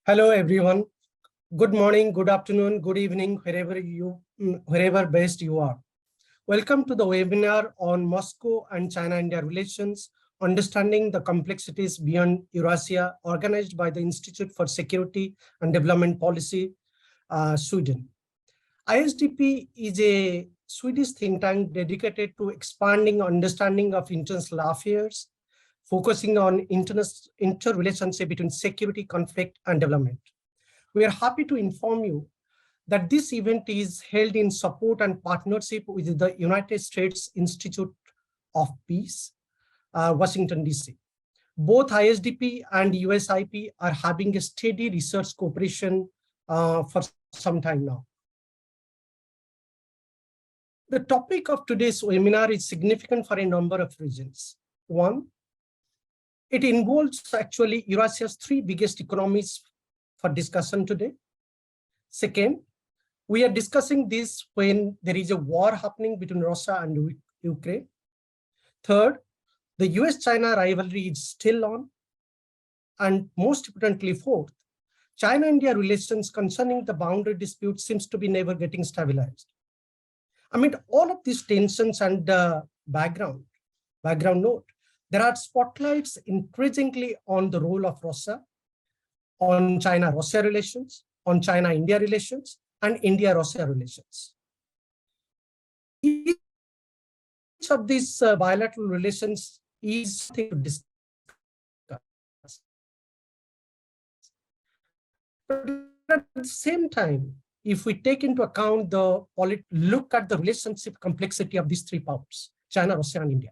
Hello, everyone. Good morning, good afternoon, good evening, wherever based you are. Welcome to the webinar on Moscow and China-India relations, understanding the complexities beyond Eurasia, organized by the Institute for Security and Development Policy, Sweden. ISDP is a Swedish think tank dedicated to expanding understanding of international affairs, focusing on interrelationship between security, conflict, and development. We are happy to inform you that this event is held in support and partnership with the United States Institute of Peace, Washington, D.C. Both ISDP and USIP are having a steady research cooperation for some time now. The topic of today's webinar is significant for a number of reasons. One, it involves actually Eurasia's three biggest economies for discussion today. Second, we are discussing this when there is a war happening between Russia and Ukraine. Third, the US-China rivalry is still on. And most importantly, fourth, China-India relations concerning the boundary dispute seems to be never getting stabilized. Amid all of these tensions and background note, there are spotlights increasingly on the role of Russia, on China-Russia relations, on China-India relations, and India-Russia relations. Each of these bilateral relations is something to discuss. But at the same time, if we take into account look at the relationship complexity of these three powers, China, Russia, and India.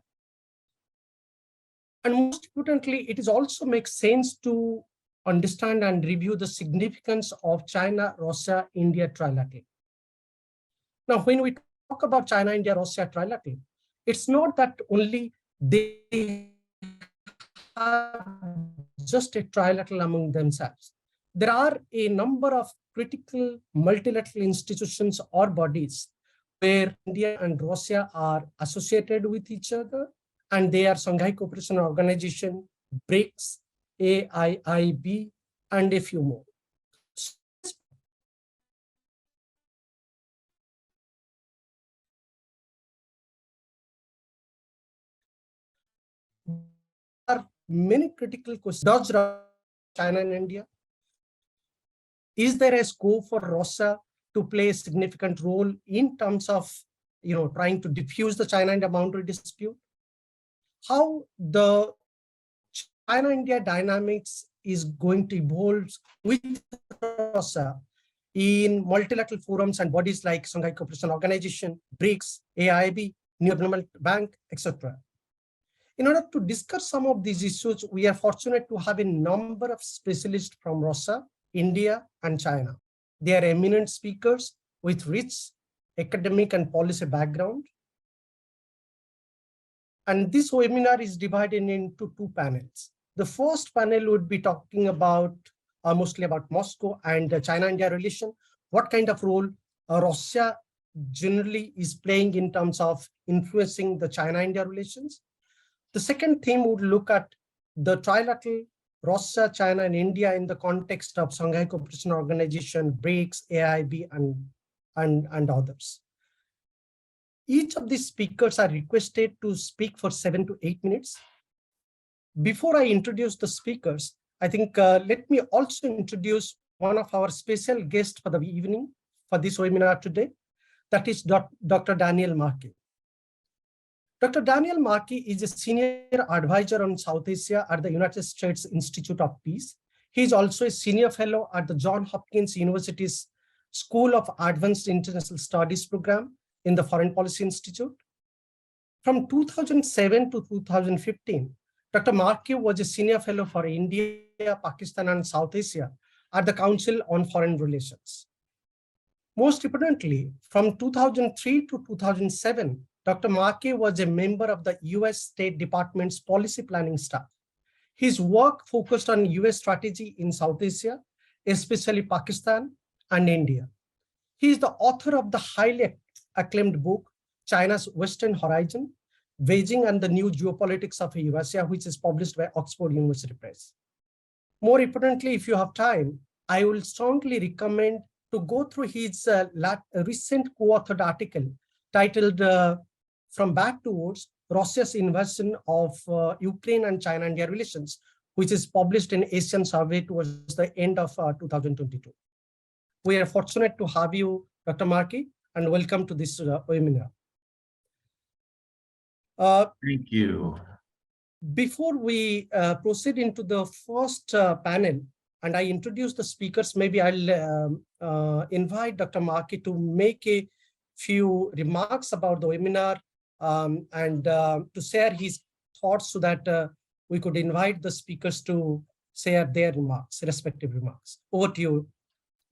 And most importantly, it is also makes sense to understand and review the significance of China, Russia, India trilateral. Now, when we talk about China, India, Russia trilateral, it's not that only they have just a trilateral among themselves. There are a number of critical multilateral institutions or bodies where India and Russia are associated with each other, and they are Shanghai Cooperation Organization, BRICS, AIIB, and a few more. There are many critical questions. Does China and India? Is there a scope for Russia to play a significant role in terms of trying to diffuse the China-India boundary dispute? How the China-India dynamics is going to evolve with Russia in multilateral forums and bodies like Shanghai Cooperation Organization, BRICS, AIIB, New Development Bank, etc. In order to discuss some of these issues, we are fortunate to have a number of specialists from Russia, India, and China. They are eminent speakers with rich academic and policy background. And this webinar is divided into two panels. The first panel would be talking about mostly about Moscow and China-India relation, what kind of role Russia generally is playing in terms of influencing the China-India relations. The second theme would look at the trilateral Russia, China, and India in the context of Shanghai Cooperation Organization, BRICS, AIIB, and others. Each of these speakers are requested to speak for 7 to 8 minutes. Before I introduce the speakers, I think let me also introduce one of our special guests for the evening for this webinar today. That is Dr. Daniel Markey. Dr. Daniel Markey is a senior advisor on South Asia at the United States Institute of Peace. He is also a senior fellow at the Johns Hopkins University's School of Advanced International Studies program in the Foreign Policy Institute. From 2007 to 2015, Dr. Markey was a senior fellow for India, Pakistan, and South Asia at the Council on Foreign Relations. Most importantly, from 2003 to 2007, Dr. Markey was a member of the US State Department's policy planning staff. His work focused on US strategy in South Asia, especially Pakistan and India. He is the author of the highly acclaimed book, China's Western Horizon, Beijing and the New Geopolitics of Eurasia, which is published by Oxford University Press. More importantly, if you have time, I will strongly recommend to go through his recent co-authored article titled From Bad to Worse, Russia's Invasion of Ukraine and China-India Relations, which is published in Asian Survey towards the end of 2022. We are fortunate to have you, Dr. Markey, and welcome to this webinar. Thank you. Before we proceed into the first panel, and I introduce the speakers, maybe I'll invite Dr. Markey to make a few remarks about the webinar and to share his thoughts so that we could invite the speakers to share their remarks, respective remarks. Over to you,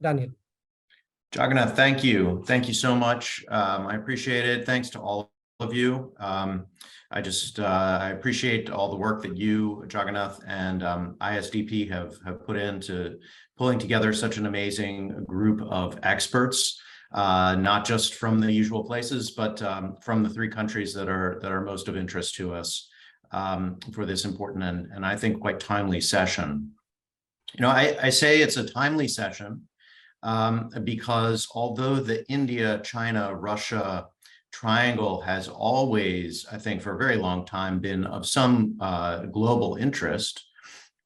Daniel. Jagannath, thank you. Thank you so much. I appreciate it. Thanks to all of you. I appreciate all the work that you, Jagannath, and ISDP have put into pulling together such an amazing group of experts, not just from the usual places, but from the three countries that are most of interest to us for this important and I think quite timely session. You know, I say it's a timely session because although the India, China, Russia triangle has always, I think, for a very long time been of some global interest,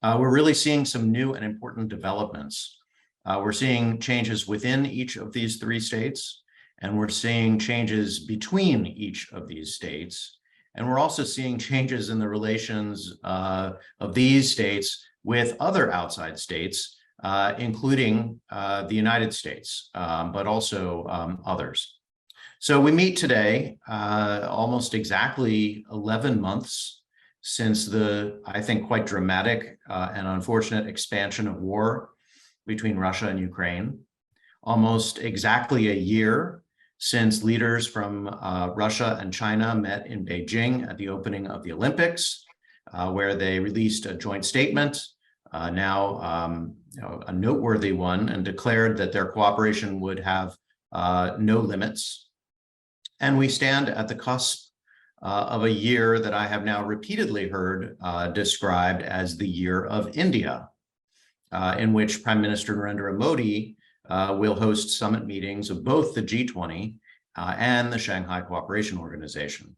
we're really seeing some new and important developments. We're seeing changes within each of these three states, and we're seeing changes between each of these states. And we're also seeing changes in the relations of these states with other outside states, including the United States, but also others. So we meet today almost exactly 11 months since the, I think, quite dramatic and unfortunate expansion of war between Russia and Ukraine. Almost exactly a year since leaders from Russia and China met in Beijing at the opening of the Olympics, where they released a joint statement, now a noteworthy one, and declared that their cooperation would have no limits. And we stand at the cusp of a year that I have now repeatedly heard described as the year of India, in which Prime Minister Narendra Modi will host summit meetings of both the G20 and the Shanghai Cooperation Organization.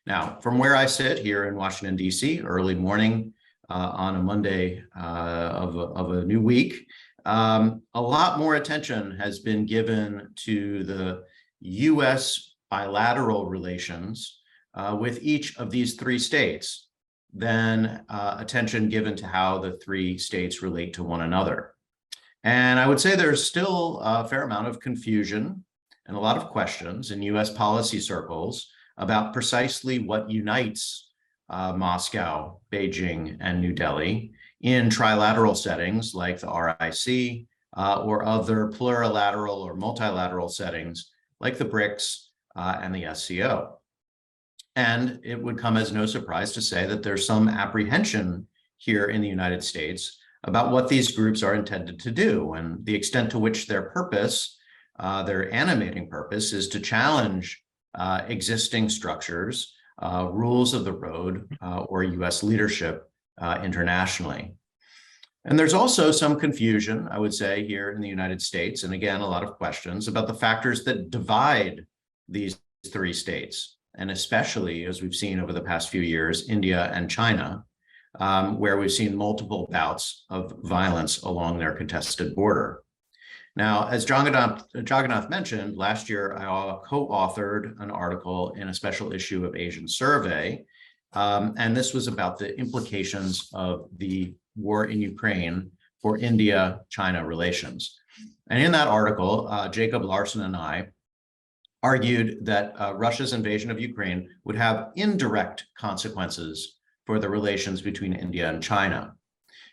Now, from where I sit here in Washington, D.C., early morning on a Monday of a new week, a lot more attention has been given to the U.S. bilateral relations with each of these three states than attention given to how the three states relate to one another. And I would say there's still a fair amount of confusion and a lot of questions in US policy circles about precisely what unites Moscow, Beijing, and New Delhi in trilateral settings like the RIC or other plurilateral or multilateral settings like the BRICS and the SCO. And it would come as no surprise to say that there's some apprehension here in the United States about what these groups are intended to do and the extent to which their purpose, their animating purpose, is to challenge existing structures, rules of the road, or US leadership internationally. And there's also some confusion, I would say, here in the United States, and again, a lot of questions about the factors that divide these three states, and especially, as we've seen over the past few years, India and China, where we've seen multiple bouts of violence along their contested border. Now, as Jagannath mentioned, last year I co-authored an article in a special issue of Asian Survey, and this was about the implications of the war in Ukraine for India-China relations. And in that article, Jacob Larson and I argued that Russia's invasion of Ukraine would have indirect consequences for the relations between India and China.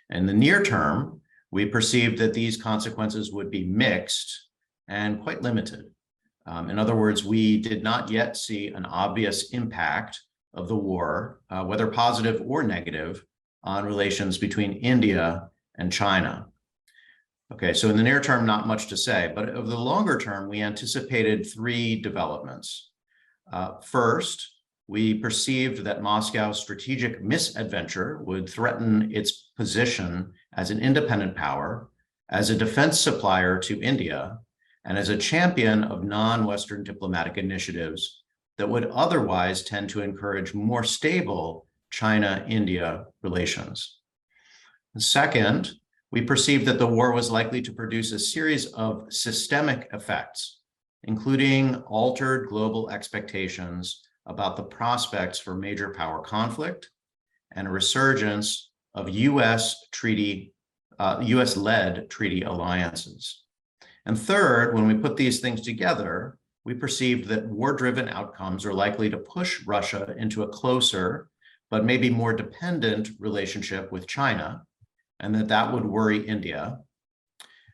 In the near term, we perceived that these consequences would be mixed and quite limited. In other words, we did not yet see an obvious impact of the war, whether positive or negative, on relations between India and China. Okay, so in the near term, not much to say, but over the longer term, we anticipated three developments. First, we perceived that Moscow's strategic misadventure would threaten its position as an independent power as a defense supplier to India and as a champion of non-Western diplomatic initiatives that would otherwise tend to encourage more stable China-India relations. And second, we perceived that the war was likely to produce a series of systemic effects, including altered global expectations about the prospects for major power conflict and a resurgence of US-led treaty alliances. And third, when we put these things together, we perceived that war-driven outcomes are likely to push Russia into a closer, but maybe more dependent relationship with China, and that would worry India,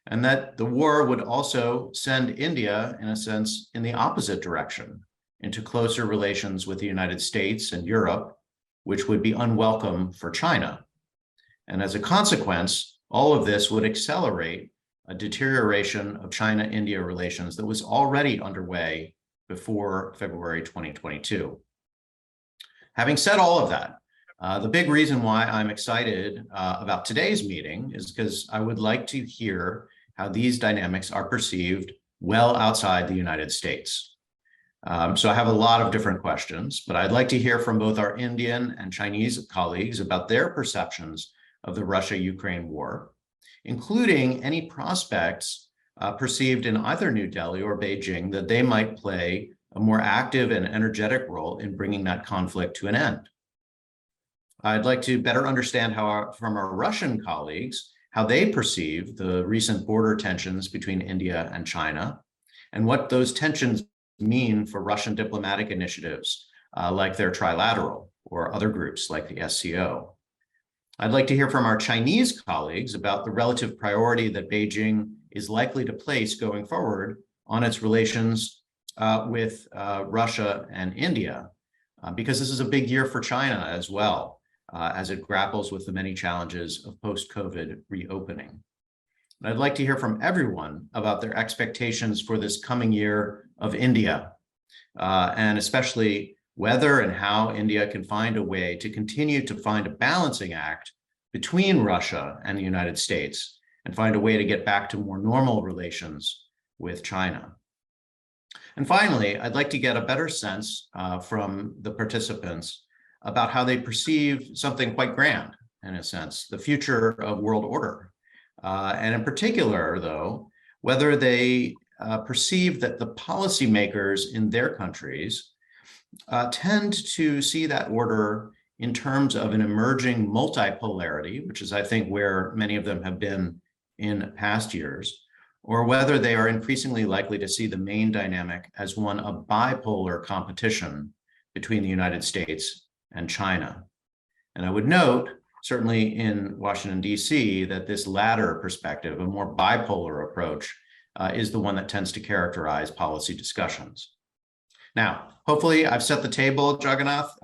and that the war would also send India, in a sense, in the opposite direction, into closer relations with the United States and Europe, which would be unwelcome for China. And as a consequence, all of this would accelerate a deterioration of China-India relations that was already underway before February 2022. Having said all of that, the big reason why I'm excited about today's meeting is because I would like to hear how these dynamics are perceived well outside the United States. So I have a lot of different questions, but I'd like to hear from both our Indian and Chinese colleagues about their perceptions of the Russia-Ukraine war, including any prospects perceived in either New Delhi or Beijing that they might play a more active and energetic role in bringing that conflict to an end. I'd like to better understand from our Russian colleagues, how they perceive the recent border tensions between India and China, and what those tensions mean for Russian diplomatic initiatives like their trilateral or other groups like the SCO. I'd like to hear from our Chinese colleagues about the relative priority that Beijing is likely to place going forward on its relations with Russia and India, because this is a big year for China as well, as it grapples with the many challenges of post-COVID reopening. And I'd like to hear from everyone about their expectations for this coming year of India, and especially whether and how India can find a way to continue to find a balancing act between Russia and the United States and find a way to get back to more normal relations with China. And finally, I'd like to get a better sense from the participants about how they perceive something quite grand, in a sense, the future of world order. And in particular, though, whether they perceive that the policymakers in their countries tend to see that order in terms of an emerging multipolarity, which is, I think, where many of them have been in past years, or whether they are increasingly likely to see the main dynamic as one of bipolar competition between the United States and China. And I would note, certainly in Washington, D.C., that this latter perspective, a more bipolar approach, is the one that tends to characterize policy discussions. Now, hopefully I've set the table, Jagannath,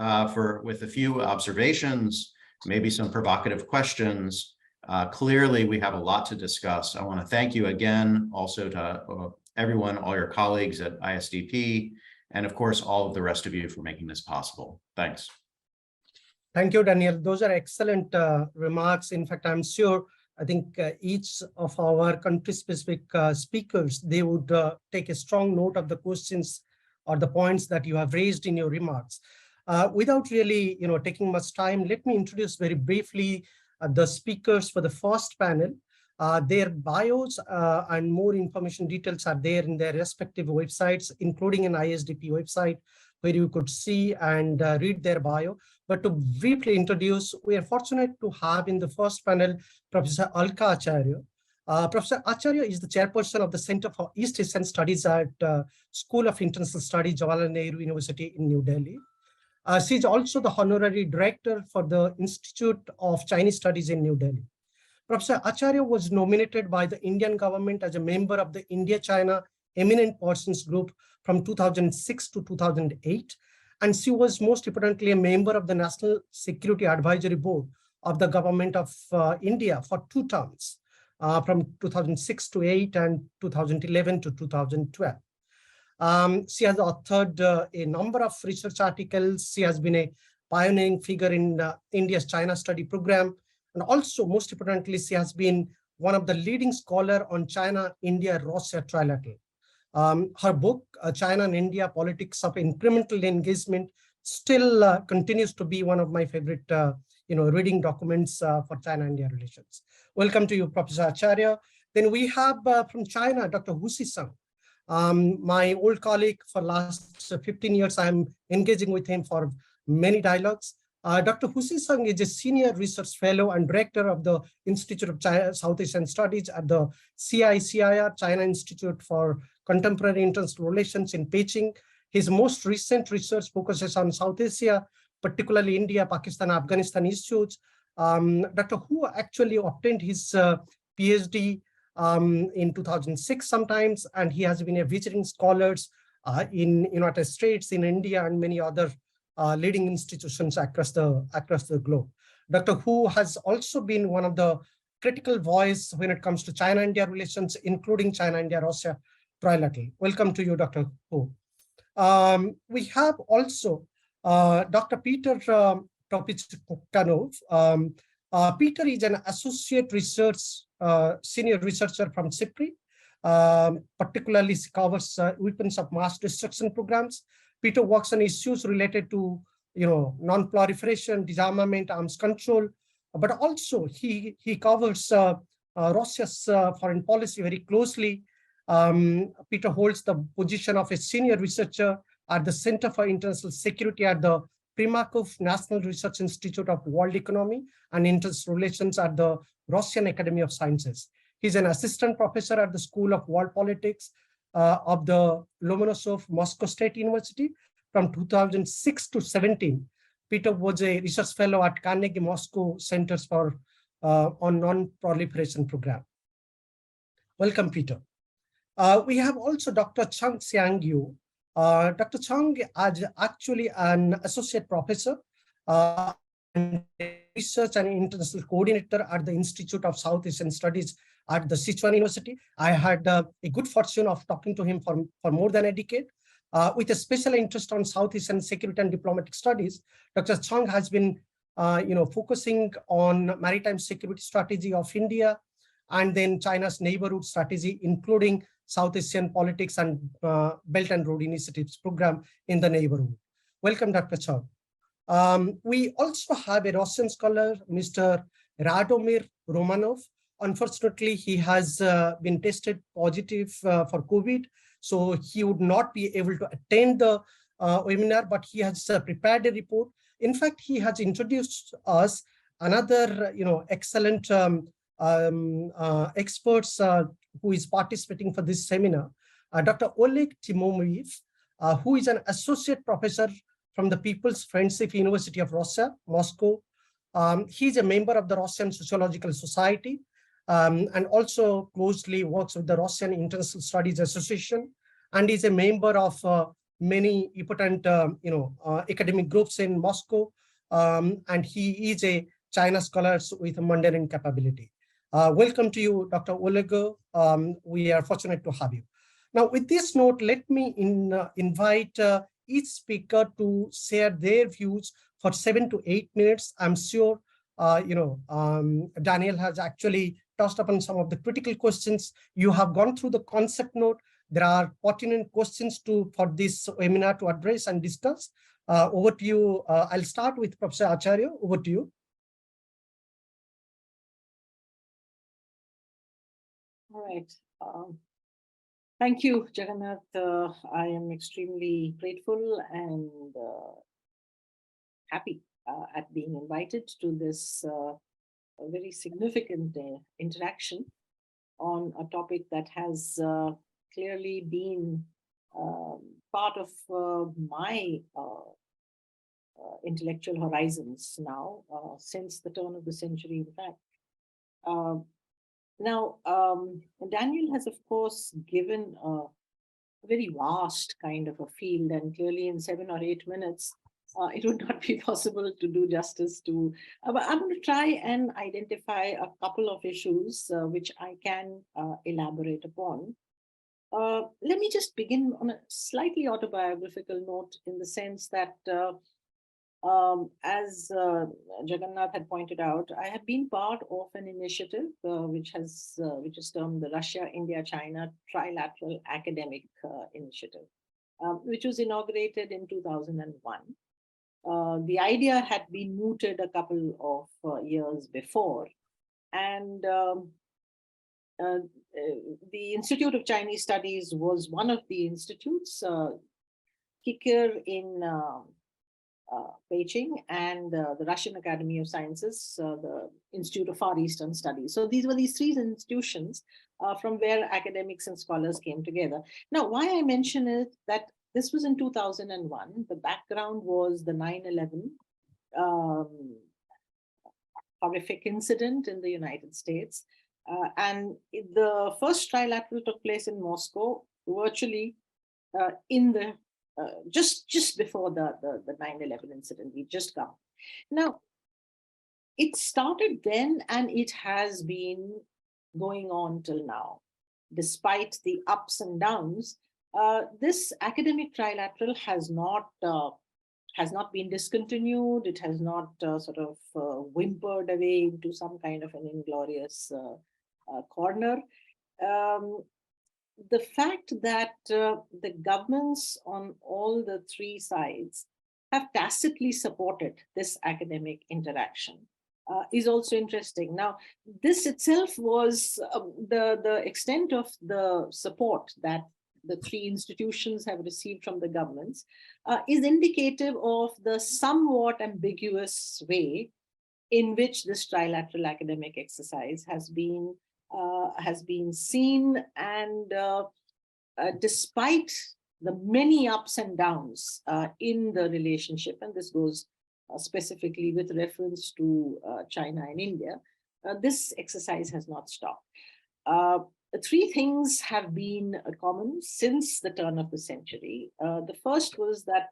with a few observations, maybe some provocative questions. Clearly, we have a lot to discuss. I want to thank you again, also to everyone, all your colleagues at ISDP, and of course, all of the rest of you for making this possible. Thanks. Thank you, Daniel. Those are excellent remarks. In fact, I'm sure, I think each of our country-specific speakers, they would take a strong note of the questions or the points that you have raised in your remarks. Without really, taking much time, let me introduce very briefly the speakers for the first panel. Their bios and more information details are there in their respective websites, including an ISDP website, where you could see and read their bio. But to briefly introduce, we are fortunate to have in the first panel, Professor Alka Acharya. Professor Acharya is the chairperson of the Center for East Asian Studies at School of International Studies, Jawaharlal Nehru University in New Delhi. She is also the honorary director for the Institute of Chinese Studies in New Delhi. Professor Acharya was nominated by the Indian government as a member of the India-China Eminent Persons Group from 2006 to 2008. And she was most importantly a member of the National Security Advisory Board of the Government of India for 2 terms. From 2006 to 8 and 2011 to 2012. She has authored a number of research articles. She has been a pioneering figure in India's China study program. And also, most importantly, she has been one of the leading scholar on China, India, Russia trilateral. Her book, China and India, Politics of Incremental Engagement, still continues to be one of my favorite reading documents for China-India relations. Welcome to you, Professor Acharya. Then we have from China, Dr. Hu Xisang. My old colleague for last 15 years, I'm engaging with him for many dialogues. Dr. Hu Xisang is a senior research fellow and director of the Institute of China, South Asian Studies at the CICIR, China Institute for Contemporary International Relations in Beijing. His most recent research focuses on South Asia, particularly India, Pakistan, Afghanistan issues. Dr. Hu actually obtained his PhD in 2006 sometimes, and he has been a visiting scholar in United States, in India, and many other leading institutions across the globe. Dr. Hu has also been one of the critical voice when it comes to China-India relations, including China-India-Russia trilateral. Welcome to you, Dr. Hu. We have also Dr. Peter Topickanov. Peter is an associate research senior researcher from CIPRI, particularly covers weapons of mass destruction programs. Peter works on issues related to non-proliferation, disarmament, arms control, but also he covers Russia's foreign policy very closely. Peter holds the position of a senior researcher at the Center for International Security at the Primakov National Research Institute of World Economy and International Relations at the Russian Academy of Sciences. He's an assistant professor at the School of World Politics of the Lomonosov Moscow State University from 2006 to 17. Peter was a research fellow at Carnegie Moscow Centers for on Non-Proliferation Program. Welcome, Peter. We have also Dr. Chang Xiangyu. Dr. Chang is actually an associate professor and research and international coordinator at the Institute of South Asian Studies at the Sichuan University. I had a good fortune of talking to him for more than a decade. With a special interest on South Asian security and diplomatic studies, Dr. Chang has been focusing on maritime security strategy of India and then China's neighborhood strategy, including South Asian politics and Belt and Road Initiatives program in the neighborhood. Welcome, Dr. Chang. We also have a Russian scholar, Mr. Radomir Romanov. Unfortunately, he has been tested positive for COVID, so he would not be able to attend the webinar, but he has prepared a report. In fact, he has introduced us another excellent experts who is participating for this seminar, Dr. Oleg Timomeev, who is an associate professor from the People's Friendship University of Russia, Moscow. He's a member of the Russian Sociological Society and also closely works with the Russian International Studies Association, and is a member of many important academic groups in Moscow, and he is a China scholar with a Mandarin capability. Welcome to you, Dr. Oleg. We are fortunate to have you. Now, with this note, let me invite each speaker to share their views for 7 to 8 minutes. I'm sure Daniel has actually touched upon some of the critical questions. You have gone through the concept note. There are pertinent questions for this webinar to address and discuss. Over to you. I'll start with Professor Acharya. Over to you. All right. Thank you, Jagannath. I am extremely grateful and happy at being invited to this very significant interaction on a topic that has clearly been part of my intellectual horizons now, since the turn of the century, in fact. Now, Daniel has, of course, given a very vast kind of a field, and clearly in 7 or 8 minutes, it would not be possible to do justice to. But I'm going to try and identify a couple of issues which I can elaborate upon. Let me just begin on a slightly autobiographical note, in the sense that As Jagannath had pointed out, I have been part of an initiative which is termed the Russia, India, China Trilateral Academic Initiative, which was inaugurated in 2001. The idea had been mooted a couple of years before, and the Institute of Chinese Studies was one of the institutes, Kikir in Beijing, and the Russian Academy of Sciences, the Institute of Far Eastern Studies. So these were these three institutions from where academics and scholars came together. Now, why I mention it, that this was in 2001. The background was the 9/11 horrific incident in the United States. And the first trilateral took place in Moscow, virtually in the just before the 9/11 incident. We just come. Now, it started then, and it has been going on till now, despite the ups and downs. This academic trilateral has not been discontinued. It has not sort of whimpered away into some kind of an inglorious corner. The fact that the governments on all the three sides have tacitly supported this academic interaction is also interesting. Now, this itself was the extent of the support that the three institutions have received from the governments is indicative of the somewhat ambiguous way in which this trilateral academic exercise has been seen, and despite the many ups and downs in the relationship, and this goes specifically with reference to China and India, this exercise has not stopped. Three things have been common since the turn of the century. The first was that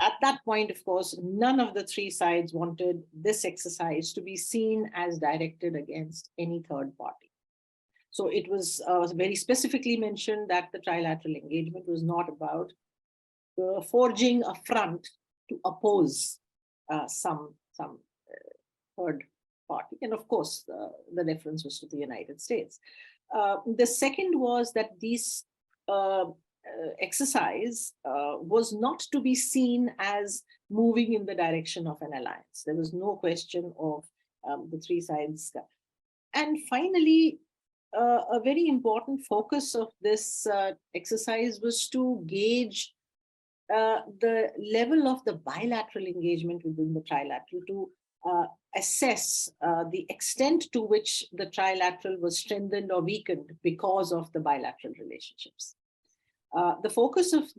at that point, of course, none of the three sides wanted this exercise to be seen as directed against any third party. So it was very specifically mentioned that the trilateral engagement was not about forging a front to oppose some third party. And of course, the reference was to the United States. The second was that this exercise was not to be seen as moving in the direction of an alliance. There was no question of the three sides. And finally, a very important focus of this exercise was to gauge the level of the bilateral engagement within the trilateral, to assess the extent to which the trilateral was strengthened or weakened because of the bilateral relationships. The focus of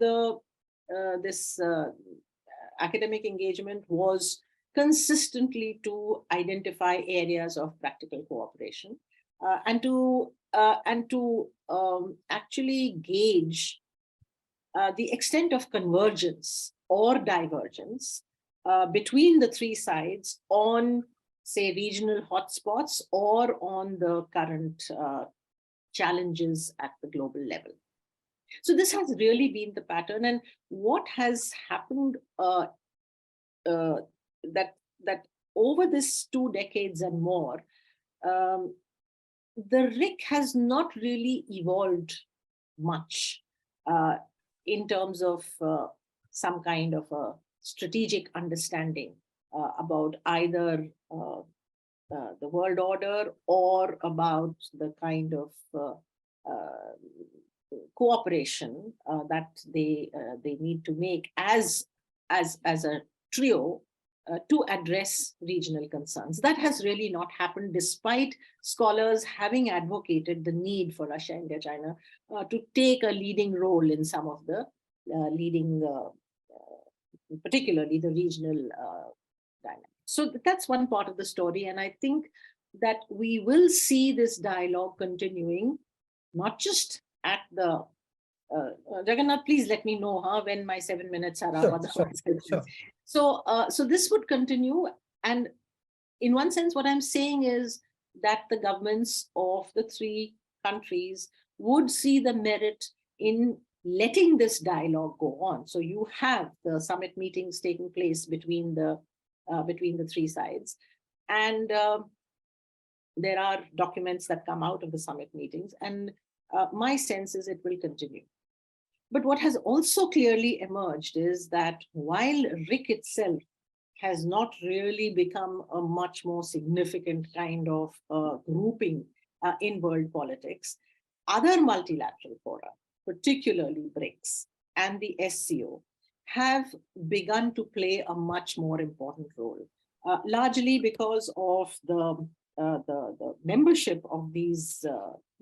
this academic engagement was consistently to identify areas of practical cooperation and to actually gauge the extent of convergence or divergence between the three sides on, say, regional hotspots or on the current challenges at the global level. So this has really been the pattern, and what has happened that over this 2 decades and more, the RIC has not really evolved much in terms of some kind of a strategic understanding about either the world order or about the kind of cooperation that they need to make as a trio to address regional concerns. That has really not happened, despite scholars having advocated the need for Russia, India, China to take a leading role in some of the leading, particularly the regional dynamics. So that's one part of the story, and I think that we will see this dialogue continuing, not just at the Jagannath, please let me know when my 7 minutes are up. Sure. So this would continue, and in one sense, what I'm saying is that the governments of the three countries would see the merit in letting this dialogue go on. So you have the summit meetings taking place between the three sides, and there are documents that come out of the summit meetings, and my sense is it will continue. But what has also clearly emerged is that while RIC itself has not really become a much more significant kind of grouping in world politics, other multilateral fora, particularly BRICS and the SCO, have begun to play a much more important role, largely because of the membership of these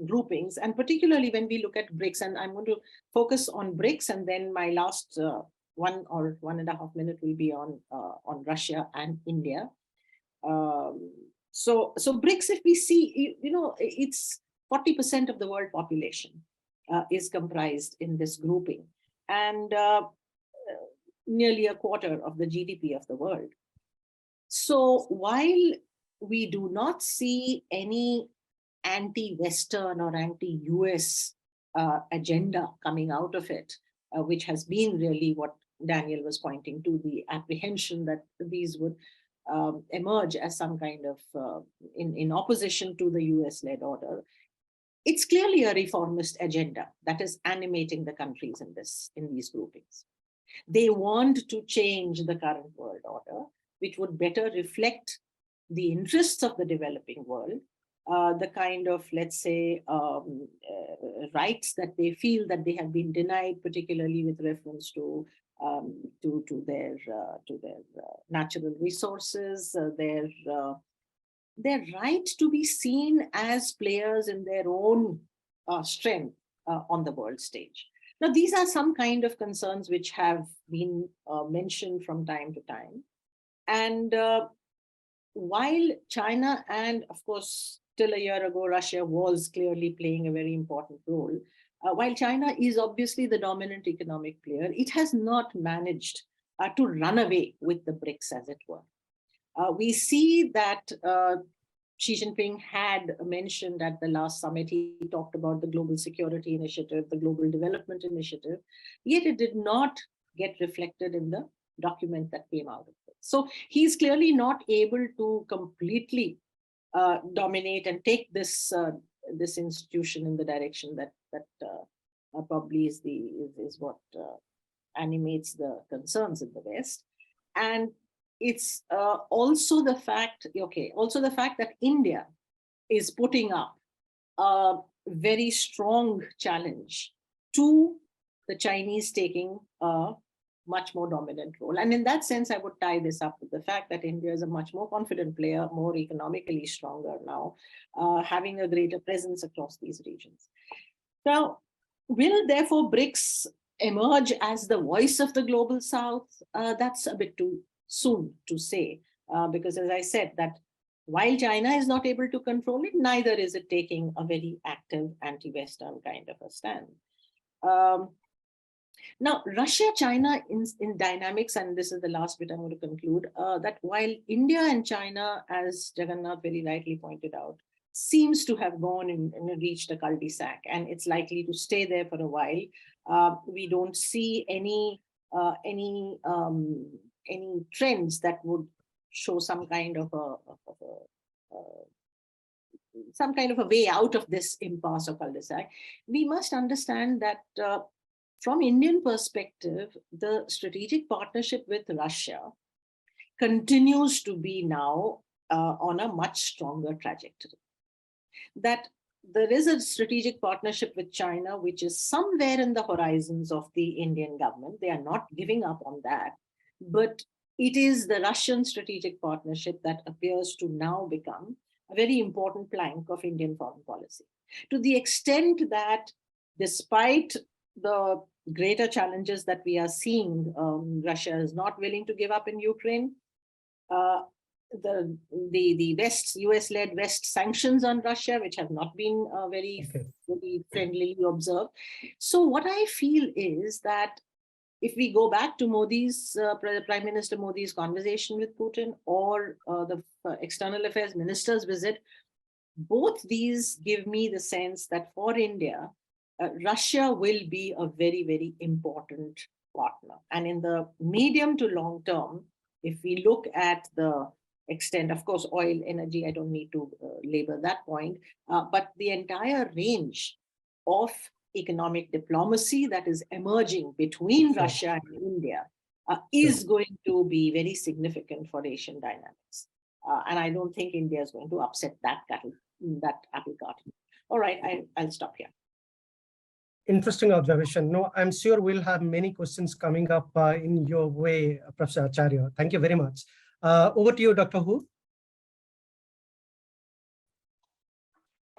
groupings, and particularly when we look at BRICS, and I'm going to focus on BRICS, and then my last 1 or 1.5 minutes will be on Russia and India. So BRICS, if we see, it's 40% of the world population is comprised in this grouping, and nearly a quarter of the GDP of the world. So while we do not see any anti-Western or anti-US agenda coming out of it, which has been really what Daniel was pointing to, the apprehension that these would emerge as some kind of in opposition to the US-led order. It's clearly a reformist agenda that is animating the countries in these groupings. They want to change the current world order, which would better reflect the interests of the developing world, the kind of, let's say, rights that they feel that they have been denied, particularly with reference to their natural resources, their right to be seen as players in their own strength on the world stage. Now, these are some kind of concerns which have been mentioned from time to time. And while China and, of course, till a year ago, Russia was clearly playing a very important role, while China is obviously the dominant economic player, it has not managed to run away with the BRICS, as it were. We see that Xi Jinping had mentioned at the last summit, he talked about the Global Security Initiative, the Global Development Initiative, yet it did not get reflected in the document that came out of it. So he's clearly not able to completely dominate and take this institution in the direction that probably is what animates the concerns in the West. And it's also the fact that India is putting up a very strong challenge to the Chinese taking a much more dominant role. And in that sense, I would tie this up with the fact that India is a much more confident player, more economically stronger now, having a greater presence across these regions. Now, will therefore BRICS emerge as the voice of the global South? That's a bit too soon to say, because as I said, that while China is not able to control it, neither is it taking a very active anti-Western kind of a stand. Now, Russia-China in dynamics, and this is the last bit I'm going to conclude, that while India and China, as Jagannath very rightly pointed out, seems to have gone and reached a cul-de-sac, and it's likely to stay there for a while. We don't see any trends that would show some kind of a way out of this impasse or cul-de-sac. We must understand that from Indian perspective, the strategic partnership with Russia continues to be now on a much stronger trajectory. That there is a strategic partnership with China, which is somewhere in the horizons of the Indian government. They are not giving up on that, but it is the Russian strategic partnership that appears to now become a very important plank of Indian foreign policy. To the extent that despite the greater challenges that we are seeing, Russia is not willing to give up in Ukraine. The West, US-led West sanctions on Russia, which have not been very friendly observed. So what I feel is that if we go back to Modi's, Prime Minister Modi's conversation with Putin, or the External Affairs Minister's visit, both these give me the sense that for India, Russia will be a very, very important partner. And in the medium to long term, if we look at the extent, of course, oil, energy, I don't need to labor that point, but the entire range of economic diplomacy that is emerging between Russia and India is going to be very significant for Asian dynamics. And I don't think India is going to upset that apple cart. All right, I'll stop here. Interesting observation. No, I'm sure we'll have many questions coming up in your way, Professor Acharya. Thank you very much. Over to you, Dr. Hu.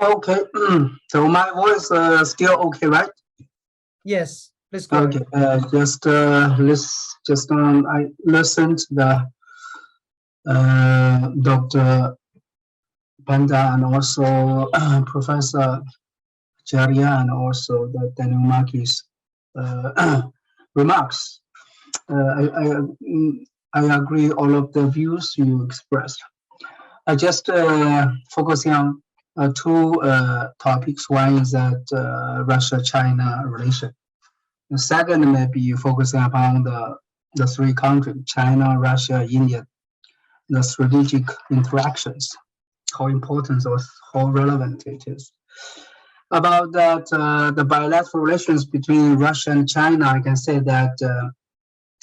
Okay, so my voice still okay, right? Yes, please go okay. ahead. I listened to the Dr. Panda and also Professor Acharya and also the Daniel Markey's remarks. I agree all of the views you expressed. I just focusing on two topics. One is that Russia-China relation. The second may be focusing upon the three countries, China, Russia, India, the strategic interactions, how important or how relevant it is. About that, the bilateral relations between Russia and China, I can say that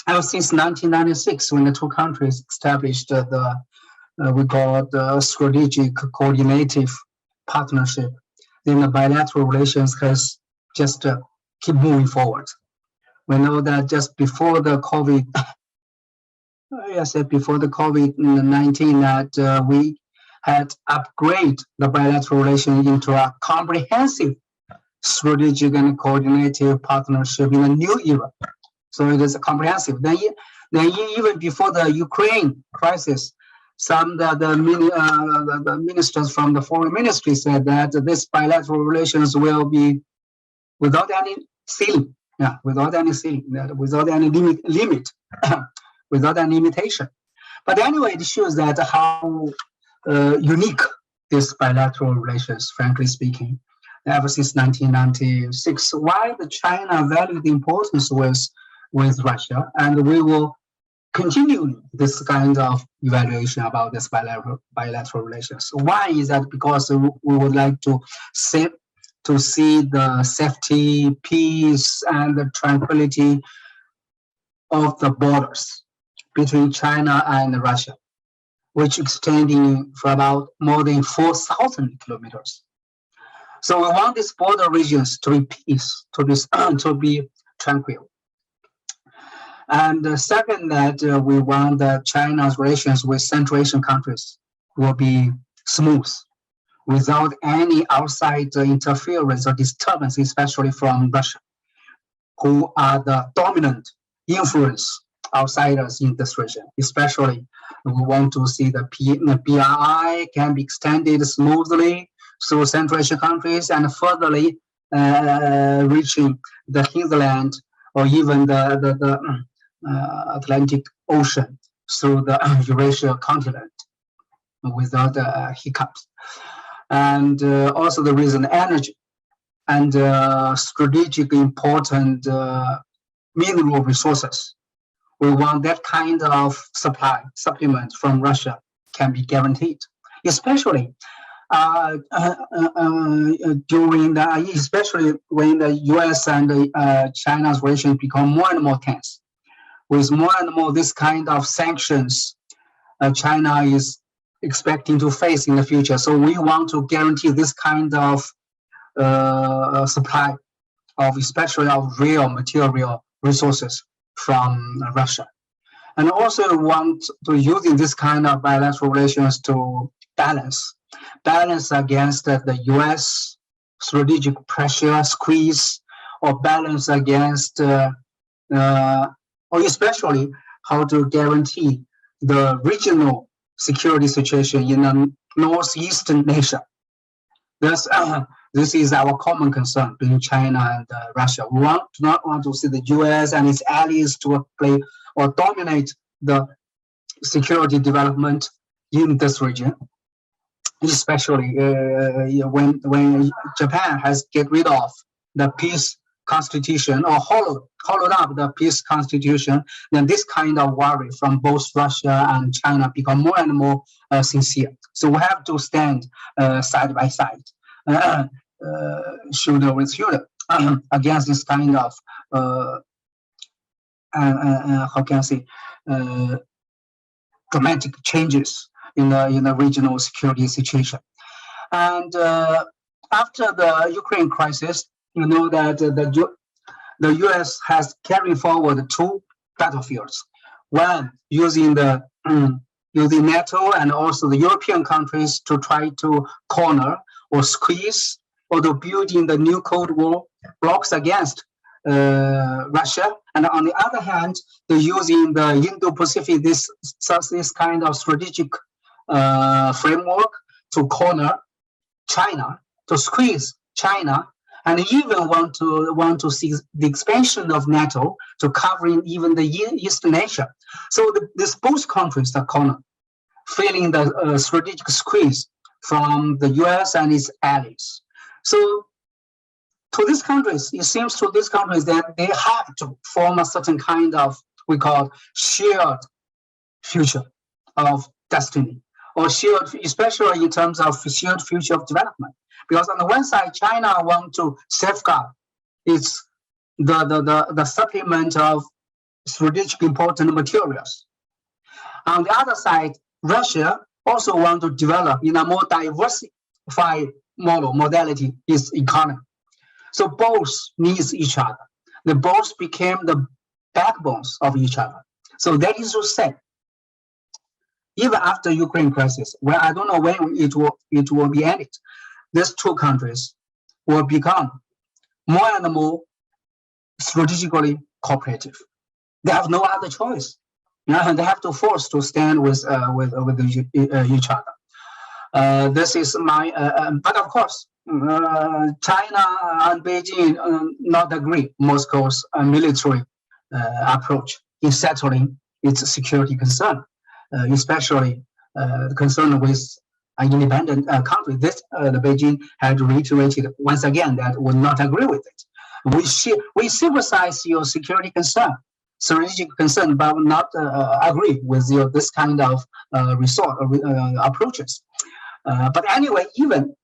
ever since 1996, when the two countries established we call the strategic coordinative partnership, then the bilateral relations has just keep moving forward. We know that just before the COVID, I said before the COVID-19, that we had upgraded the bilateral relation into a comprehensive strategic and coordinative partnership in a new era. So it is comprehensive. Then even before the Ukraine crisis, some the ministers from the foreign ministry said that this bilateral relations will be without any ceiling, without any ceiling, without any limit, without any limitation. But anyway, it shows that how unique this bilateral relations, frankly speaking, ever since 1996. Why the China valued the importance with Russia, and we will continue this kind of evaluation about this bilateral relations. Why is that? Because we would like to see the safety, peace, and the tranquility of the borders between China and Russia, which extending for about more than 4,000 kilometers. So we want these border regions to be peace, to be tranquil. And the second, that we want that China's relations with Central Asian countries will be smooth, without any outside interference or disturbance, especially from Russia, who are the dominant influence outsiders in this region. Especially, we want to see the BRI can be extended smoothly through Central Asian countries and furtherly reaching the hinterland or even the Atlantic Ocean through the Eurasia continent without hiccups. And also the reason energy and strategically important mineral resources. We want that kind of supplement from Russia can be guaranteed, especially especially when the US and China's relations become more and more tense. With more and more this kind of sanctions, China is expecting to face in the future. So we want to guarantee this kind of supply of especially of real material resources from Russia. And also want to using this kind of bilateral relations to balance against the US strategic pressure squeeze, or balance against or especially how to guarantee the regional security situation in a northeastern nation. This is our common concern between China and Russia. We do not want to see the US and its allies to play or dominate the security development in this region, especially when Japan has get rid of the peace constitution or hollowed up the peace constitution, then this kind of worry from both Russia and China become more and more sincere. So we have to stand side by side, shoulder with shoulder, against this kind of how can I say dramatic changes in the regional security situation. And after the Ukraine crisis, you know that the U.S. has carried forward 2 battlefields. One using using NATO and also the European countries to try to corner or squeeze or to building the new Cold War blocks against Russia, and on the other hand, they're using the Indo-Pacific this kind of strategic framework to corner China, to squeeze China, and even want to see the expansion of NATO to covering even the Eastern Asia. So these both countries are cornered, feeling the strategic squeeze from the U.S. and its allies. So to these countries, it seems to these countries that they have to form a certain kind of, we call shared future of destiny, or shared, especially in terms of shared future of development. Because on the one side, China wants to safeguard its the supplement of strategic important materials. On the other side, Russia also wants to develop in a more diversified modality its economy. So both needs each other. They both became the backbones of each other. So that is to say, even after Ukraine crisis, well, I don't know when it will be ended, these 2 countries will become more and more strategically cooperative. They have no other choice. They have to force to stand with each other. This is my, but of course, China and Beijing not agree Moscow's military approach in settling its security concern, especially concern with an independent country. This the Beijing had reiterated once again that would not agree with it. We sympathize your security concern, strategic concern, but will not agree with this kind of approaches. But anyway, even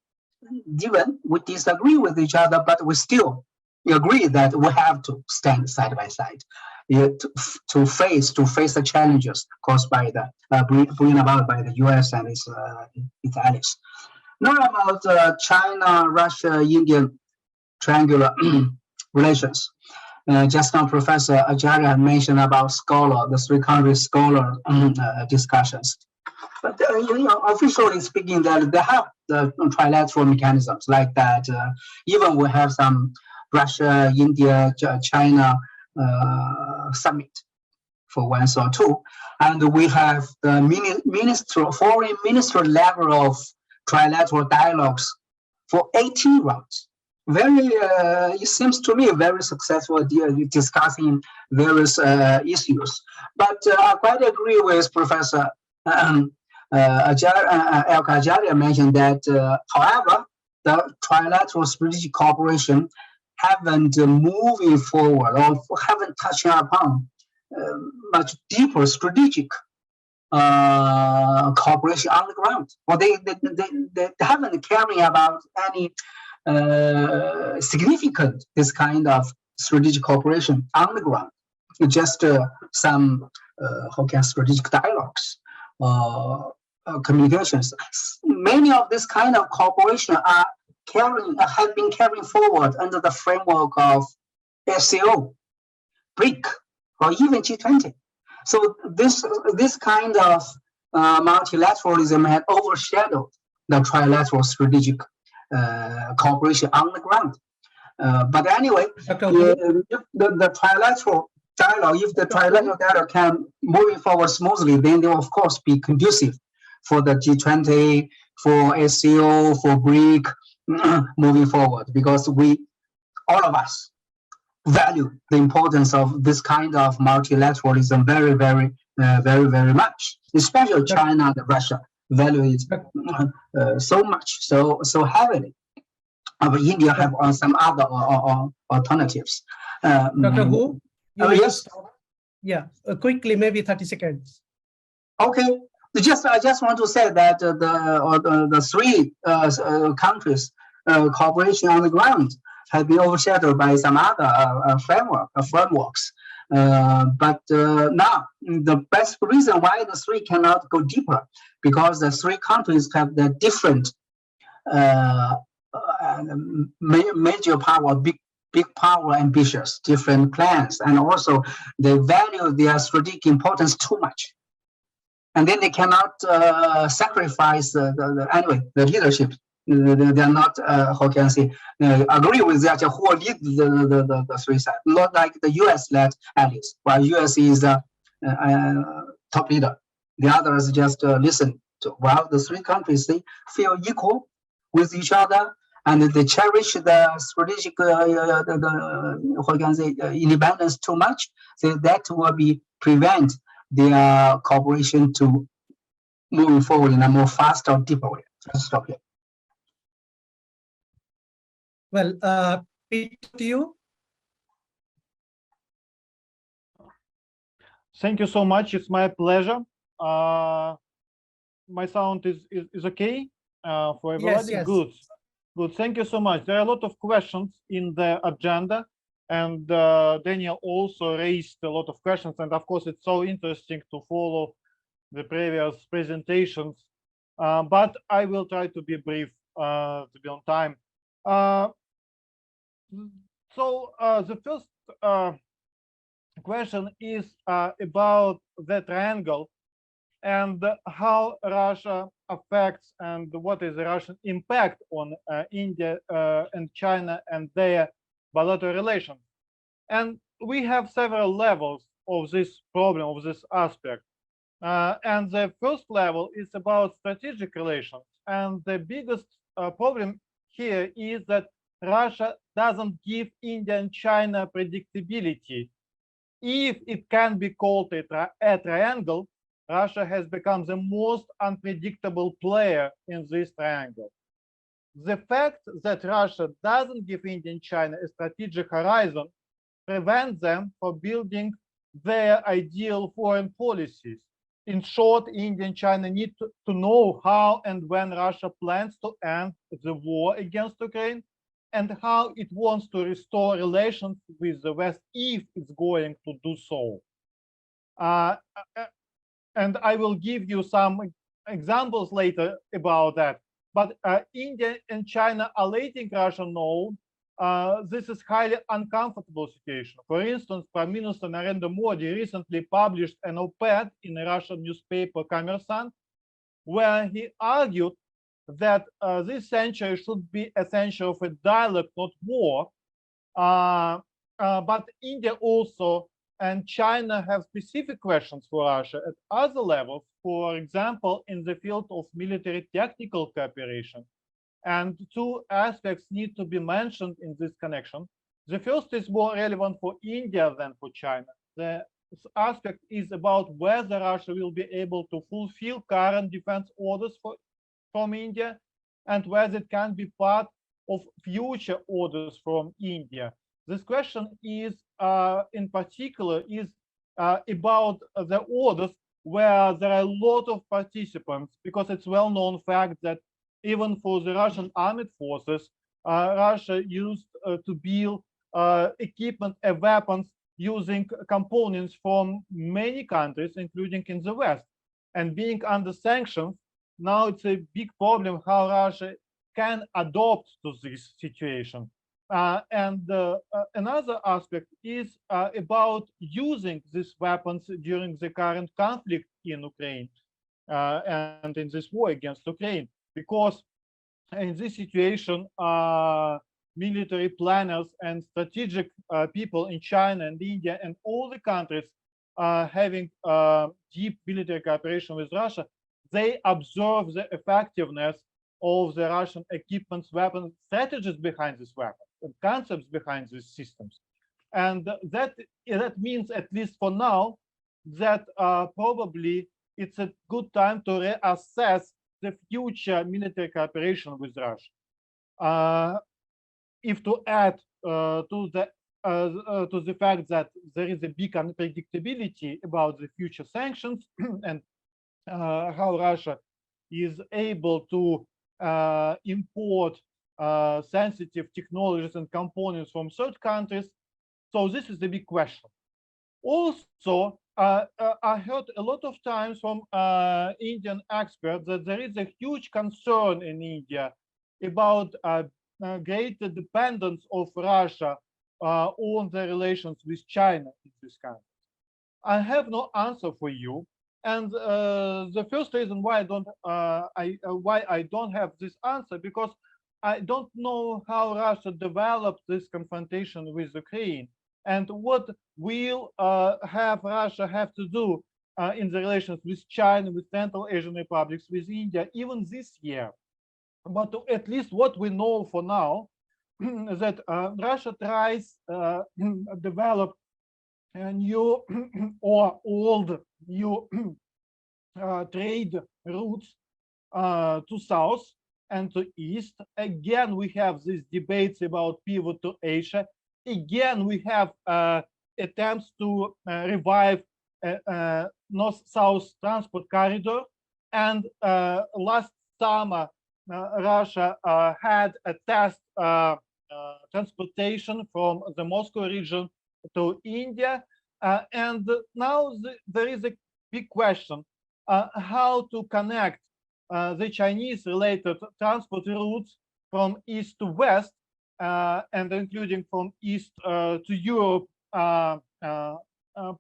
we disagree with each other, but we still agree that we have to stand side by side to face the challenges caused by the bring about by the U.S. and its allies. Now about China, Russia, Indian triangular relations. Just now, Professor Acharya mentioned about the 3 countries scholar discussions. But officially speaking, that they have the trilateral mechanisms like that. Even we have some Russia, India, China summit for 1 or 2, and we have the foreign minister level of trilateral dialogues for 18 rounds. Very, it seems to me, very successful discussing various issues. But I quite agree with Professor Acharya mentioned that, however, the trilateral strategic cooperation haven't moving forward or haven't touched upon much deeper strategic cooperation on the ground. Or they haven't caring about any significant this kind of strategic cooperation on the ground. Just some strategic dialogues, communications. Many of this kind of cooperation have been carrying forward under the framework of SCO, BRIC, or even G20. So this kind of multilateralism had overshadowed the trilateral strategic cooperation on the ground. But anyway, the trilateral dialogue, if the trilateral dialogue can move forward smoothly, then they will of course be conducive for the G20, for SCO, for BRIC moving forward, because all of us value the importance of this kind of multilateralism very, very, very much, especially China and Russia value it so much, so heavily. India have some other alternatives. Dr. Hu, you need to yes. stop. Yeah, quickly, maybe 30 seconds. Okay. I just want to say that the three countries cooperation on the ground have been overshadowed by some other frameworks. But now the best reason why the three cannot go deeper, because the three countries have the different major power, big power ambitions, different plans, and also they value their strategic importance too much. And then they cannot sacrifice the leadership. They are not, how can I say, agree with that who will lead the three sides. Not like the US-led allies, while US is top leader. The others just listen to. While the three countries, they feel equal with each other, and they cherish the strategic, how can I say, independence too much. So that will prevent their cooperation to moving forward in a more faster, deeper way. Let's stop here. Well, Peter, to you. Thank you so much. It's my pleasure. My sound is okay for everybody? Yes. Good. Thank you so much. There are a lot of questions in the agenda, and Daniel also raised a lot of questions. And of course, it's so interesting to follow the previous presentations. But I will try to be brief, to be on time. So the first question is about the triangle and how Russia affects and what is the Russian impact on India and China and their bilateral relations. And we have several levels of this problem, of this aspect. And the first level is about strategic relations. And the biggest problem here is that Russia doesn't give India and China predictability. If it can be called a triangle, Russia has become the most unpredictable player in this triangle. The fact that Russia doesn't give India and China a strategic horizon prevents them from building their ideal foreign policies. In short, India and China need to know how and when Russia plans to end the war against Ukraine and how it wants to restore relations with the West if it's going to do so. And I will give you some examples later about that. But India and China are letting Russia know this is highly uncomfortable situation. For instance, Prime Minister Narendra Modi recently published an op-ed in a Russian newspaper, Kommersant, where he argued that this century should be a century of a dialogue, not war. But India also and China have specific questions for Russia at other levels, for example, in the field of military technical cooperation. And two aspects need to be mentioned in this connection. The first is more relevant for India than for China. The aspect is about whether Russia will be able to fulfill current defense orders from India and whether it can be part of future orders from India. This question is, in particular, is about the orders where there are a lot of participants, because it's well-known fact that even for the Russian armed forces, Russia used to build equipment and weapons using components from many countries, including in the West. And being under sanctions, now it's a big problem how Russia can adopt to this situation. Another aspect is about using these weapons during the current conflict in Ukraine and in this war against Ukraine, because in this situation, military planners and strategic people in China and India and all the countries having deep military cooperation with Russia, they observe the effectiveness of the Russian equipments, weapons, strategies behind these weapons, and concepts behind these systems. And that means, at least for now, that probably it's a good time to reassess the future military cooperation with Russia. if to add to the fact that there is a big unpredictability about the future sanctions and how Russia is able to import sensitive technologies and components from third countries. So this is the big question. Also, I heard a lot of times from Indian experts that there is a huge concern in India about greater dependence of Russia on the relations with China in this country. I have no answer for you, and the first reason why I don't have this answer, because I don't know how Russia developed this confrontation with Ukraine, and what will Russia have to do in the relations with China, with Central Asian republics, with India, even this year. But at least what we know for now, that Russia tries develop new or old new trade routes to south and to east. Again, we have these debates about pivot to Asia. Again, we have attempts to revive north-south transport corridor. And last summer, Russia had a test transportation from the Moscow region to India. And now there is a big question, how to connect the Chinese-related transport routes from east to west, and including from east to Europe,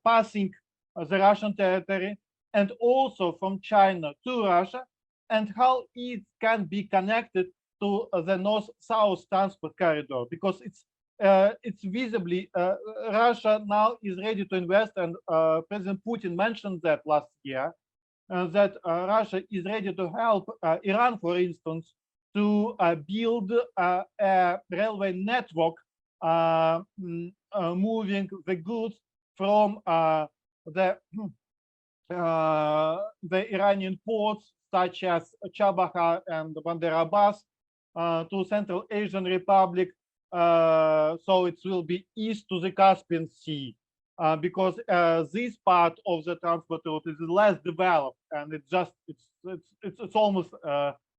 passing the Russian territory, and also from China to Russia, and how it can be connected to the north-south transport corridor, because it's visibly Russia now is ready to invest, and President Putin mentioned that last year, that Russia is ready to help Iran, for instance, to build a railway network moving the goods from the Iranian ports such as Chabahar and Bandar Abbas to Central Asian Republic, so it will be east to the Caspian Sea, because this part of the transport route is less developed, and it's almost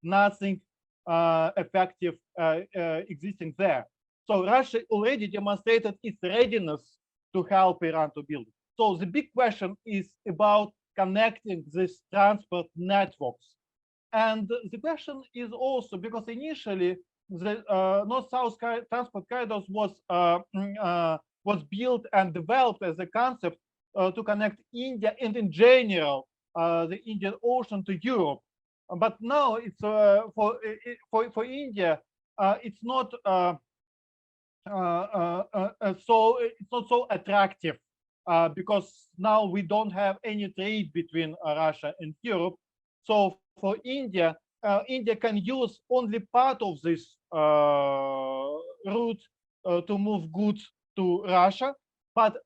nothing effective existing there. So Russia already demonstrated its readiness to help Iran to build it. So the big question is about connecting these transport networks. And the question is also because initially the north-south transport corridors was built and developed as a concept to connect India and in general the Indian Ocean to Europe. But now it's for India, it's not so attractive because now we don't have any trade between Russia and Europe. So for India, India can use only part of this route to move goods to Russia, but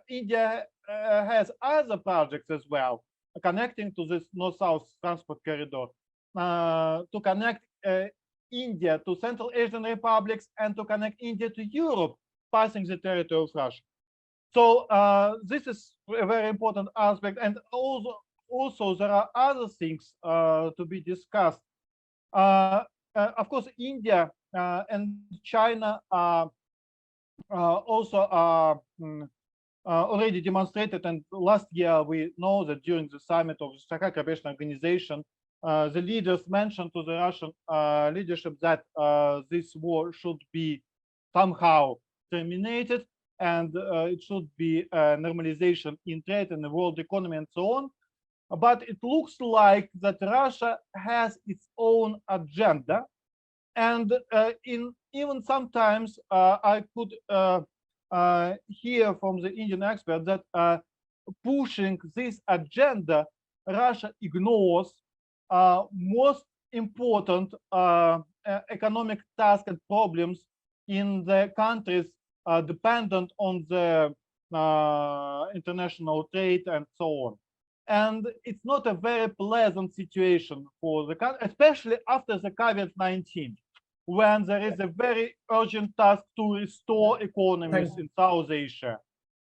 India has other projects as well connecting to this north-south transport corridor to connect India to Central Asian republics and to connect India to Europe, passing the territory of Russia. So this is a very important aspect, and also there are other things to be discussed. Of course, India and China also already demonstrated, and last year we know that during the summit of the Shanghai Cooperation Organization, the leaders mentioned to the Russian leadership that this war should be somehow terminated, and it should be normalization in trade and the world economy and so on. But it looks like that Russia has its own agenda, and even sometimes I could hear from the Indian expert that pushing this agenda, Russia ignores most important economic tasks and problems in the countries dependent on the international trade and so on. And it's not a very pleasant situation for the country, especially after the COVID-19. when there is a very urgent task to restore economies in South Asia.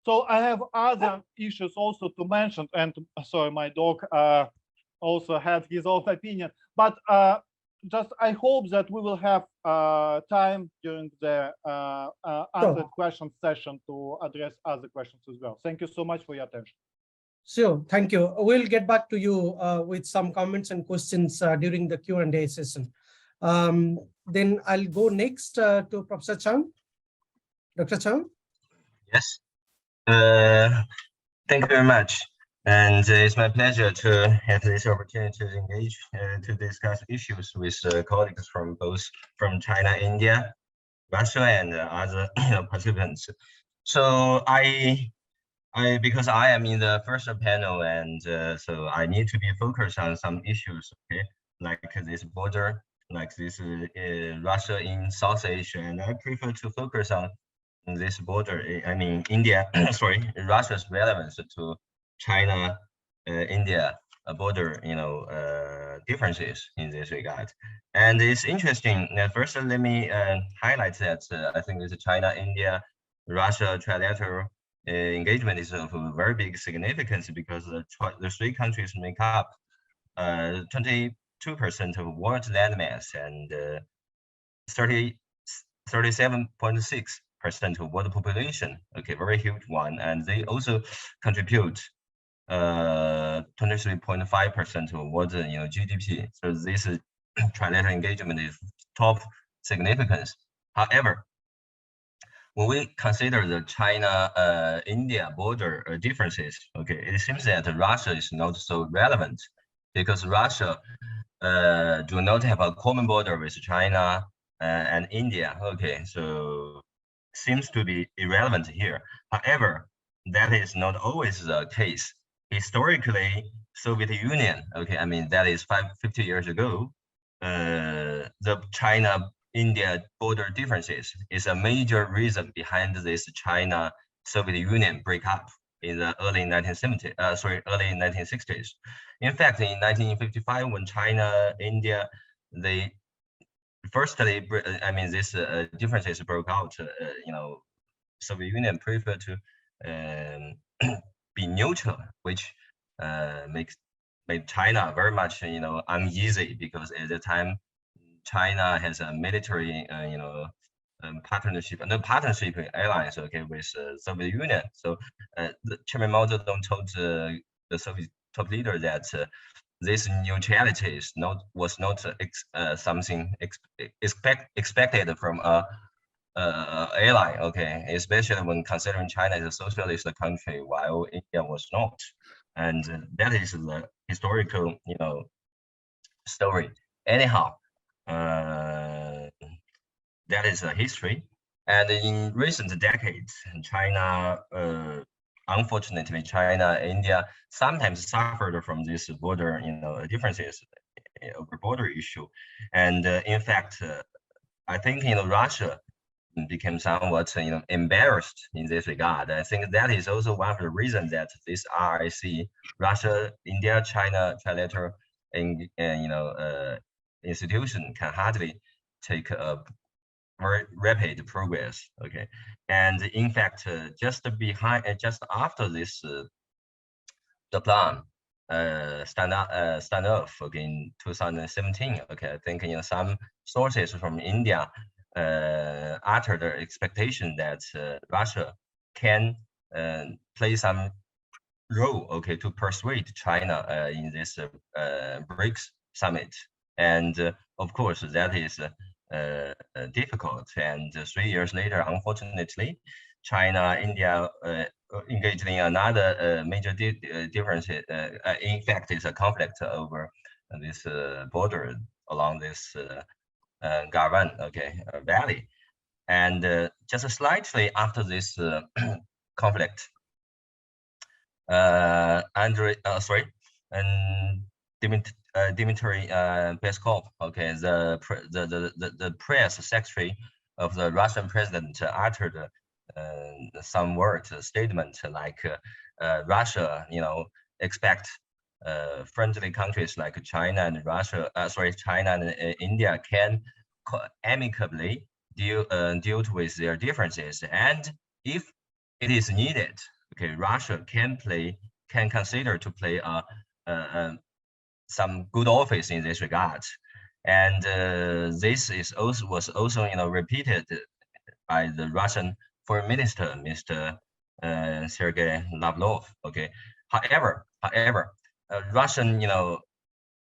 So I have other issues also to mention, and sorry, my dog also had his own opinion, but just I hope that we will have time during the answered questions session to address other questions as well. Thank you so much for your attention. Sure, thank you. We'll get back to you with some comments and questions during the Q&A session. Then I'll go next to Professor Chang. Dr. Chang? Yes. Thank you very much. And it's my pleasure to have this opportunity to engage to discuss issues with colleagues from China, India, Russia, and other participants. So because I am in the first panel, and so I need to be focused on some issues, okay, like this border, like this Russia in South Asia, and I prefer to focus on this border. I mean, India, sorry, Russia's relevance to China, India border, differences in this regard. And it's interesting. First, let me highlight that I think this China, India, Russia trilateral engagement is of very big significance because the three countries make up 22% of world landmass and 37.6% of world population. Okay, very huge one, and they also contribute 23.5% of world GDP. So this trilateral engagement is top significance. However, when we consider the China-India border differences, okay, it seems that Russia is not so relevant because Russia do not have a common border with China and India. Okay, so seems to be irrelevant here. However, that is not always the case. Historically, Soviet Union, okay, I mean, that is 50 years ago, the China-India border differences is a major reason behind this China-Soviet Union breakup in the early 1960s. In fact, in 1955, when China, India, they firstly, I mean, this differences broke out, Soviet Union preferred to be neutral, which made China very much, uneasy because at the time, China has a military, partnership alliance, okay, with Soviet Union. So the Chairman Mao Zedong told the Soviet top leader that this neutrality was not something expected from a ally, okay, especially when considering China is a socialist country while India was not, and that is the historical, story. Anyhow, that is a history, and in recent decades, China, unfortunately, China, India sometimes suffered from this border, differences over border issue, and in fact, I think Russia became somewhat embarrassed in this regard. I think that is also one of the reasons that this RIC, Russia, India, China trilateral, institution can hardly take a very rapid progress. Okay, and in fact, just after this, the plan stand off in 2017. Okay, I think some sources from India uttered the expectation that Russia can play some role, okay, to persuade China in this BRICS summit, and of course that is difficult. And 3 years later, unfortunately, China, India engaged in another major difference. In fact, it's a conflict over this border along this Gavan, okay, valley. And just slightly after this conflict, Dmitry Peskov, okay, the press secretary of the Russian president, uttered some words, statement like Russia, expect friendly countries like China and China and India can amicably deal with their differences, and if it is needed, okay, Russia can consider to play some good office in this regard, and this was also repeated by the Russian Foreign Minister, Mr. Sergei Lavrov. Okay, however, Russian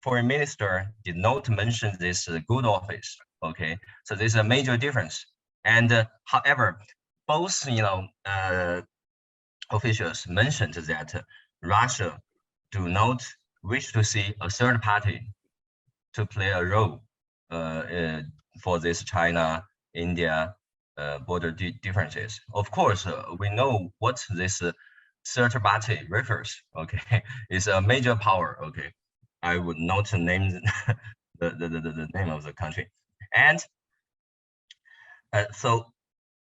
Foreign Minister did not mention this good office. Okay, so this is a major difference. And however, both officials mentioned that Russia do not wish to see a third party to play a role for this China-India border differences. Of course, we know what this third party refers. Okay, it's a major power. Okay, I would not name the name of the country, and so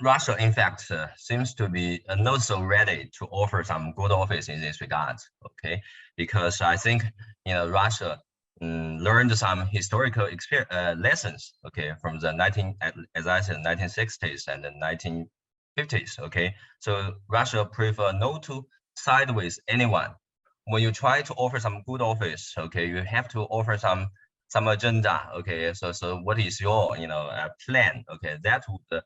Russia, in fact, seems to be not so ready to offer some good office in this regard. Okay, because I think Russia learned some historical lessons. Okay, from the 1960s and the 1950s. Okay, so Russia prefer not to side with anyone. When you try to offer some good office, okay, you have to offer some agenda. Okay, so what is your plan? Okay, that would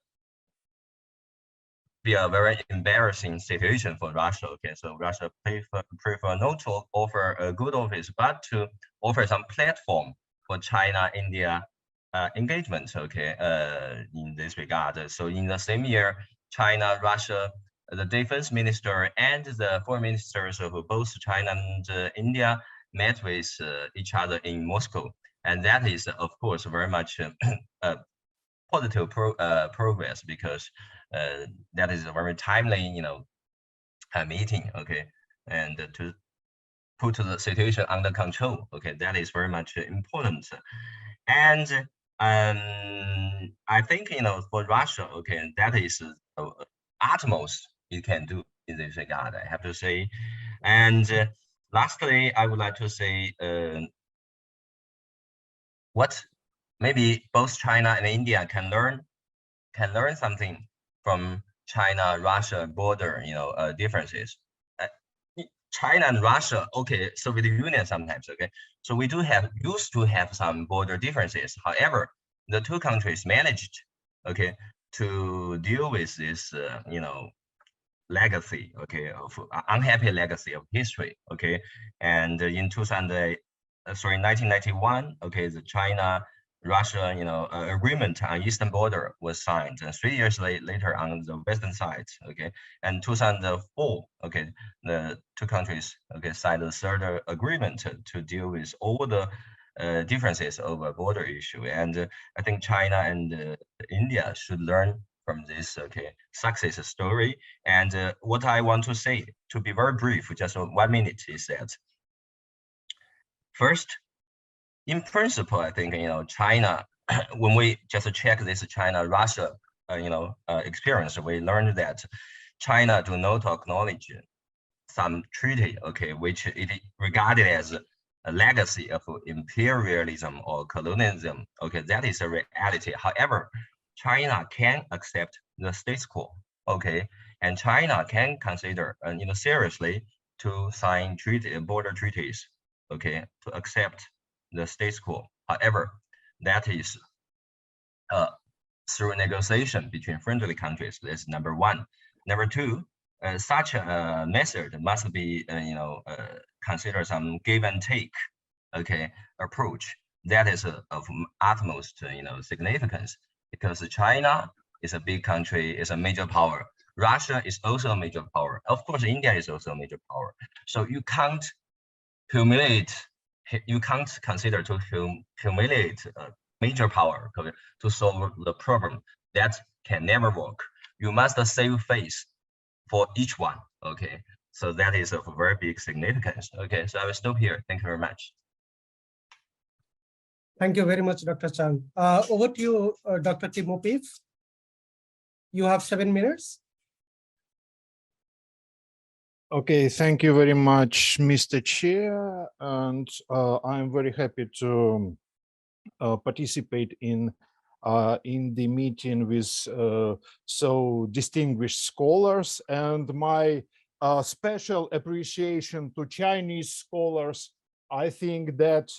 be a very embarrassing situation for Russia. Okay, so Russia prefer not to offer a good office, but to offer some platform for China-India engagement. Okay, in this regard. So in the same year, China, Russia, the defense minister and the foreign ministers of both China and India met with each other in Moscow, and that is, of course, very much positive progress, because that is a very timely, meeting. Okay, and to put the situation under control. Okay, that is very much important. And I think for Russia, okay, that is utmost it can do in this regard, I have to say. And lastly, I would like to say what maybe both China and India can learn something from China-Russia border, differences. China and Russia, okay, Soviet Union sometimes, okay. So we used to have some border differences. However, the two countries managed, okay, to deal with this, legacy, okay, of unhappy legacy of history, okay. And in 1991, okay, the China-Russia, agreement on eastern border was signed, and 3 years later on the western side, okay. And 2004, okay, the two countries, okay, signed a third agreement to deal with all the differences over border issue. And I think China and India should learn from this, okay, success story. And what I want to say, to be very brief, just 1 minute, is that first, in principle, I think China, when we just check this China-Russia experience, we learned that China do not acknowledge some treaty, okay, which it regarded as a legacy of imperialism or colonialism. Okay, that is a reality. However, China can accept the status quo, okay, and China can consider, seriously to sign border treaties, okay, to accept the status quo. However, that is through negotiation between friendly countries. That's number one. Number two, such a method must be, consider some give and take, okay, approach. That is of utmost, significance, because China is a big country, is a major power. Russia is also a major power. Of course, India is also a major power. So you can't consider to humiliate a major power to solve the problem. That can never work. You must save face for each one, okay? So that is of very big significance. Okay, so I will stop here. Thank you very much. Thank you very much, Dr. Chang. Over to you, Dr. Timofeev. You have 7 minutes. Okay, thank you very much, Mr. Chair, and I'm very happy to participate in in the meeting with so distinguished scholars, and my special appreciation to Chinese scholars. I think that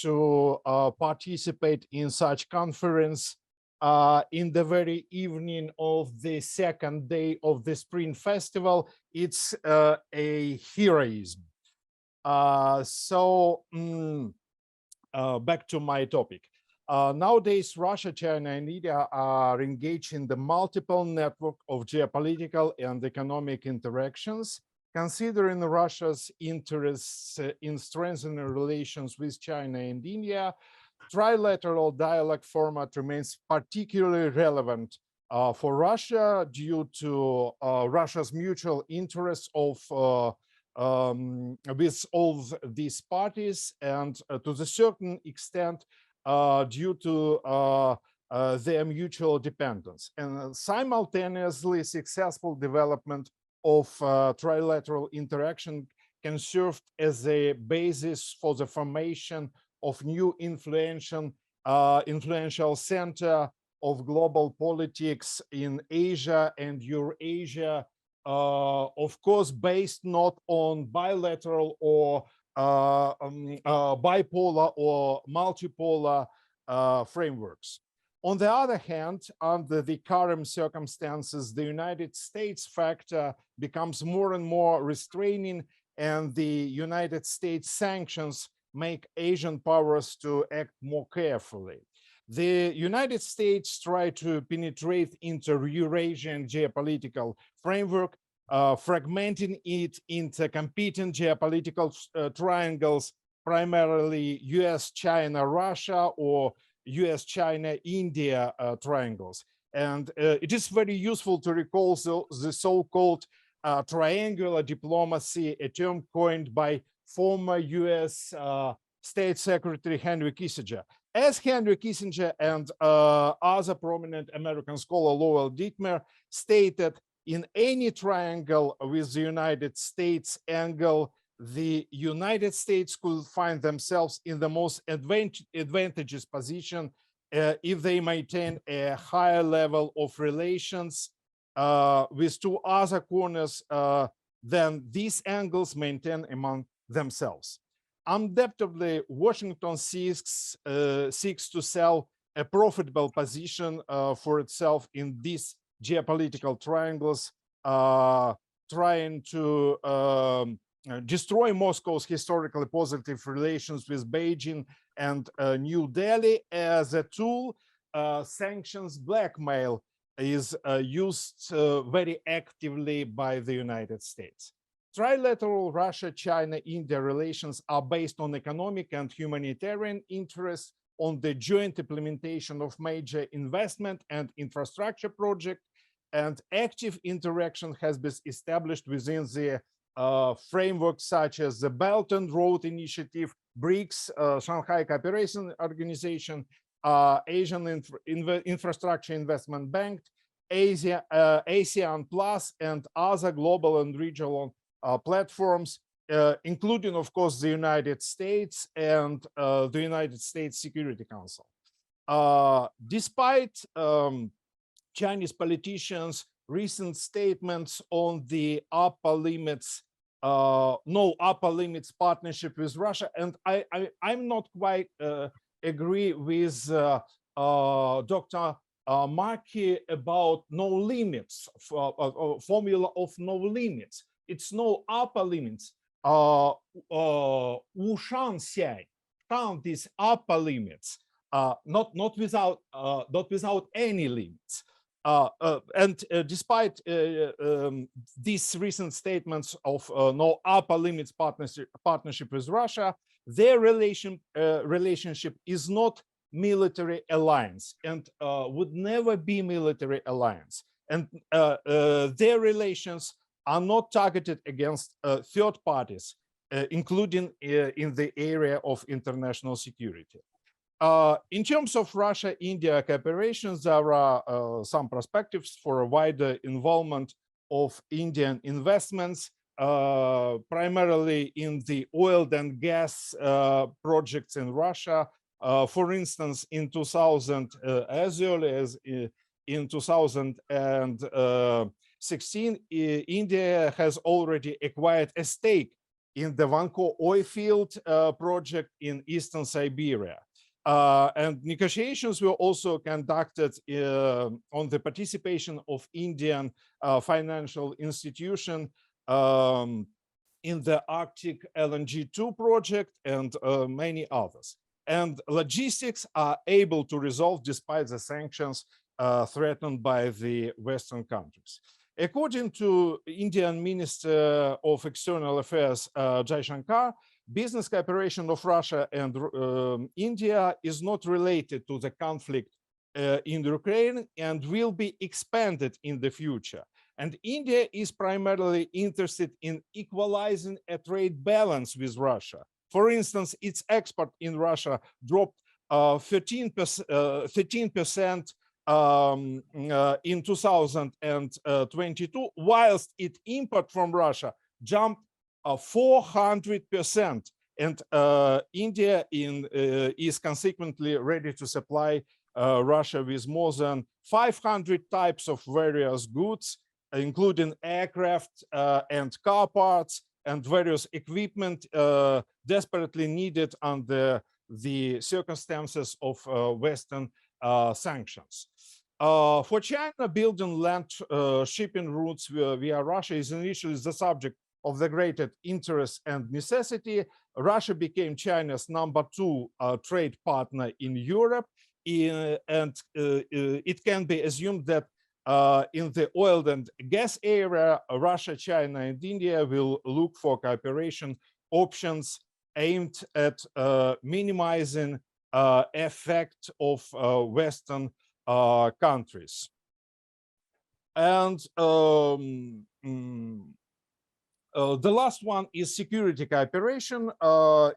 to participate in such conference in the very evening of the second day of the Spring Festival, it's a heroism. Back to my topic. Nowadays, Russia, China, and India are engaged in the multiple network of geopolitical and economic interactions. Considering Russia's interests in strengthening relations with China and India, trilateral dialogue format remains particularly relevant for Russia due to Russia's mutual interests of with all these parties, and to a certain extent due to their mutual dependence, and simultaneously successful development of trilateral interaction can serve as a basis for the formation of new influential center of global politics in Asia and Eurasia, of course, based not on bilateral or bipolar or multipolar frameworks. On the other hand, under the current circumstances, the United States factor becomes more and more restraining, and the United States sanctions make Asian powers to act more carefully. The United States try to penetrate into Eurasian geopolitical framework, fragmenting it into competing geopolitical triangles, primarily US, China, Russia, or US, China, India triangles. And it is very useful to recall the so-called triangular diplomacy, a term coined by former US State Secretary Henry Kissinger. As Henry Kissinger and other prominent American scholar Lowell Dittmer stated, in any triangle with the United States angle, the United States could find themselves in the most advantageous position if they maintain a higher level of relations with two other corners than these angles maintain among themselves. Undoubtedly, Washington seeks to sell a profitable position for itself in these geopolitical triangles, trying to destroy Moscow's historically positive relations with Beijing and New Delhi. As a tool, sanctions blackmail is used very actively by the United States. Trilateral Russia-China-India relations are based on economic and humanitarian interests, on the joint implementation of major investment and infrastructure projects, and active interaction has been established within the framework such as the Belt and Road Initiative, BRICS, Shanghai Cooperation Organization, Asian Infrastructure Investment Bank, ASEAN Plus, and other global and regional platforms, including, of course, the United States and the United States Security Council. Despite Chinese politicians' recent statements on the upper limits, no upper limits partnership with Russia, and I'm not quite agree with Dr. Markey about no limits, formula of no limits. It's no upper limits. Wu shan xiai, count these upper limits, not without any limits. Despite these recent statements of no upper limits partnership with Russia, their relationship is not military alliance and would never be military alliance. And their relations are not targeted against third parties, including in the area of international security. In terms of Russia-India cooperation, there are some perspectives for a wider involvement of Indian investments, primarily in the oil and gas projects in Russia, For instance, in 2000, as early as in 2016, India has already acquired a stake in the Vanco oil field project in eastern Siberia. And negotiations were also conducted on the participation of Indian financial institution in the Arctic LNG-2 project and many others. And logistics are able to resolve despite the sanctions threatened by the Western countries. According to Indian Minister of External Affairs, Jai Shankar, business cooperation of Russia and India is not related to the conflict in Ukraine and will be expanded in the future. And India is primarily interested in equalizing a trade balance with Russia. For instance, its export in Russia dropped 13% in 2022, whilst its import from Russia jumped 400%. And India is consequently ready to supply Russia with more than 500 types of various goods, including aircraft and car parts and various equipment desperately needed under the circumstances of Western sanctions. For China, building land shipping routes via Russia is initially the subject of the greatest interest and necessity. Russia became China's #2 trade partner in Europe, and it can be assumed that in the oil and gas area, Russia, China, and India will look for cooperation options aimed at minimizing effect of Western countries. And the last one is security cooperation.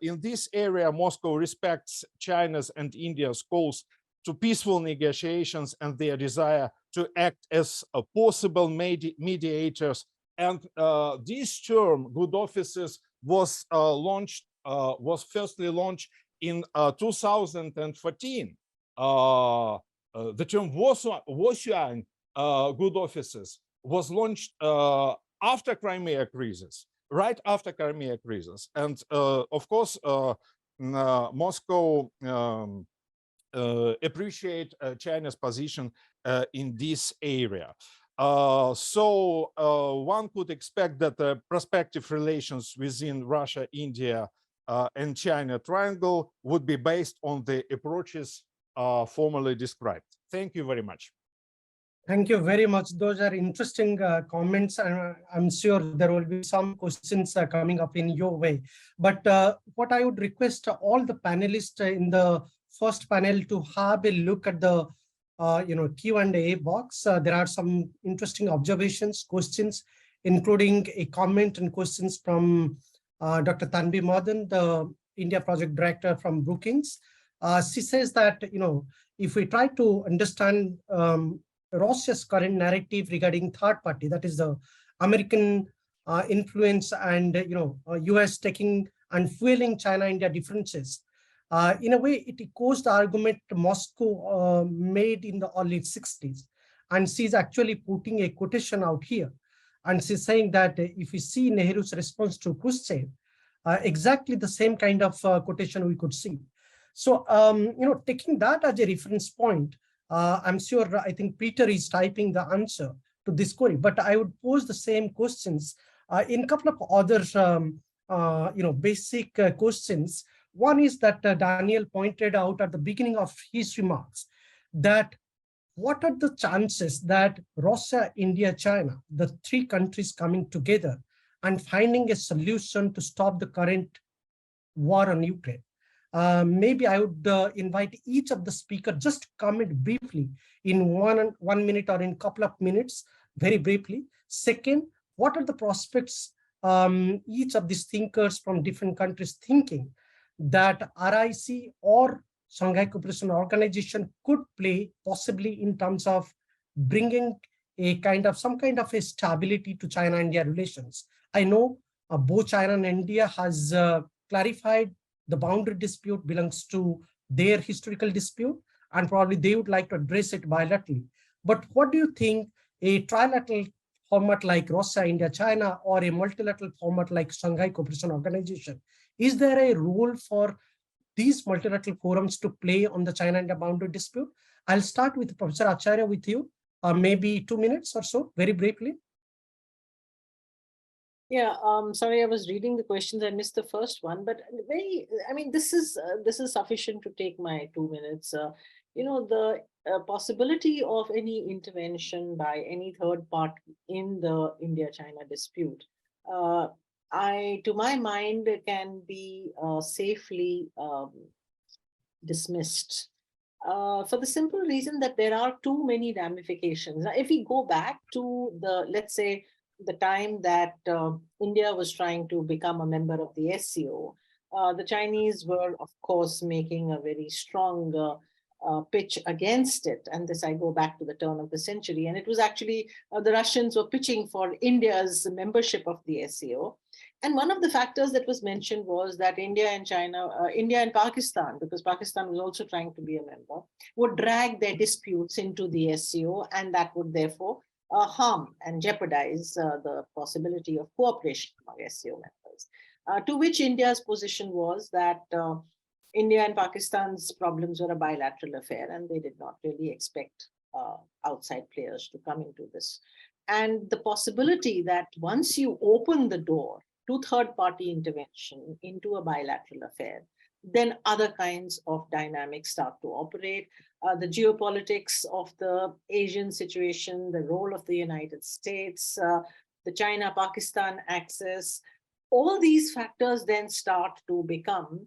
In this area, Moscow respects China's and India's calls to peaceful negotiations and their desire to act as possible mediators. And this term, good offices, was firstly launched in 2014. The term Eurasian good offices was launched after Crimea crisis, right after Crimea crisis. And of course, Moscow appreciate China's position in this area. So one could expect that the prospective relations within Russia, India, and China triangle would be based on the approaches formally described. Thank you very much. Thank you very much. Those are interesting comments, and I'm sure there will be some questions coming up in your way. But what I would request all the panelists in the first panel to have a look at the Q&A box. There are some interesting observations, questions, including a comment and questions from Dr. Tanvi Madan, the India Project Director from Brookings. She says that, if we try to understand Russia's current narrative regarding third party, that is the American influence and US taking and fueling China-India differences. In a way, it echoes the argument Moscow made in the early 60s. And she's actually putting a quotation out here. And she's saying that if we see Nehru's response to Khrushchev, exactly the same kind of quotation we could see. So, taking that as a reference point, I'm sure, I think Peter is typing the answer to this query, but I would pose the same questions in a couple of other, basic questions. One is that Daniel pointed out at the beginning of his remarks that what are the chances that Russia, India, China, the three countries coming together and finding a solution to stop the current war on Ukraine? Maybe I would invite each of the speakers just to comment briefly in one minute or in a couple of minutes, very briefly. Second, what are the prospects each of these thinkers from different countries thinking that RIC or Shanghai Cooperation Organization could play possibly in terms of bringing some kind of a stability to China-India relations? I know both China and India has clarified the boundary dispute belongs to their historical dispute, and probably they would like to address it bilaterally. But what do you think a trilateral format like Russia, India, China, or a multilateral format like Shanghai Cooperation Organization, is there a role for these multilateral forums to play on the China-India boundary dispute? I'll start with Professor Acharya with you, maybe 2 minutes or so, very briefly. Yeah, sorry, I was reading the questions. I missed the first one, but this is sufficient to take my 2 minutes. The possibility of any intervention by any third party in the India-China dispute, to my mind, can be safely dismissed. For the simple reason that there are too many ramifications. Now, if we go back to let's say, the time that India was trying to become a member of the SCO, the Chinese were, of course, making a very strong pitch against it. And this, I go back to the turn of the century. And it was actually the Russians were pitching for India's membership of the SCO. And one of the factors that was mentioned was that India and Pakistan, because Pakistan was also trying to be a member, would drag their disputes into the SCO, and that would therefore harm and jeopardize the possibility of cooperation among SCO members. To which India's position was that India and Pakistan's problems were a bilateral affair, and they did not really expect outside players to come into this. And the possibility that once you open the door to third-party intervention into a bilateral affair, then other kinds of dynamics start to operate. The geopolitics of the Asian situation, the role of the United States, the China-Pakistan axis, all these factors then start to become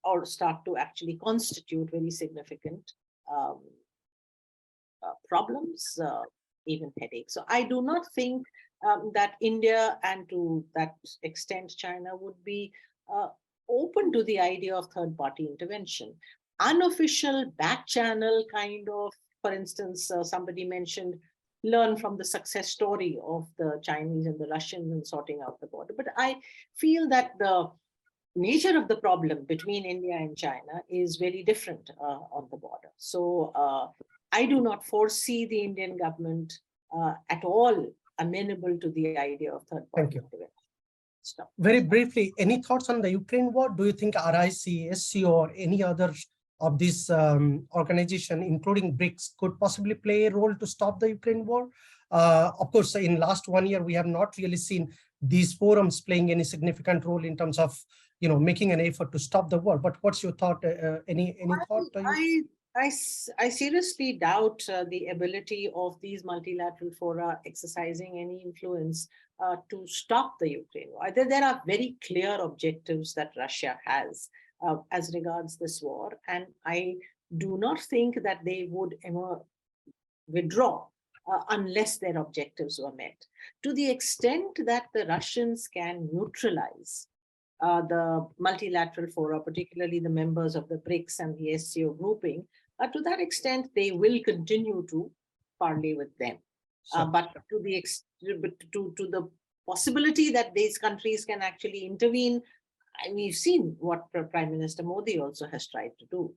or start to actually constitute very significant problems, even headaches. So I do not think that India, and to that extent China, would be open to the idea of third-party intervention. Unofficial back channel kind of, for instance, somebody mentioned, learn from the success story of the Chinese and the Russians in sorting out the border. But I feel that the nature of the problem between India and China is very different on the border. So I do not foresee the Indian government at all amenable to the idea of third-party intervention. Stop. Very briefly, any thoughts on the Ukraine war? Do you think RIC, SCO, or any other of these organization, including BRICS, could possibly play a role to stop the Ukraine war? Of course, in last 1 year, we have not really seen these forums playing any significant role in terms of, making an effort to stop the war. But what's your thought? Any thought? I seriously doubt the ability of these multilateral fora exercising any influence to stop the Ukraine war. There are very clear objectives that Russia has as regards this war, and I do not think that they would ever withdraw unless their objectives were met. To the extent that the Russians can neutralize the multilateral fora, particularly the members of the BRICS and the SCO grouping, to that extent, they will continue to parley with them. But to the possibility that these countries can actually intervene, we've seen what Prime Minister Modi also has tried to do.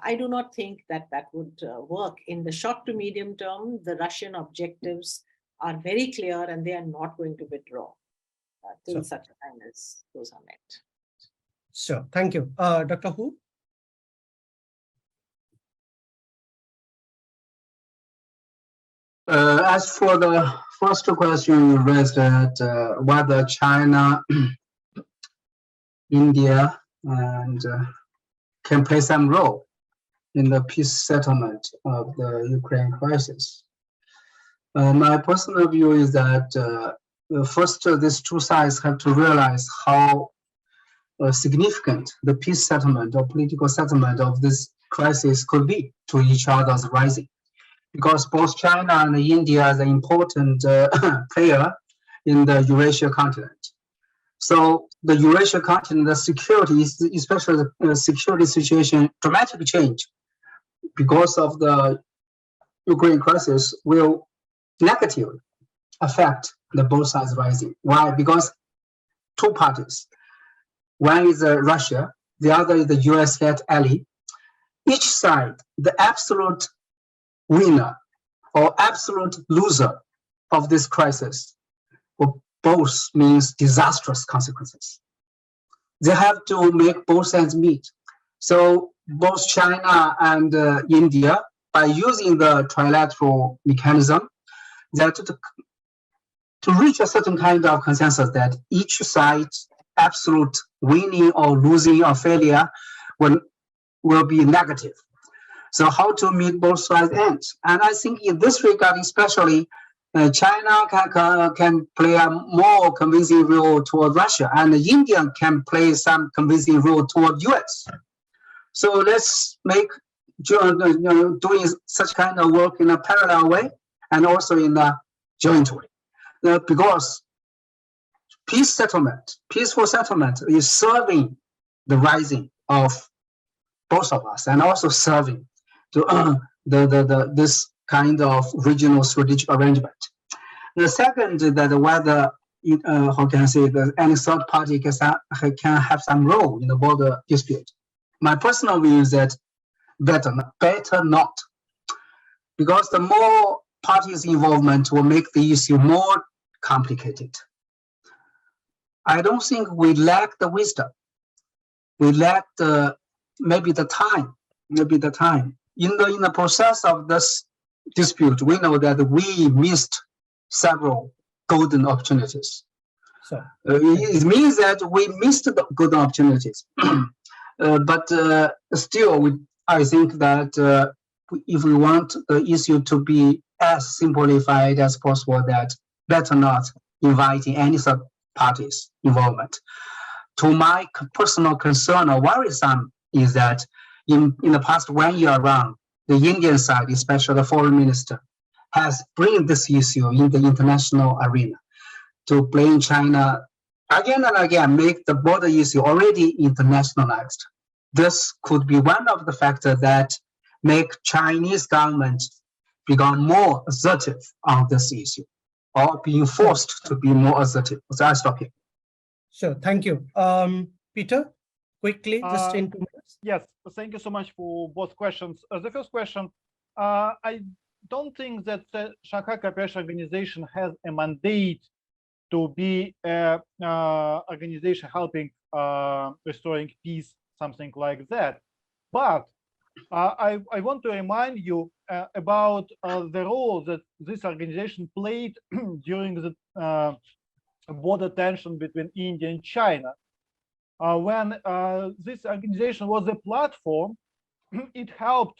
I do not think that that would work. In the short to medium term, the Russian objectives are very clear, and they are not going to withdraw till such a time as those are met. Sure, thank you. Dr. Hu? As for the first question you raised, that whether China, India, and can play some role in the peace settlement of the Ukraine crisis. My personal view is that first, these two sides have to realize how significant the peace settlement or political settlement of this crisis could be to each other's rising. Because both China and India are an important player in the Eurasia continent. So the Eurasia continent, the security, especially the security situation, dramatically change because of the Ukraine crisis will negatively affect the both sides rising. Why? Because two parties. One is Russia, the other is the US-led ally. Each side, the absolute winner or absolute loser of this crisis, both means disastrous consequences. They have to make both sides meet. So both China and India, by using the trilateral mechanism, that to reach a certain kind of consensus that each side's absolute winning or losing or failure will be negative. So how to meet both sides' ends? And I think in this regard, especially, China can play a more convincing role toward Russia, and India can play some convincing role toward US. So let's make doing such kind of work in a parallel way and also in a joint way. Because peaceful settlement is serving the rising of both of us and also serving to this kind of regional strategic arrangement. The second, that whether how can I say that any third party can have some role in the border dispute. My personal view is that better not, because the more parties' involvement will make the issue more complicated. I don't think we lack the wisdom. We lack maybe the time. In the process of this dispute, we know that we missed several golden opportunities. So it means that we missed the golden opportunities. But still, I think that if we want the issue to be as simplified as possible, that better not inviting any third parties' involvement. To my personal concern or worrisome is that in the past 1 year around, the Indian side, especially the foreign minister, has bring this issue in the international arena to blame China again and again, make the border issue already internationalized. This could be one of the factors that make Chinese government become more assertive on this issue, or being forced to be more assertive. So I stop here. Sure, thank you. Peter, quickly, just in 2 minutes. Yes, thank you so much for both questions. The first question, I don't think that the Shanghai Cooperation Organization has a mandate to be an organization helping restoring peace, something like that. But I want to remind you about the role that this organization played during the border tension between India and China. When this organization was a platform, it helped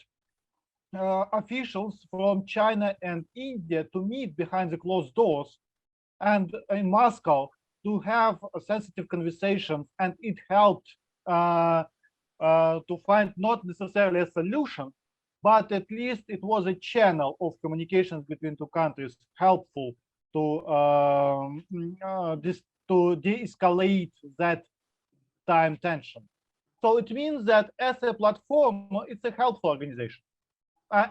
officials from China and India to meet behind the closed doors and in Moscow to have sensitive conversations, and it helped to find not necessarily a solution, but at least it was a channel of communications between two countries, helpful to de-escalate that time tension. So it means that as a platform, it's a helpful organization.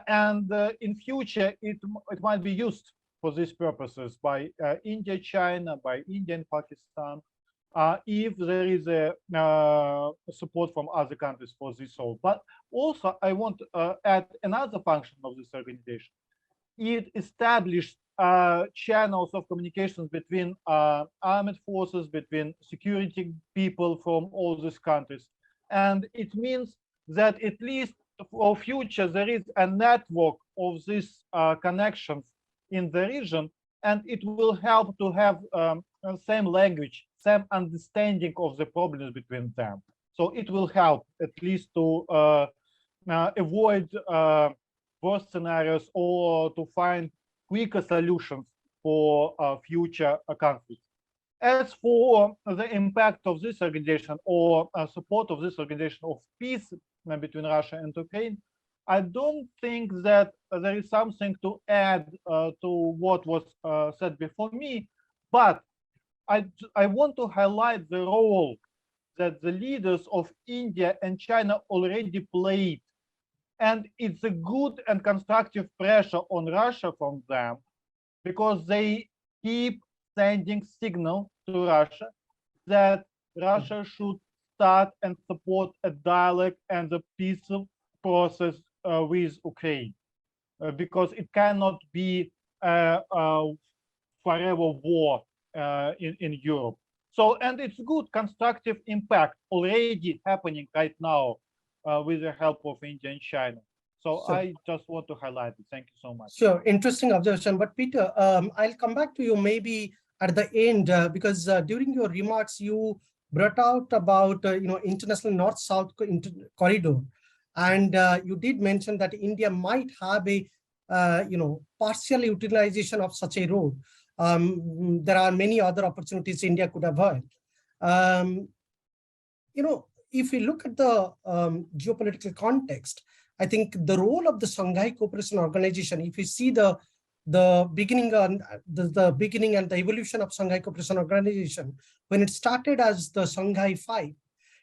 And in future, it might be used for these purposes by India, China, by India and Pakistan, if there is a support from other countries for this role. But also, I want to add another function of this organization. It established channels of communications between armed forces, between security people from all these countries. And it means that at least for future, there is a network of these connections in the region, and it will help to have same language, same understanding of the problems between them. So it will help at least to avoid worst scenarios or to find quicker solutions for future conflicts. As for the impact of this organization or support of this organization of peace between Russia and Ukraine, I don't think that there is something to add to what was said before me, but I want to highlight the role that the leaders of India and China already played. And it's a good and constructive pressure on Russia from them, because they keep sending signal to Russia that Russia should start and support a dialogue and a peaceful process with Ukraine, because it cannot be forever war in Europe. So, and it's good constructive impact already happening right now with the help of India and China. So I just want to highlight it. Thank you so much. Sure, interesting observation. But Peter, I'll come back to you maybe at the end because during your remarks you brought out about international north-south corridor, and you did mention that India might have a partial utilization of such a road. There are many other opportunities India could avoid. If we look at the geopolitical context, I think the role of the Shanghai Cooperation Organization, if you see the beginning and the evolution of Shanghai Cooperation Organization, when it started as the Shanghai Five,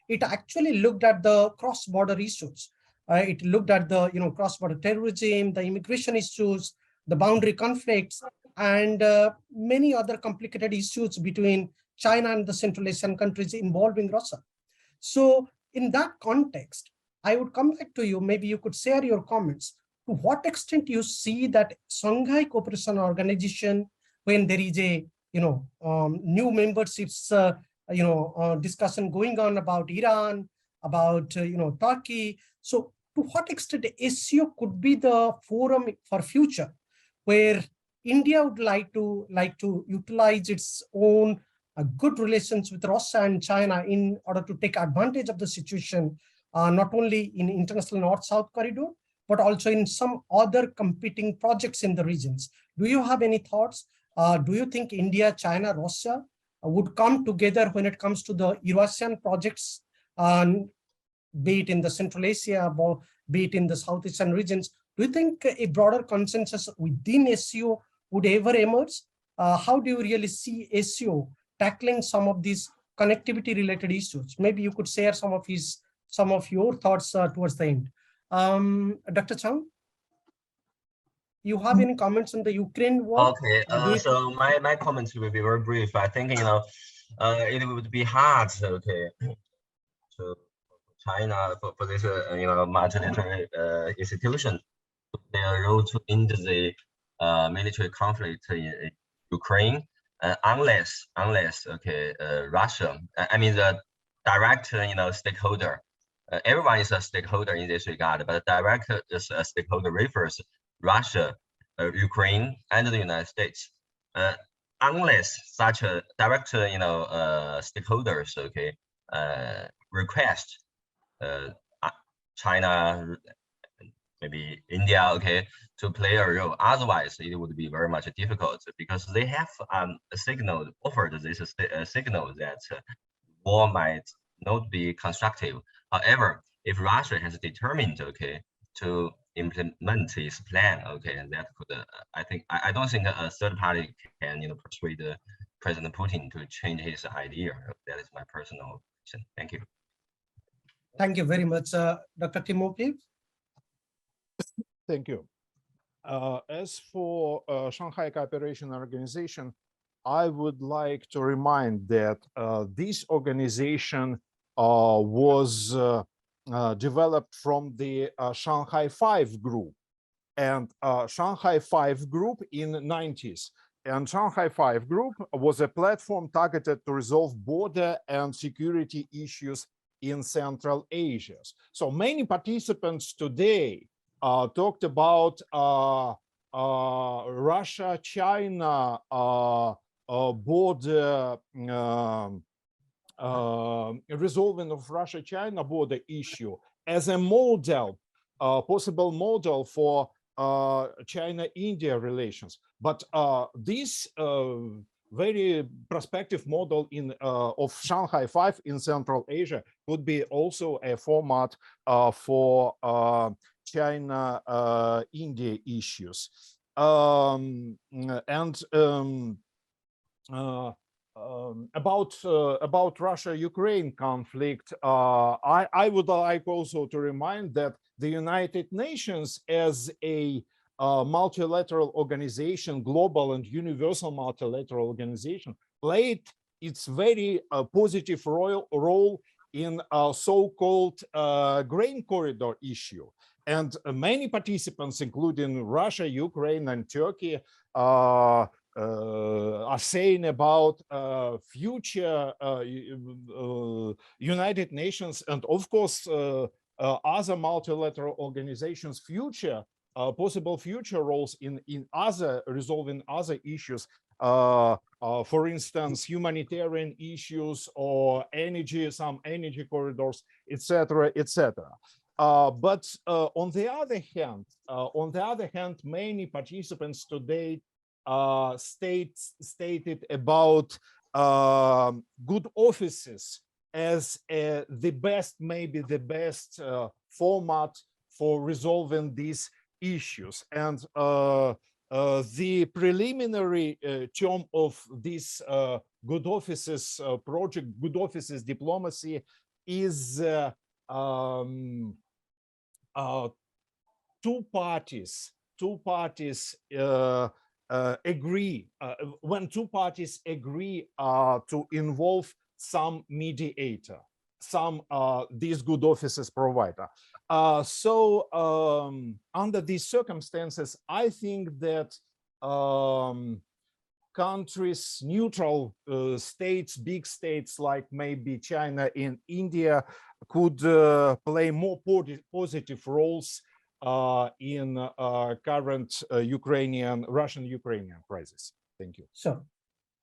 it actually looked at the cross-border issues. It looked at the cross-border terrorism, the immigration issues, the boundary conflicts, and many other complicated issues between China and the Central Asian countries involving Russia. So in that context, I would come back to you. Maybe you could share your comments. To what extent you see that Shanghai Cooperation Organization, when there is a new memberships discussion going on about Iran, about Turkey. So to what extent SCO could be the forum for future, where India would like to utilize its own good relations with Russia and China in order to take advantage of the situation, not only in international north-south corridor, but also in some other competing projects in the regions. Do you have any thoughts? Do you think India, China, Russia would come together when it comes to the Eurasian projects, be it in the Central Asia, or be it in the South Asian regions? Do you think a broader consensus within SCO would ever emerge? How do you really see SCO tackling some of these connectivity-related issues? Maybe you could share some of your thoughts towards the end. Dr. Chang, you have any comments on the Ukraine war? Okay, so my comments will be very brief. I think it would be hard, okay, to China for this multilateral institution to play a role to end the military conflict in Ukraine, unless okay, Russia, I mean the direct stakeholder. Everyone is a stakeholder in this regard, but direct stakeholder refers Russia, Ukraine, and the United States. Unless such a direct stakeholders, okay, request China, maybe India, okay, to play a role. Otherwise, it would be very much difficult because they have offered this signal that war might not be constructive. However, if Russia has determined, okay, to implement its plan, okay, and that could, I don't think a third party can, persuade President Putin to change his idea. That is my personal opinion. Thank you. Thank you very much, Dr. Timo, please. Thank you. As for Shanghai Cooperation Organization, I would like to remind that this organization was developed from the Shanghai Five group, and Shanghai Five group in the 90s. And Shanghai Five group was a platform targeted to resolve border and security issues in Central Asia. So many participants today talked about Russia-China border, resolving of Russia-China border issue as a model, possible model for China-India relations. But this very prospective model of Shanghai Five in Central Asia would be also a format for China-India issues. About Russia-Ukraine conflict, I would like also to remind that the United Nations as a multilateral organization, global and universal multilateral organization, played its very positive role in a so-called grain corridor issue. And many participants, including Russia, Ukraine, and Turkey, are saying about future United Nations and, of course, other multilateral organizations' future possible future roles in other resolving other issues. For instance, humanitarian issues or energy, some energy corridors, etc., etc. But on the other hand, many participants today stated about good offices as the best, maybe the best format for resolving these issues. And the preliminary term of this good offices project, good offices diplomacy, is two parties agree, when two parties agree to involve some mediator, some these good offices provider. So under these circumstances, I think that countries, neutral states, big states like maybe China and India could play more positive roles in current Russian-Ukrainian crisis. Thank you. So,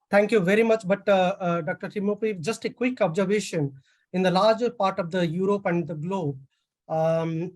thank you very much. But Dr. Timofeyev, just a quick observation. In the larger part of the Europe and the globe,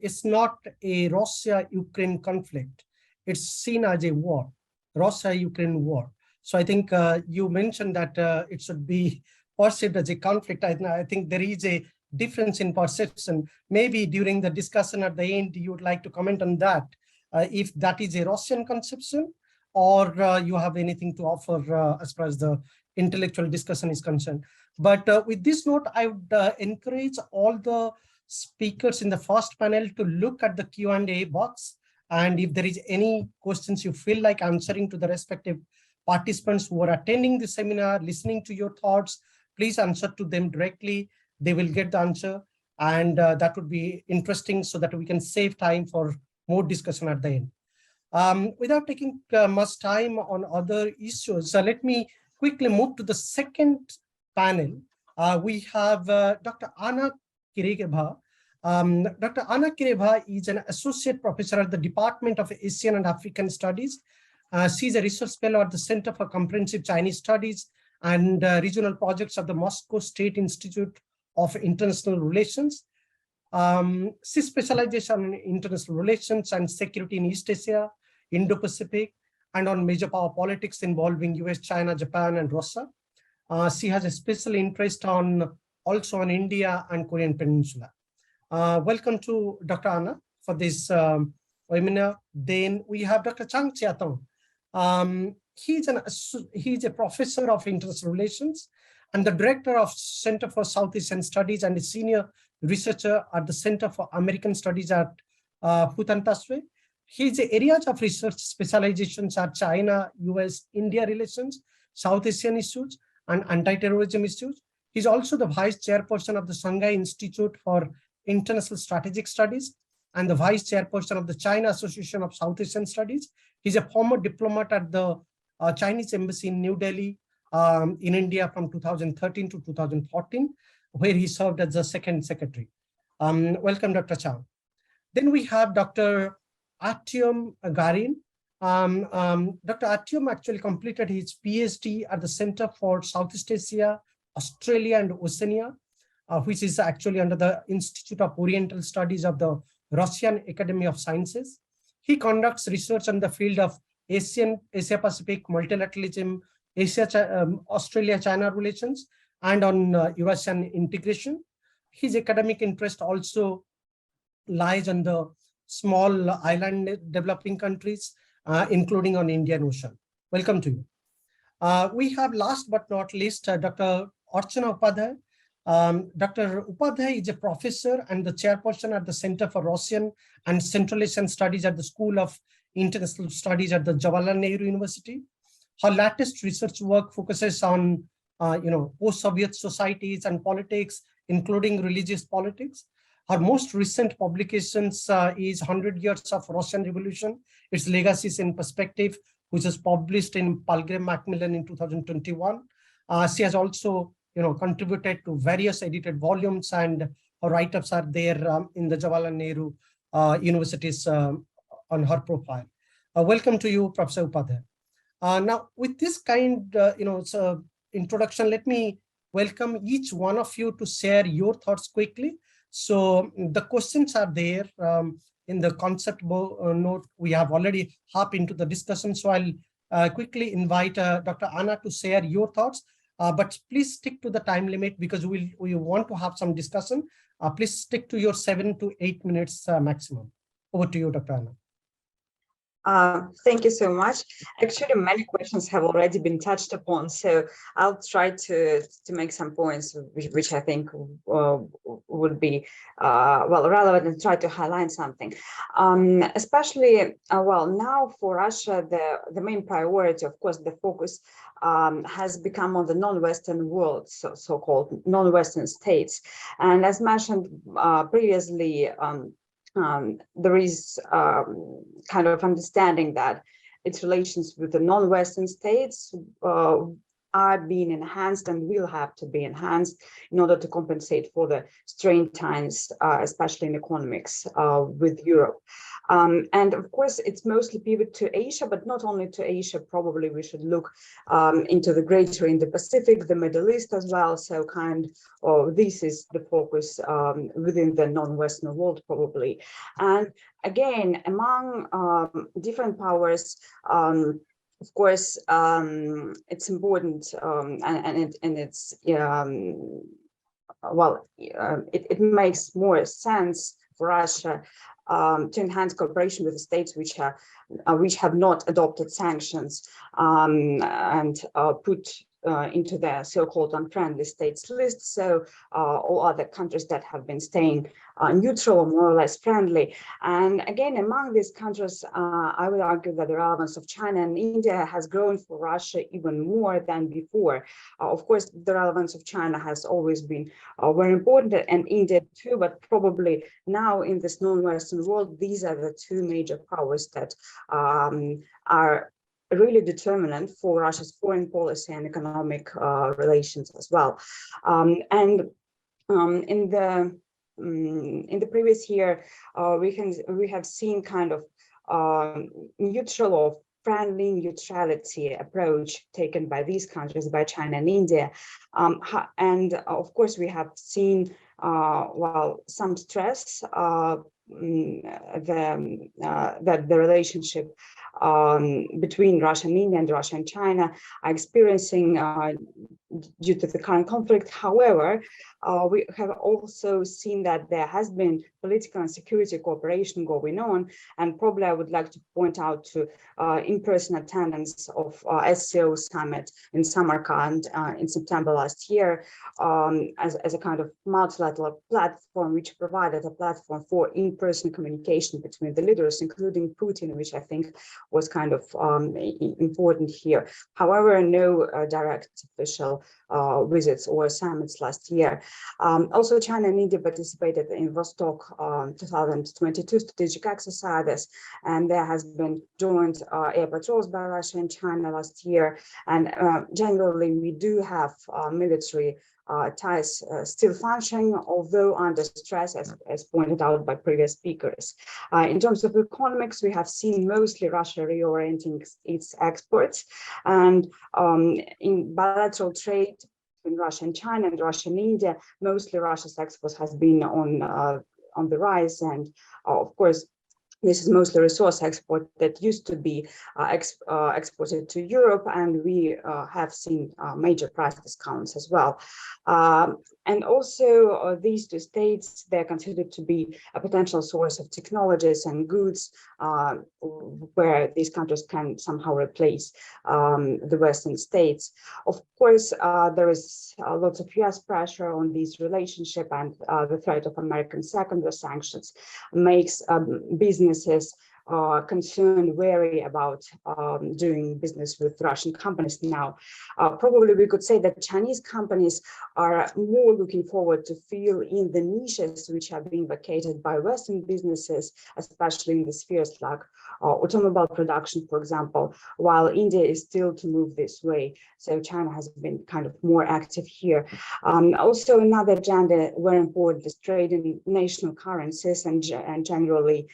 it's not a Russia-Ukraine conflict. It's seen as a war, Russia-Ukraine war. So I think you mentioned that it should be perceived as a conflict. I think there is a difference in perception. Maybe during the discussion at the end, you would like to comment on that, if that is a Russian conception, or you have anything to offer as far as the intellectual discussion is concerned. But with this note, I would encourage all the speakers in the first panel to look at the Q&A box. And if there is any questions you feel like answering to the respective participants who are attending the seminar, listening to your thoughts, please answer to them directly. They will get the answer. And that would be interesting so that we can save time for more discussion at the end. Without taking much time on other issues, let me quickly move to the second panel. We have Dr. Anna Kireva. Dr. Anna Kireva is an associate professor at the Department of Asian and African Studies. She's a research fellow at the Center for Comprehensive Chinese Studies and Regional Projects of the Moscow State Institute of International Relations. She specializes on international relations and security in East Asia, Indo-Pacific, and on major power politics involving US, China, Japan, and Russia. She has a special interest also on India and Korean Peninsula. Welcome to Dr. Anna for this webinar. Then we have Dr. Chang Chiatong. He's a professor of international relations and the director of Center for South Asian Studies and a senior researcher at the Center for American Studies at Futantaswe. His areas of research specializations are China, US, India relations, South Asian issues, and anti-terrorism issues. He's also the vice chairperson of the Shanghai Institute for International Strategic Studies and the vice chairperson of the China Association of South Asian Studies. He's a former diplomat at the Chinese Embassy in New Delhi in India from 2013 to 2014, where he served as the second secretary. Welcome, Dr. Chang. Then we have Dr. Artyom Garin. Dr. Artyom actually completed his PhD at the Center for Southeast Asia, Australia, and Oceania, which is actually under the Institute of Oriental Studies of the Russian Academy of Sciences. He conducts research on the field of Asia-Pacific multilateralism, Australia-China relations, and on Eurasian integration. His academic interest also lies on the small island developing countries, including on Indian Ocean. Welcome to you. We have last but not least, Dr. Archana Upadhyay. Dr. Upadhyay is a professor and the chairperson at the Center for Russian and Central Asian Studies at the School of International Studies at the Jawaharlal Nehru University. Her latest research work focuses on post-Soviet societies and politics, including religious politics. Her most recent publications is 100 Years of Russian Revolution, Its Legacies in Perspective, which was published in Palgrave Macmillan in 2021. She has also contributed to various edited volumes, and her write-ups are there in the Jawaharlal Nehru University's on her profile. Welcome to you, Professor Upadhyay. Now, with this kind introduction, let me welcome each one of you to share your thoughts quickly. So the questions are there in the concept note. We have already hopped into the discussion, so I'll quickly invite Dr. Anna to share your thoughts. But please stick to the time limit because we want to have some discussion. Please stick to your 7 to 8 minutes maximum. Over to you, Dr. Anna. Thank you so much. Actually, many questions have already been touched upon, so I'll try to make some points which I think would be relevant, and try to highlight something. Especially, now for Russia, the main priority, of course, the focus has become on the non-Western world, so-called non-Western states. And as mentioned previously, there is kind of understanding that its relations with the non-Western states are being enhanced and will have to be enhanced in order to compensate for the strained times, especially in economics with Europe. And of course, it's mostly pivot to Asia, but not only to Asia. Probably we should look into the greater Indo-Pacific, the Middle East as well. So this is the focus within the non-Western world, probably. And again, among different powers, of course, it's important, it makes more sense for Russia to enhance cooperation with the states which have not adopted sanctions and put into the so-called unfriendly states list. So all other countries that have been staying neutral or more or less friendly. And again, among these countries, I would argue that the relevance of China and India has grown for Russia even more than before. Of course, the relevance of China has always been very important, and India too, but probably now in this non-Western world, these are the two major powers that are really determinant for Russia's foreign policy and economic relations as well. In the previous year, we have seen kind of neutral or friendly neutrality approach taken by these countries, by China and India. And of course, we have seen some stress that the relationship between Russia and India and Russia and China are experiencing due to the current conflict. However, we have also seen that there has been political and security cooperation going on, and probably I would like to point out to in-person attendance of SCO summit in Samarkand in September last year as a kind of multilateral platform, which provided a platform for in-person communication between the leaders, including Putin, which I think was kind of important here. However, no direct official visits or summits last year. Also, China and India participated in Vostok 2022 strategic exercises, and there has been joint air patrols by Russia and China last year. And generally, we do have military ties still functioning, although under stress, as pointed out by previous speakers. In terms of economics, we have seen mostly Russia reorienting its exports, and in bilateral trade between Russia and China and Russia and India, mostly Russia's exports has been on the rise, and of course, this is mostly resource export that used to be exported to Europe, and we have seen major price discounts as well. And also, these two states, they're considered to be a potential source of technologies and goods where these countries can somehow replace the Western states. Of course, there is lots of US pressure on this relationship, and the threat of American secondary sanctions makes businesses concerned, wary about doing business with Russian companies now. Probably we could say that Chinese companies are more looking forward to fill in the niches which are being vacated by Western businesses, especially in the spheres like automobile production, for example, while India is still to move this way. So China has been kind of more active here. Also, another agenda very important is trade in national currencies and generally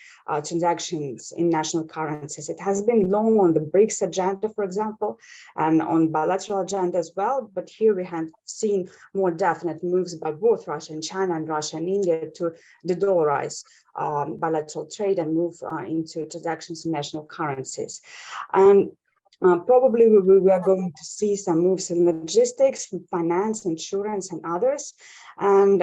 transactions in national currencies. It has been long on the BRICS agenda, for example, and on bilateral agenda as well. But here we have seen more definite moves by both Russia and China and Russia and India to de-dollarize bilateral trade and move into transactions in national currencies. And probably we are going to see some moves in logistics, finance, insurance, and others. And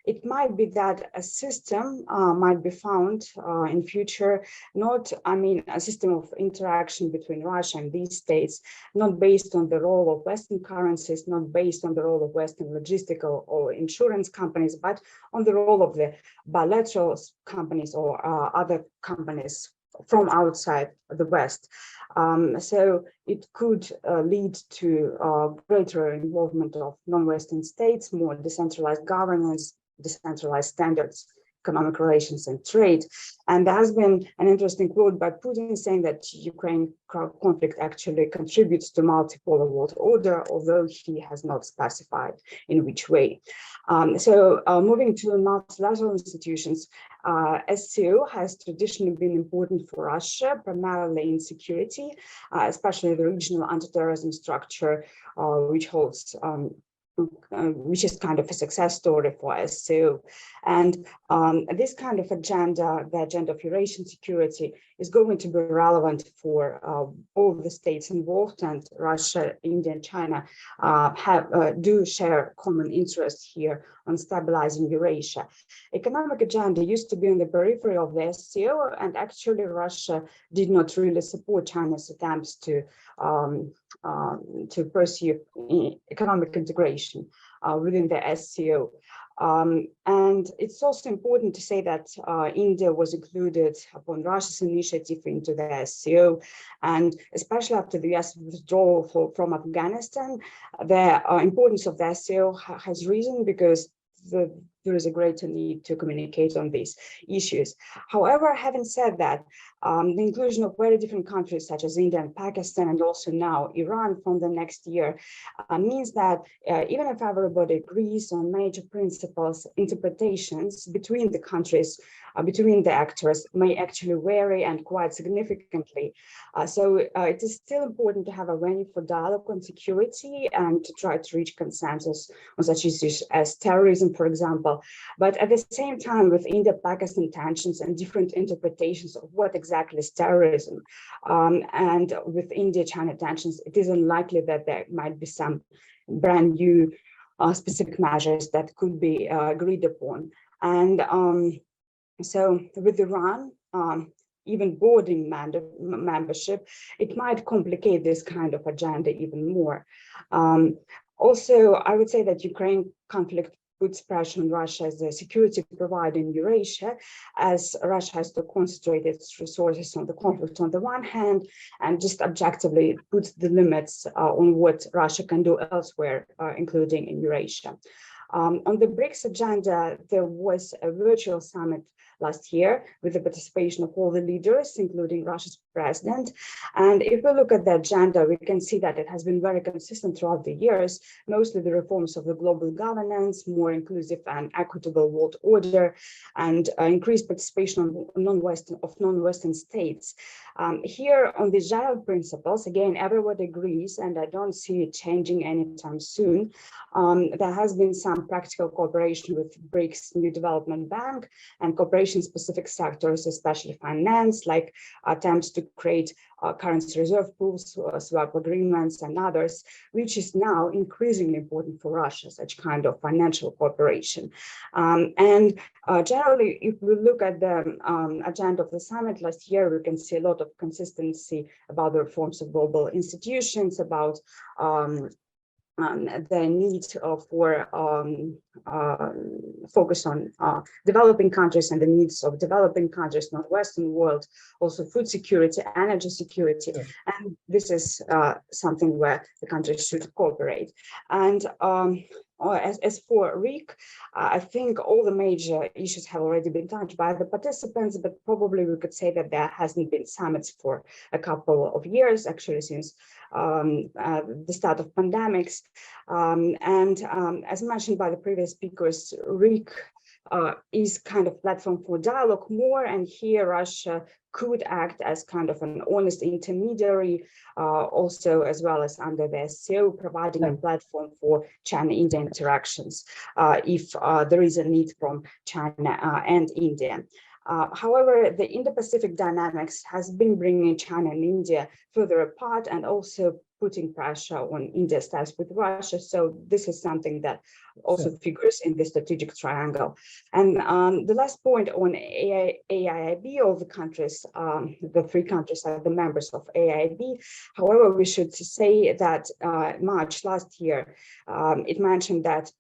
it might be that a system might be found in future, a system of interaction between Russia and these states, not based on the role of Western currencies, not based on the role of Western logistical or insurance companies, but on the role of the bilateral companies or other companies from outside the West. So it could lead to greater involvement of non-Western states, more decentralized governance, decentralized standards, economic relations and trade. And there has been an interesting quote by Putin saying that Ukraine conflict actually contributes to multipolar world order, although he has not specified in which way. Moving to multilateral institutions, SCO has traditionally been important for Russia, primarily in security, especially the regional anti-terrorism structure, which holds which is kind of a success story for SCO. And this kind of agenda, the agenda of Eurasian security, is going to be relevant for all the states involved, and Russia, India, and China do share common interests here on stabilizing Eurasia. Economic agenda used to be on the periphery of the SCO, and actually Russia did not really support China's attempts to pursue economic integration within the SCO. And it's also important to say that India was included upon Russia's initiative into the SCO, and especially after the US withdrawal from Afghanistan, the importance of the SCO has risen because there is a greater need to communicate on these issues. However, having said that, the inclusion of very different countries such as India and Pakistan, and also now Iran from the next year, means that even if everybody agrees on major principles, interpretations between the countries, between the actors may actually vary and quite significantly. So it is still important to have a venue for dialogue on security and to try to reach consensus on such issues as terrorism, for example. But at the same time, with India-Pakistan tensions and different interpretations of what exactly is terrorism, and with India-China tensions, it is unlikely that there might be some brand new specific measures that could be agreed upon. And so with Iran, even boarding membership, it might complicate this kind of agenda even more. Also, I would say that Ukraine conflict puts pressure on Russia as a security provider in Eurasia, as Russia has to concentrate its resources on the conflict on the one hand, and just objectively puts the limits on what Russia can do elsewhere, including in Eurasia. On the BRICS agenda, there was a virtual summit last year with the participation of all the leaders, including Russia's president. And if we look at the agenda, we can see that it has been very consistent throughout the years, mostly the reforms of the global governance, more inclusive and equitable world order, and increased participation of non-Western states. Here on the general principles, again, everybody agrees, and I don't see it changing anytime soon. There has been some practical cooperation with BRICS New Development Bank and cooperation in specific sectors, especially finance, like attempts to create currency reserve pools, swap agreements, and others, which is now increasingly important for Russia, such kind of financial cooperation. Generally, if we look at the agenda of the summit last year, we can see a lot of consistency about the reforms of global institutions, about the need for focus on developing countries and the needs of developing countries, not Western world, also food security, energy security. Yes. And this is something where the countries should cooperate. And as for RIC, I think all the major issues have already been touched by the participants, but probably we could say that there hasn't been summits for a couple of years, actually since the start of pandemics. As mentioned by the previous speakers, RIC is kind of platform for dialogue more, and here Russia could act as kind of an honest intermediary, also as well as under the SCO, providing a platform for China-India interactions if there is a need from China and India. However, the Indo-Pacific dynamics has been bringing China and India further apart and also putting pressure on India's ties with Russia. So this is something that also figures in the strategic triangle. And the last point on AIIB, all the countries, the 3 countries are the members of AIIB. However, we should say that March last year, it mentioned that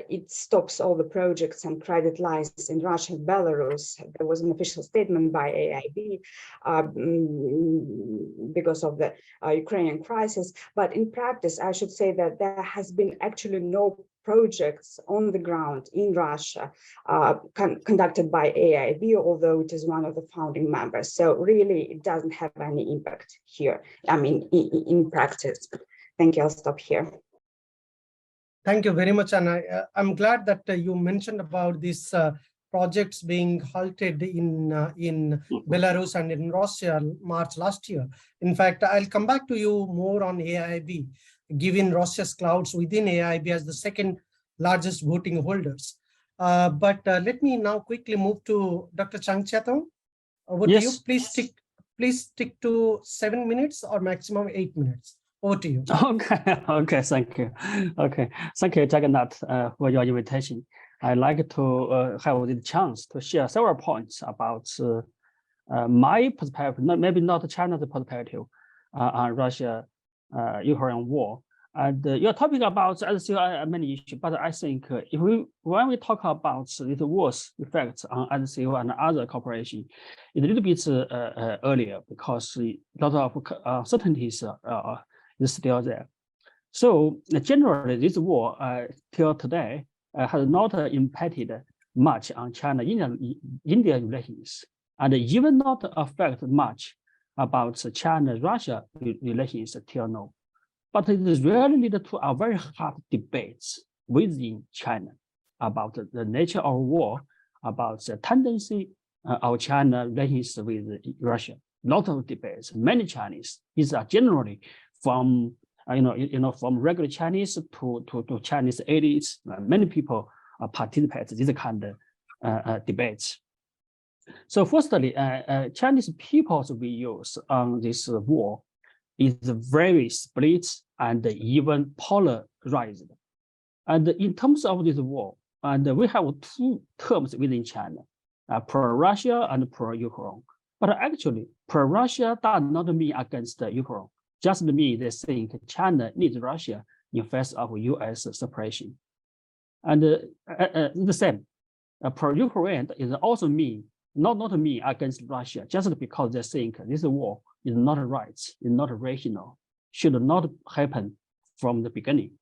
it stops all the projects and credit lines in Russia and Belarus. There was an official statement by AIIB because of the Ukrainian crisis. But in practice, I should say that there has been actually no projects on the ground in Russia conducted by AIIB, although it is one of the founding members. So really, it doesn't have any impact here, I mean, in practice. Thank you, I'll stop here. Thank you very much. And I'm glad that you mentioned about these projects being halted in Belarus and in Russia March last year. In fact, I'll come back to you more on AIIB, given Russia's clouds within AIIB as the second largest voting holders. But let me now quickly move to Dr. Chang Chiatong. Over to you. Please stick to 7 minutes or maximum 8 minutes. Over to you. Okay, thank you. Okay, thank you, Jagannath, for your invitation. I'd like to have the chance to share several points about my perspective, maybe not China's perspective on Russia-Ukraine war. And you're talking about many issues, but I think when we talk about this war's effects on SCO and other cooperation, it's a little bit earlier because a lot of uncertainties is still there. So generally, this war till today has not impacted much on China-India relations, and even not affect much about China-Russia relations till now. But it is really led to a very hard debates within China about the nature of war, about the tendency of China relations with Russia. Lot of debates. Many Chinese, these are generally from from regular Chinese to Chinese elites. Many people participate in this kind of debates. So firstly, Chinese people's views on this war is very split and even polarized. And in terms of this war, and we have 2 terms within China, pro-Russia and pro-Ukraine. But actually, pro-Russia does not mean against Ukraine. Just mean they think China needs Russia in face of US suppression. And the same, pro-Ukraine is also mean not mean against Russia, just because they think this war is not right, is not rational, should not happen from the beginning.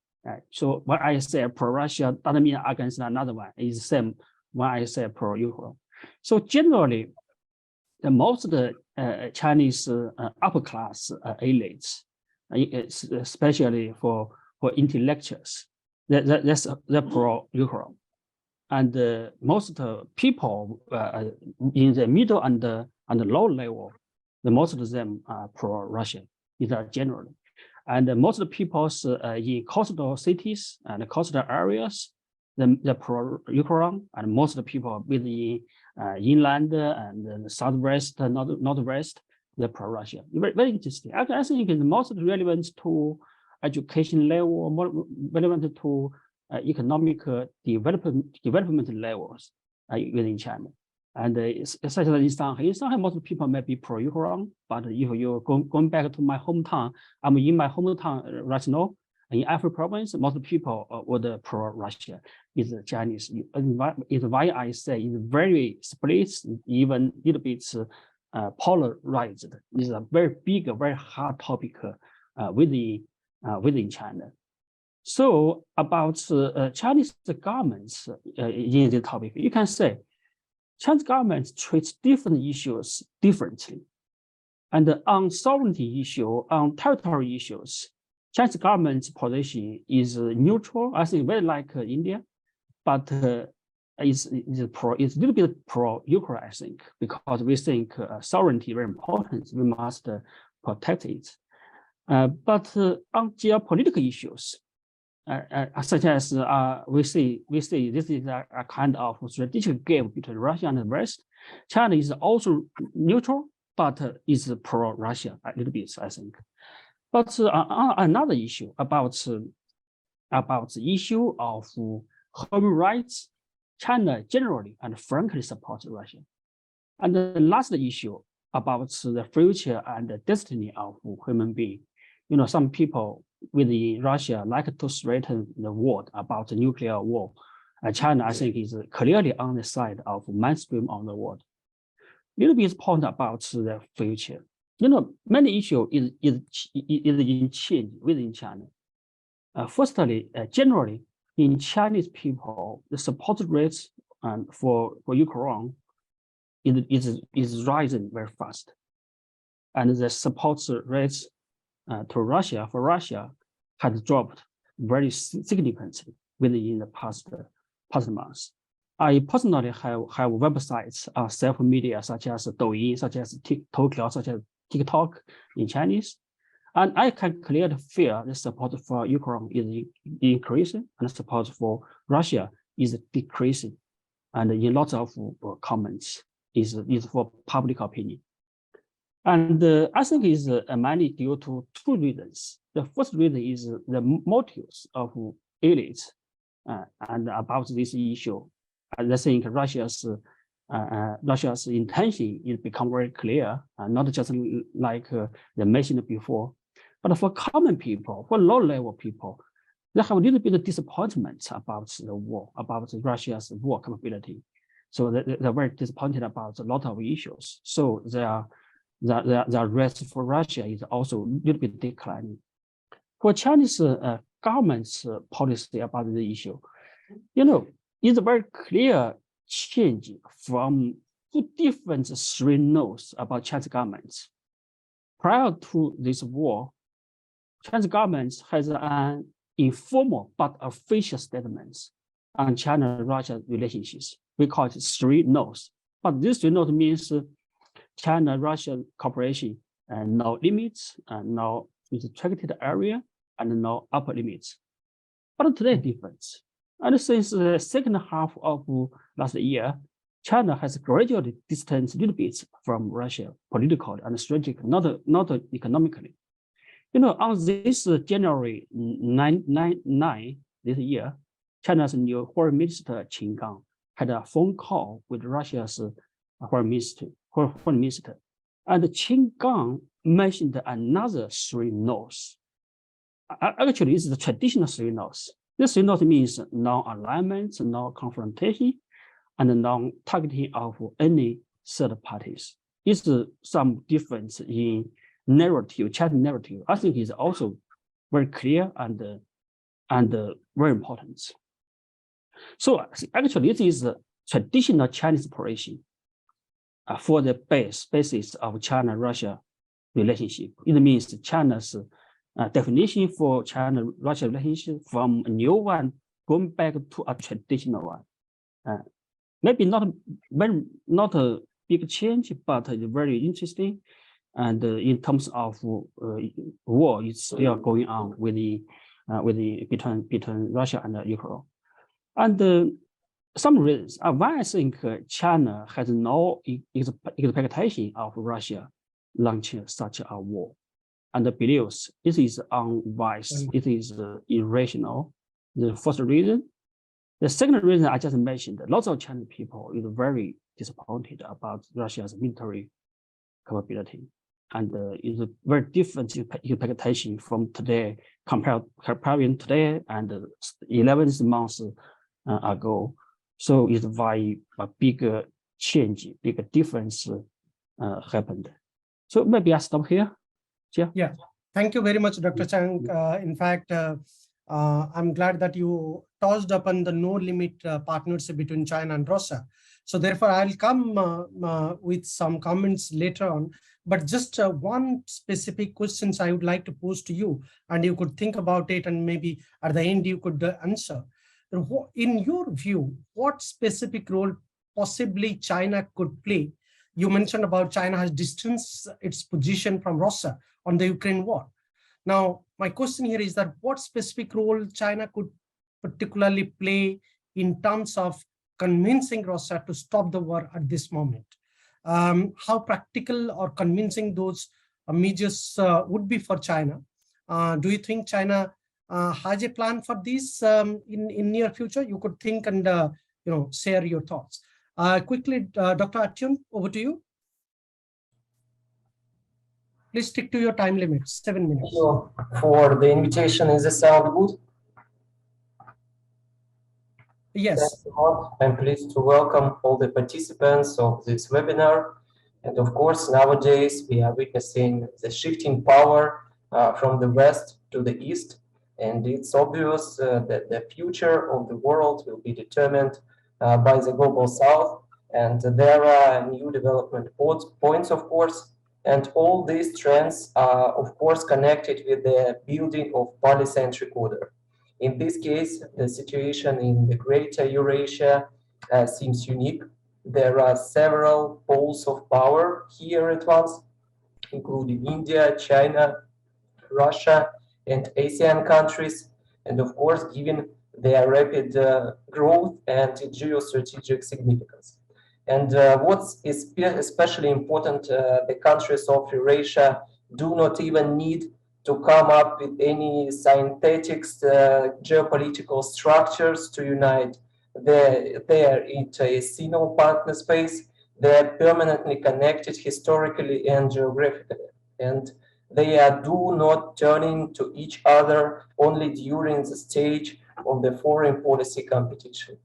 So when I say pro-Russia doesn't mean against another one, it's the same when I say pro-Ukraine. So generally, most of the Chinese upper class elites, especially for intellectuals, they're pro-Ukraine. And most of the people in the middle and the low level, most of them are pro-Russian, these are generally. And most of the people in coastal cities and coastal areas, they're pro-Ukraine, and most of the people within inland and the southwest, northwest, they're pro-Russia. Very interesting. I think it's most relevant to education level, more relevant to economic development levels within China. And especially in Shanghai, most people may be pro-Ukraine, but if you're going back to my hometown, I'm in my hometown right now, In every province, most people were pro-Russia. Is Chinese. Is why I say it's very split, even a little bit polarized. It's a very big, very hard topic within China. So about Chinese governments in this topic, you can say Chinese government treats different issues differently. And on sovereignty issue, on territory issues, Chinese government's position is neutral, I think very like India, but it's a little bit pro-Ukraine, I think, because we think sovereignty is very important. We must protect it. But on geopolitical issues, such as we see this is a kind of strategic game between Russia and the West. China is also neutral, but is pro-Russia a little bit, I think. But another issue about the issue of human rights, China generally and frankly supports Russia. And the last issue about the future and the destiny of human beings. You know, some people within Russia like to threaten the world about the nuclear war. China, I think, is clearly on the side of mainstream of the world. Little bit point about the future. You know, many issues is in change within China. Firstly, generally, in Chinese people, the support rates for Ukraine is rising very fast, and the support rates for Russia has dropped very significantly within the past months. I personally have websites on social media such as Douyin, such as TikTok in Chinese, and I can clearly feel the support for Ukraine is increasing and the support for Russia is decreasing. And in lots of comments is for public opinion. And I think it's mainly due to two reasons. The first reason is the motives of elites and about this issue. I think Russia's intention is become very clear, not just like they mentioned before, but for common people, for low-level people, they have a little bit of disappointment about the war, about Russia's war capability. So they're very disappointed about a lot of issues. So their risk for Russia is also a little bit declining. For Chinese government's policy about the issue, you know, it's a very clear change from two different three notes about Chinese governments. Prior to this war, Chinese government has an informal but official statements on China-Russia relationships. We call it three notes. But this three notes means China-Russia cooperation and no limits, and no restricted area, and no upper limits. But today different. And since the second half of last year, China has gradually distanced a little bit from Russia politically and strategically, not economically. You know, on this January 9 this year, China's new Foreign Minister Qin Gang had a phone call with Russia's Foreign Minister, and Qin Gang mentioned another three no's. Actually, it's the traditional three no's. This three no's means non-alignment, non-confrontation, and non-targeting of any third parties. It's some difference in narrative, Chinese narrative. I think is also very clear and very important. So actually, this is a traditional Chinese position for the basis of China-Russia relationship. It means China's definition for China-Russia relationship from a new one going back to a traditional one. Maybe not a big change, but it's very interesting. And in terms of war, it's still going on between Russia and Ukraine. And some reasons. Why I think China has no expectation of Russia launching such a war, and believes it is unwise, it is irrational. The first reason. The second reason I just mentioned, lots of Chinese people is very disappointed about Russia's military capability. and is a very different interpretation from today, comparing today and 11 months ago. So it's why a bigger change, bigger difference happened. So maybe I stop here. Yeah, thank you very much, Dr. Chang. In fact, I'm glad that you touched upon the no limit partnership between China and Russia. So therefore, I'll come with some comments later on. But just one specific questions I would like to pose to you, and you could think about it, and maybe at the end you could answer. In your view, what specific role possibly China could play? You mentioned about China has distanced its position from Russia on the Ukraine war. Now, my question here is that what specific role China could particularly play in terms of convincing Russia to stop the war at this moment? How practical or convincing those measures would be for China? Do you think China has a plan for this in near future? You could think and share your thoughts. Quickly, Dr. Artyom, over to you. Please stick to your time limits, 7 minutes. Thank you for the invitation. Is the sound good? Yes. I'm pleased to welcome all the participants of this webinar. And of course, nowadays we are witnessing the shifting power from the West to the East. And it's obvious that the future of the world will be determined by the global South. And there are new development points, of course. And all these trends are, of course, connected with the building of polycentric order. In this case, the situation in the greater Eurasia seems unique. There are several poles of power here at once, including India, China, Russia, and ASEAN countries. And of course, given their rapid growth and geostrategic significance. And what's especially important, the countries of Eurasia do not even need to come up with any synthetic geopolitical structures to unite. They're into a single partner space. They're permanently connected historically and geographically. And they do not turning to each other only during the stage of the foreign policy competition.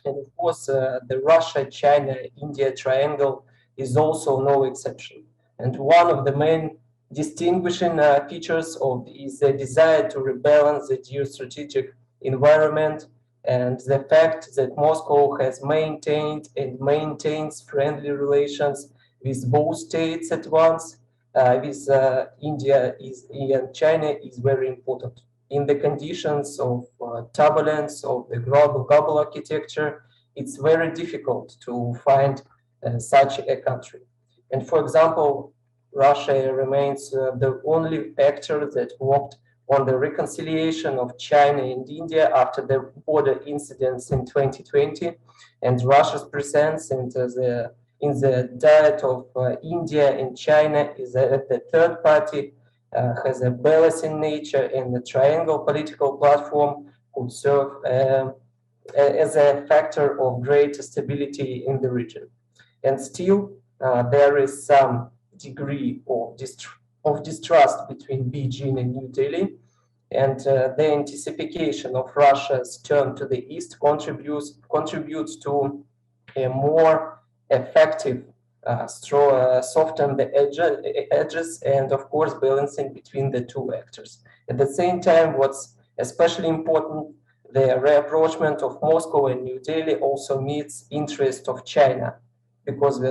And of course, the Russia-China-India triangle is also no exception. And one of the main distinguishing features is the desire to rebalance the geostrategic environment and the fact that Moscow has maintained and maintains friendly relations with both states at once, with India and China is very important. In the conditions of turbulence of the global architecture, it's very difficult to find such a country. And for example, Russia remains the only actor that worked on the reconciliation of China and India after the border incidents in 2020. And Russia's presence in the diet of India and China is that the third party has a balancing nature, and the triangle political platform could serve as a factor of greater stability in the region. And still, there is some degree of distrust between Beijing and New Delhi, and the intensification of Russia's turn to the east contributes to a more effective soften the edges and of course balancing between the two actors. At the same time, what's especially important, the reapproachment of Moscow and New Delhi also meets interest of China, because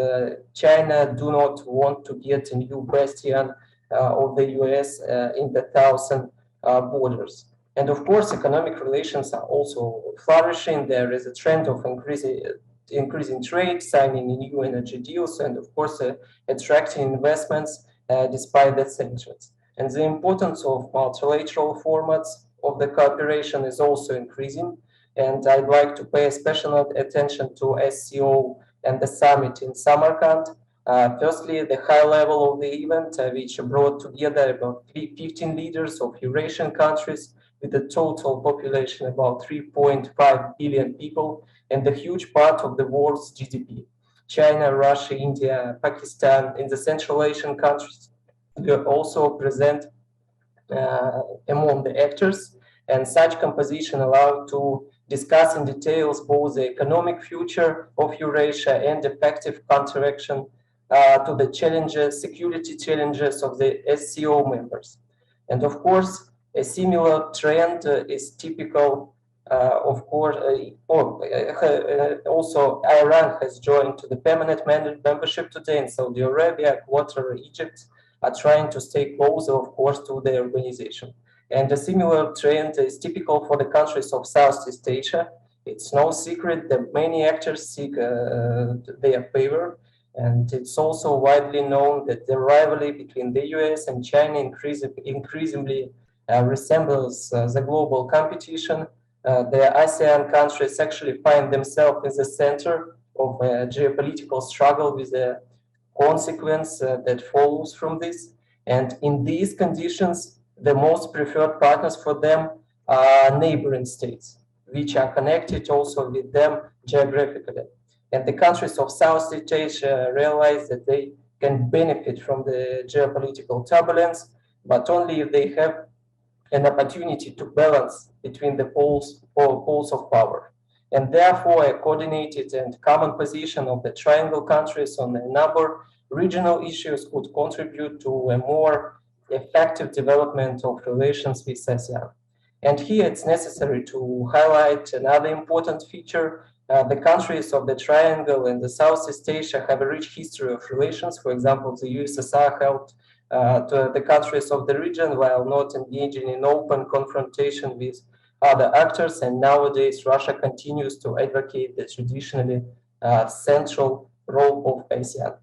China do not want to get a new bastion of the US in the thousand borders. And of course, economic relations are also flourishing. There is a trend of increasing trade, signing new energy deals, and of course, attracting investments despite the sanctions. And the importance of multilateral formats of the cooperation is also increasing. And I'd like to pay special attention to SCO and the summit in Samarkand. Firstly, the high level of the event, which brought together about 15 leaders of Eurasian countries with a total population about 3.5 billion people and a huge part of the world's GDP. China, Russia, India, Pakistan, and the Central Asian countries were also present among the actors, and such composition allowed to discuss in details both the economic future of Eurasia and effective counteraction to the challenges, security challenges of the SCO members. And of course, a similar trend is typical, of course, also Iran has joined to the permanent membership today, and Saudi Arabia, Qatar, Egypt are trying to stay closer, of course, to the organization. And a similar trend is typical for the countries of Southeast Asia. It's no secret that many actors seek their favor. And it's also widely known that the rivalry between the US and China increasingly resembles the global competition. The ASEAN countries actually find themselves in the center of a geopolitical struggle with the consequence that follows from this. And in these conditions, the most preferred partners for them are neighboring states, which are connected also with them geographically. And the countries of Southeast Asia realize that they can benefit from the geopolitical turbulence, but only if they have an opportunity to balance between the poles of power. And therefore, a coordinated and common position of the triangle countries on a number of regional issues could contribute to a more effective development of relations with ASEAN. And here it's necessary to highlight another important feature. The countries of the triangle and the Southeast Asia have a rich history of relations. For example, the USSR helped to the countries of the region while not engaging in open confrontation with other actors. And nowadays, Russia continues to advocate the traditionally central role of ASEAN.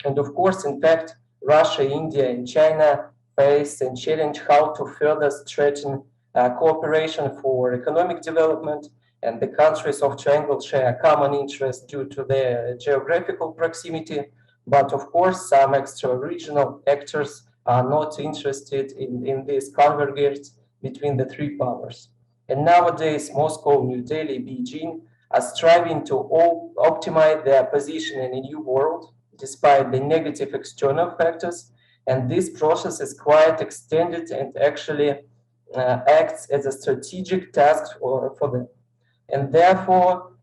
And of course, in fact, Russia, India, and China face and challenge how to further strengthen cooperation for economic development. And the countries of Triangle share common interests due to their geographical proximity. But of course, some extra-regional actors are not interested in this convergence between the three powers. And nowadays, Moscow, New Delhi, Beijing are striving to optimize their position in a new world, despite the negative external factors. And this process is quite extended and actually acts as a strategic task for them. And therefore,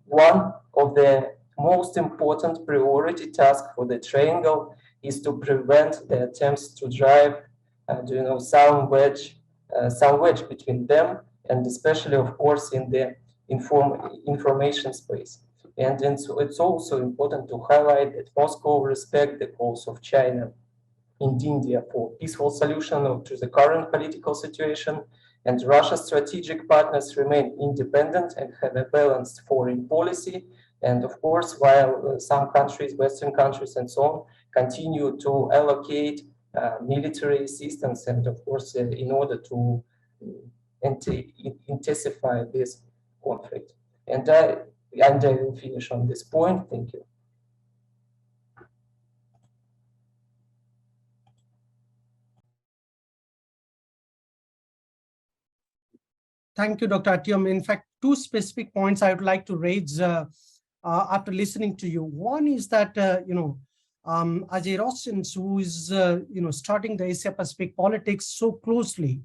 one of the most important priority tasks for the triangle is to prevent the attempts to drive, some wedge between them, and especially, of course, in the information space. And it's also important to highlight that Moscow respects the calls of China and India for peaceful solution to the current political situation. And Russia's strategic partners remain independent and have a balanced foreign policy. And of course, while some countries, Western countries and so on, continue to allocate military assistance and of course, in order to intensify this conflict. And I will finish on this point. Thank you. Thank you, Dr. Artyom. In fact, two specific points I would like to raise after listening to you. One is that, as a Eurasian who is, starting the Asia-Pacific politics so closely,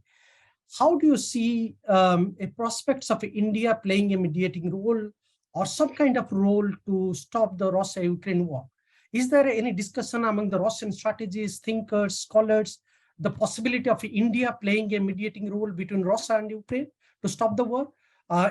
how do you see a prospects of India playing a mediating role or some kind of role to stop the Russia-Ukraine war? Is there any discussion among the Russian strategists, thinkers, scholars, the possibility of India playing a mediating role between Russia and Ukraine to stop the war?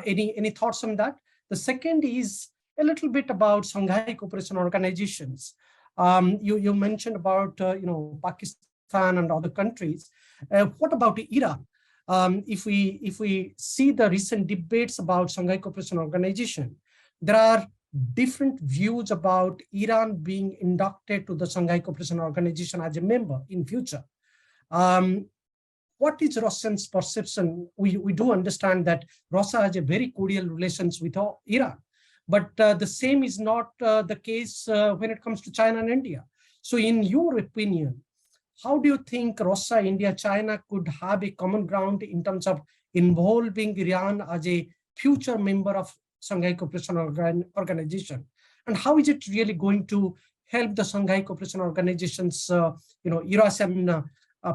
Any thoughts on that? The second is a little bit about Shanghai Cooperation Organizations. You mentioned about Pakistan and other countries. What about Iran? If we see the recent debates about Shanghai Cooperation Organization, there are different views about Iran being inducted to the Shanghai Cooperation Organization as a member in future. What is Russia's perception? We do understand that Russia has a very cordial relations with Iran, but the same is not the case when it comes to China and India. So in your opinion, how do you think Russia, India, China could have a common ground in terms of involving Iran as a future member of Shanghai Cooperation Organization? And how is it really going to help the Shanghai Cooperation Organization's Eurasian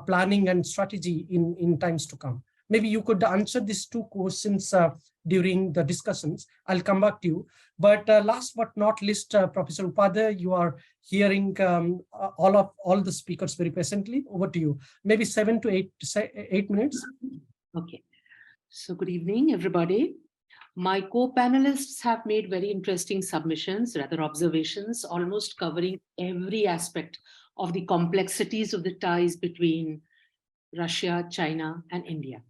planning and strategy in times to come? Maybe you could answer these two questions during the discussions. I'll come back to you. But last but not least, Professor Upadhyay, you are hearing all the speakers very patiently. Over to you. Maybe 7 to 8 minutes. Okay. So good evening, everybody. My co-panelists have made very interesting submissions, rather observations, almost covering every aspect of the complexities of the ties between Russia, China, and India.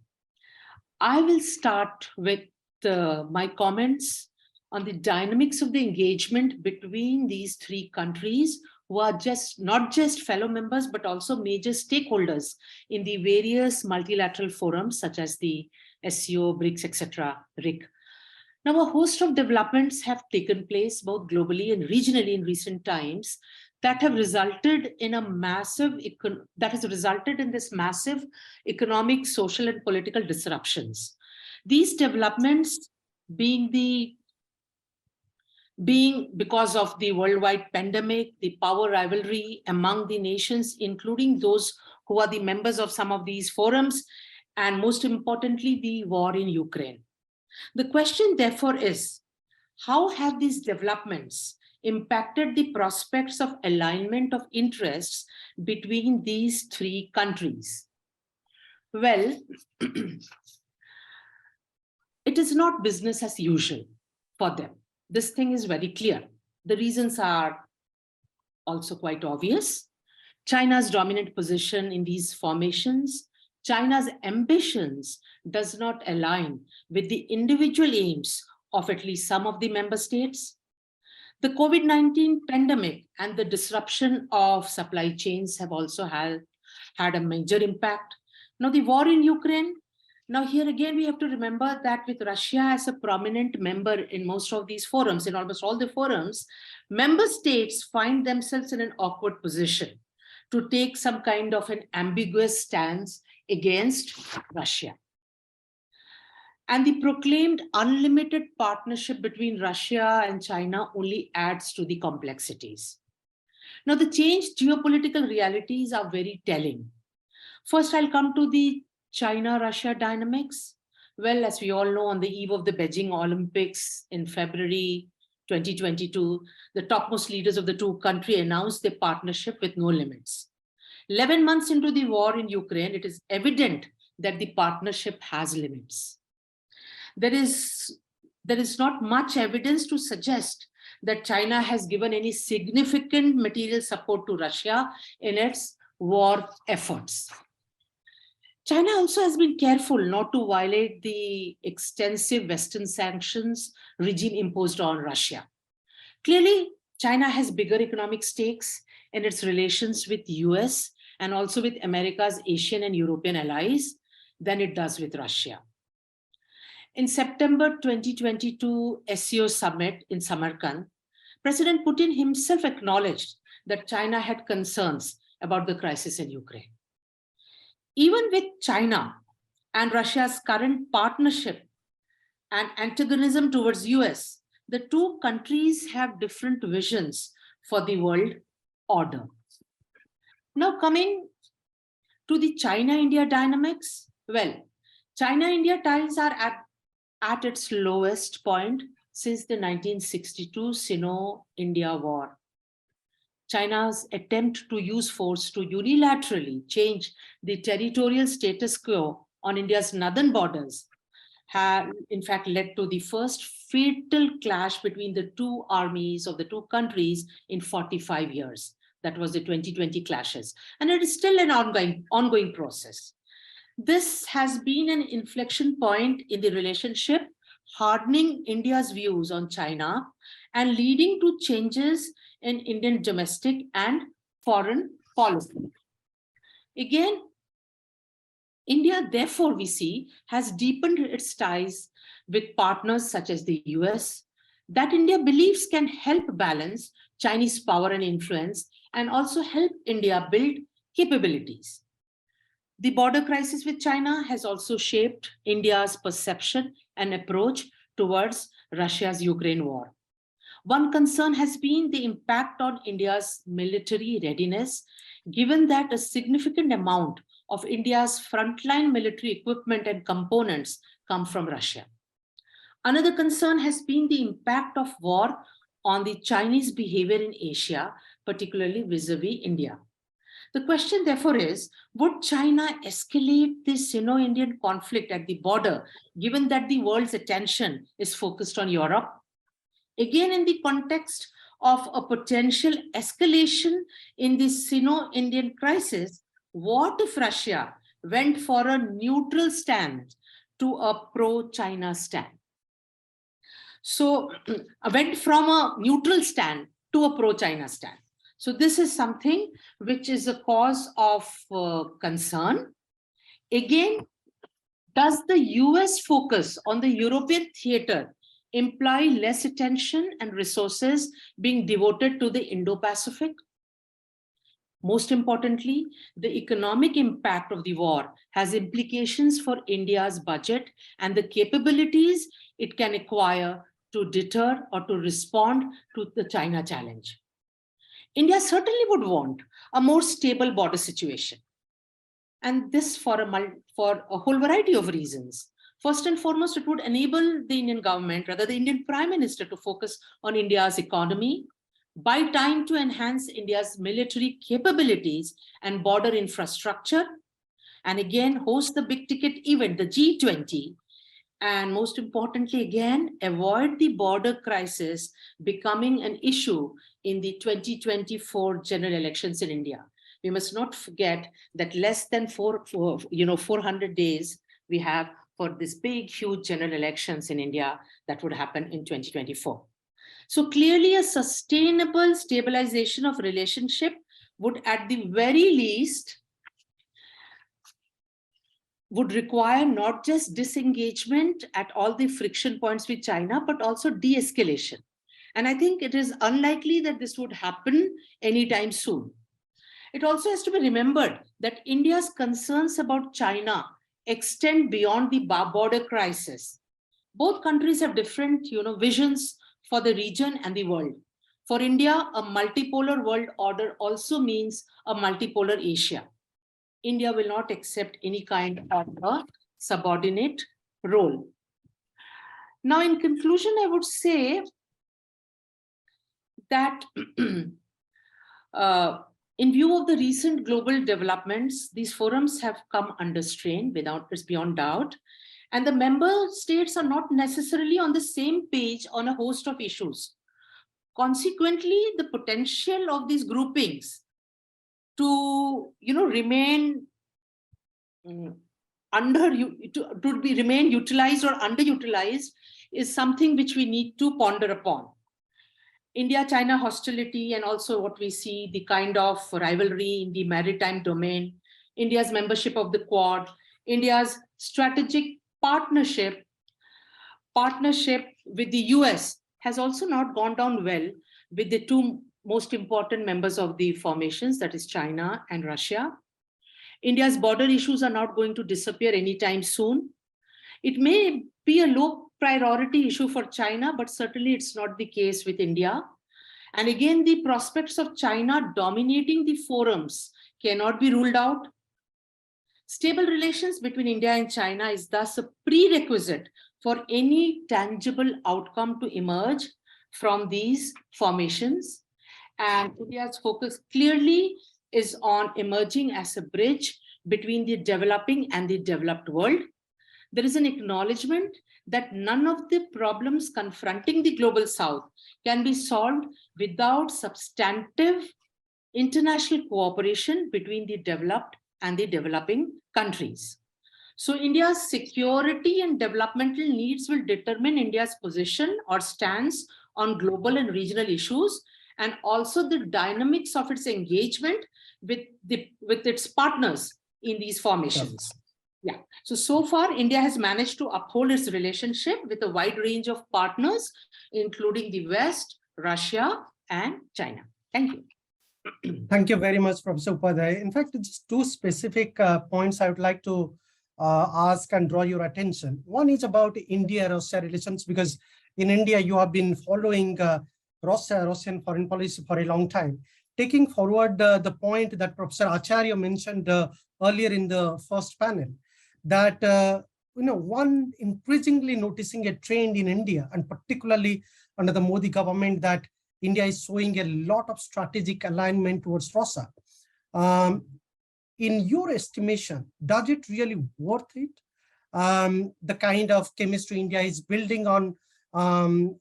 I will start with my comments on the dynamics of the engagement between these three countries, who are not just fellow members, but also major stakeholders in the various multilateral forums, such as the SCO, BRICS, etc., RIC. Now, a host of developments have taken place both globally and regionally in recent times that have resulted in this massive economic, social, and political disruptions. These developments being because of the worldwide pandemic, the power rivalry among the nations, including those who are the members of some of these forums, and most importantly, the war in Ukraine. The question, therefore, is how have these developments impacted the prospects of alignment of interests between these three countries? Well, it is not business as usual for them. This thing is very clear. The reasons are also quite obvious. China's dominant position in these formations, China's ambitions does not align with the individual aims of at least some of the member states. The COVID-19 pandemic and the disruption of supply chains have also had a major impact. Now, the war in Ukraine, now here again, we have to remember that with Russia as a prominent member in most of these forums, in almost all the forums, member states find themselves in an awkward position to take some kind of an ambiguous stance against Russia. And the proclaimed unlimited partnership between Russia and China only adds to the complexities. Now, the changed geopolitical realities are very telling. First, I'll come to the China-Russia dynamics. Well, as we all know, on the eve of the Beijing Olympics in February 2022, the topmost leaders of the two countries announced their partnership with no limits. 11 months into the war in Ukraine, it is evident that the partnership has limits. There is not much evidence to suggest that China has given any significant material support to Russia in its war efforts. China also has been careful not to violate the extensive Western sanctions regime imposed on Russia. Clearly, China has bigger economic stakes in its relations with the US and also with America's Asian and European allies than it does with Russia. In September 2022 SCO summit in Samarkand, President Putin himself acknowledged that China had concerns about the crisis in Ukraine. Even with China and Russia's current partnership and antagonism towards US, the two countries have different visions for the world order. Now, coming to the China-India dynamics, well, China-India ties are at its lowest point since the 1962 Sino-India War. China's attempt to use force to unilaterally change the territorial status quo on India's northern borders had in fact led to the first fatal clash between the two armies of the two countries in 45 years. That was the 2020 clashes. And it is still an ongoing process. This has been an inflection point in the relationship, hardening India's views on China and leading to changes in Indian domestic and foreign policy. Again, India, therefore, we see, has deepened its ties with partners such as the US, that India believes can help balance Chinese power and influence and also help India build capabilities. The border crisis with China has also shaped India's perception and approach towards Russia's Ukraine war. One concern has been the impact on India's military readiness, given that a significant amount of India's frontline military equipment and components come from Russia. Another concern has been the impact of war on the Chinese behavior in Asia, particularly vis-a-vis India. The question, therefore, is, would China escalate this Sino-Indian conflict at the border, given that the world's attention is focused on Europe? Again, in the context of a potential escalation in the Sino-Indian crisis, what if Russia went for a neutral stand to a pro-China stand? So went from a neutral stand to a pro-China stand. So this is something which is a cause of concern. Again, does the US focus on the European theater imply less attention and resources being devoted to the Indo-Pacific? Most importantly, the economic impact of the war has implications for India's budget and the capabilities it can acquire to deter or to respond to the China challenge. India certainly would want a more stable border situation. And this for a whole variety of reasons. First and foremost, it would enable the Indian government, rather the Indian Prime Minister, to focus on India's economy, buy time to enhance India's military capabilities and border infrastructure, and again, host the big ticket event, the G20, and most importantly, again, avoid the border crisis becoming an issue in the 2024 general elections in India. We must not forget that less than 400 days we have for this big, huge general elections in India that would happen in 2024. So clearly a sustainable stabilization of relationship would at the very least would require not just disengagement at all the friction points with China, but also de-escalation. And I think it is unlikely that this would happen anytime soon. It also has to be remembered that India's concerns about China extend beyond the border crisis. Both countries have different visions for the region and the world. For India, a multipolar world order also means a multipolar Asia. India will not accept any kind of a subordinate role. Now, in conclusion, I would say that in view of the recent global developments, these forums have come under strain beyond doubt, and the member states are not necessarily on the same page on a host of issues. Consequently, the potential of these groupings to remain remain utilized or underutilized is something which we need to ponder upon. India-China hostility, and also what we see, the kind of rivalry in the maritime domain, India's membership of the Quad, India's strategic partnership with the US has also not gone down well with the two most important members of the formations, that is China and Russia. India's border issues are not going to disappear anytime soon. It may be a low priority issue for China, but certainly it's not the case with India. And again, the prospects of China dominating the forums cannot be ruled out. Stable relations between India and China is thus a prerequisite for any tangible outcome to emerge from these formations. And India's focus clearly is on emerging as a bridge between the developing and the developed world. There is an acknowledgement that none of the problems confronting the global south can be solved without substantive international cooperation between the developed and the developing countries. So India's security and developmental needs will determine India's position or stance on global and regional issues, and also the dynamics of its engagement with its partners in these formations. Yeah. So far, India has managed to uphold its relationship with a wide range of partners, including the West, Russia, and China. Thank you. Thank you very much, Professor Upadhyay. In fact, just two specific points I would like to ask and draw your attention. One is about India-Russia relations, because in India, you have been following Russian foreign policy for a long time. Taking forward the point that Professor Acharya mentioned earlier in the first panel, that one increasingly noticing a trend in India, and particularly under the Modi government, that India is showing a lot of strategic alignment towards Russia. In your estimation, does it really worth it? The kind of chemistry India is building on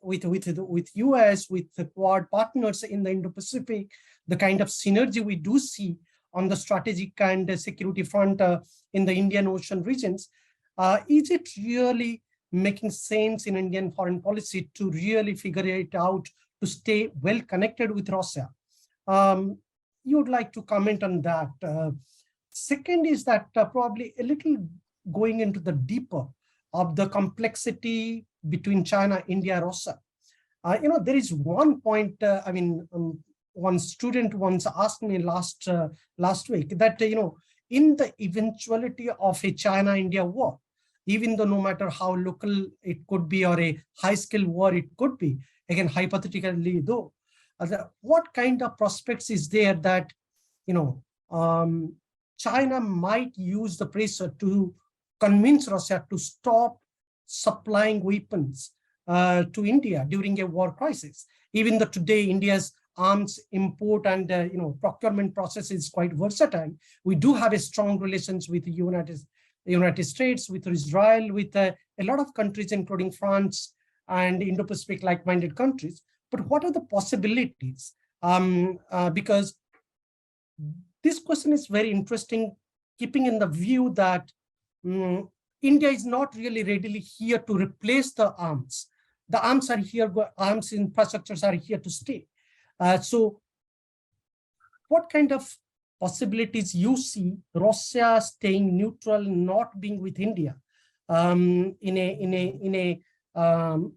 with US, with the Quad partners in the Indo-Pacific, the kind of synergy we do see on the strategic and security front in the Indian Ocean regions, is it really making sense in Indian foreign policy to really figure it out to stay well connected with Russia? You would like to comment on that? Second is that probably a little going into the deeper of the complexity between China, India, Russia. There is one point, one student once asked me last week that, in the eventuality of a China-India war, even though no matter how local it could be or a high-scale war it could be, again, hypothetically though, what kind of prospects is there that, China might use the pressure to convince Russia to stop supplying weapons to India during a war crisis, even though today India's arms import and procurement process is quite versatile. We do have a strong relations with the United States, with Israel, with a lot of countries, including France and Indo-Pacific like-minded countries. But what are the possibilities? Because this question is very interesting, keeping in the view that India is not really readily here to replace the arms. The arms are here, arms infrastructures are here to stay. So what kind of possibilities you see Russia staying neutral, not being with India in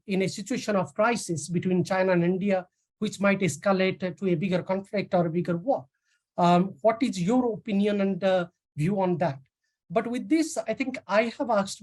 a situation of crisis between China and India, which might escalate to a bigger conflict or a bigger war? What is your opinion and view on that? But with this, I think I have asked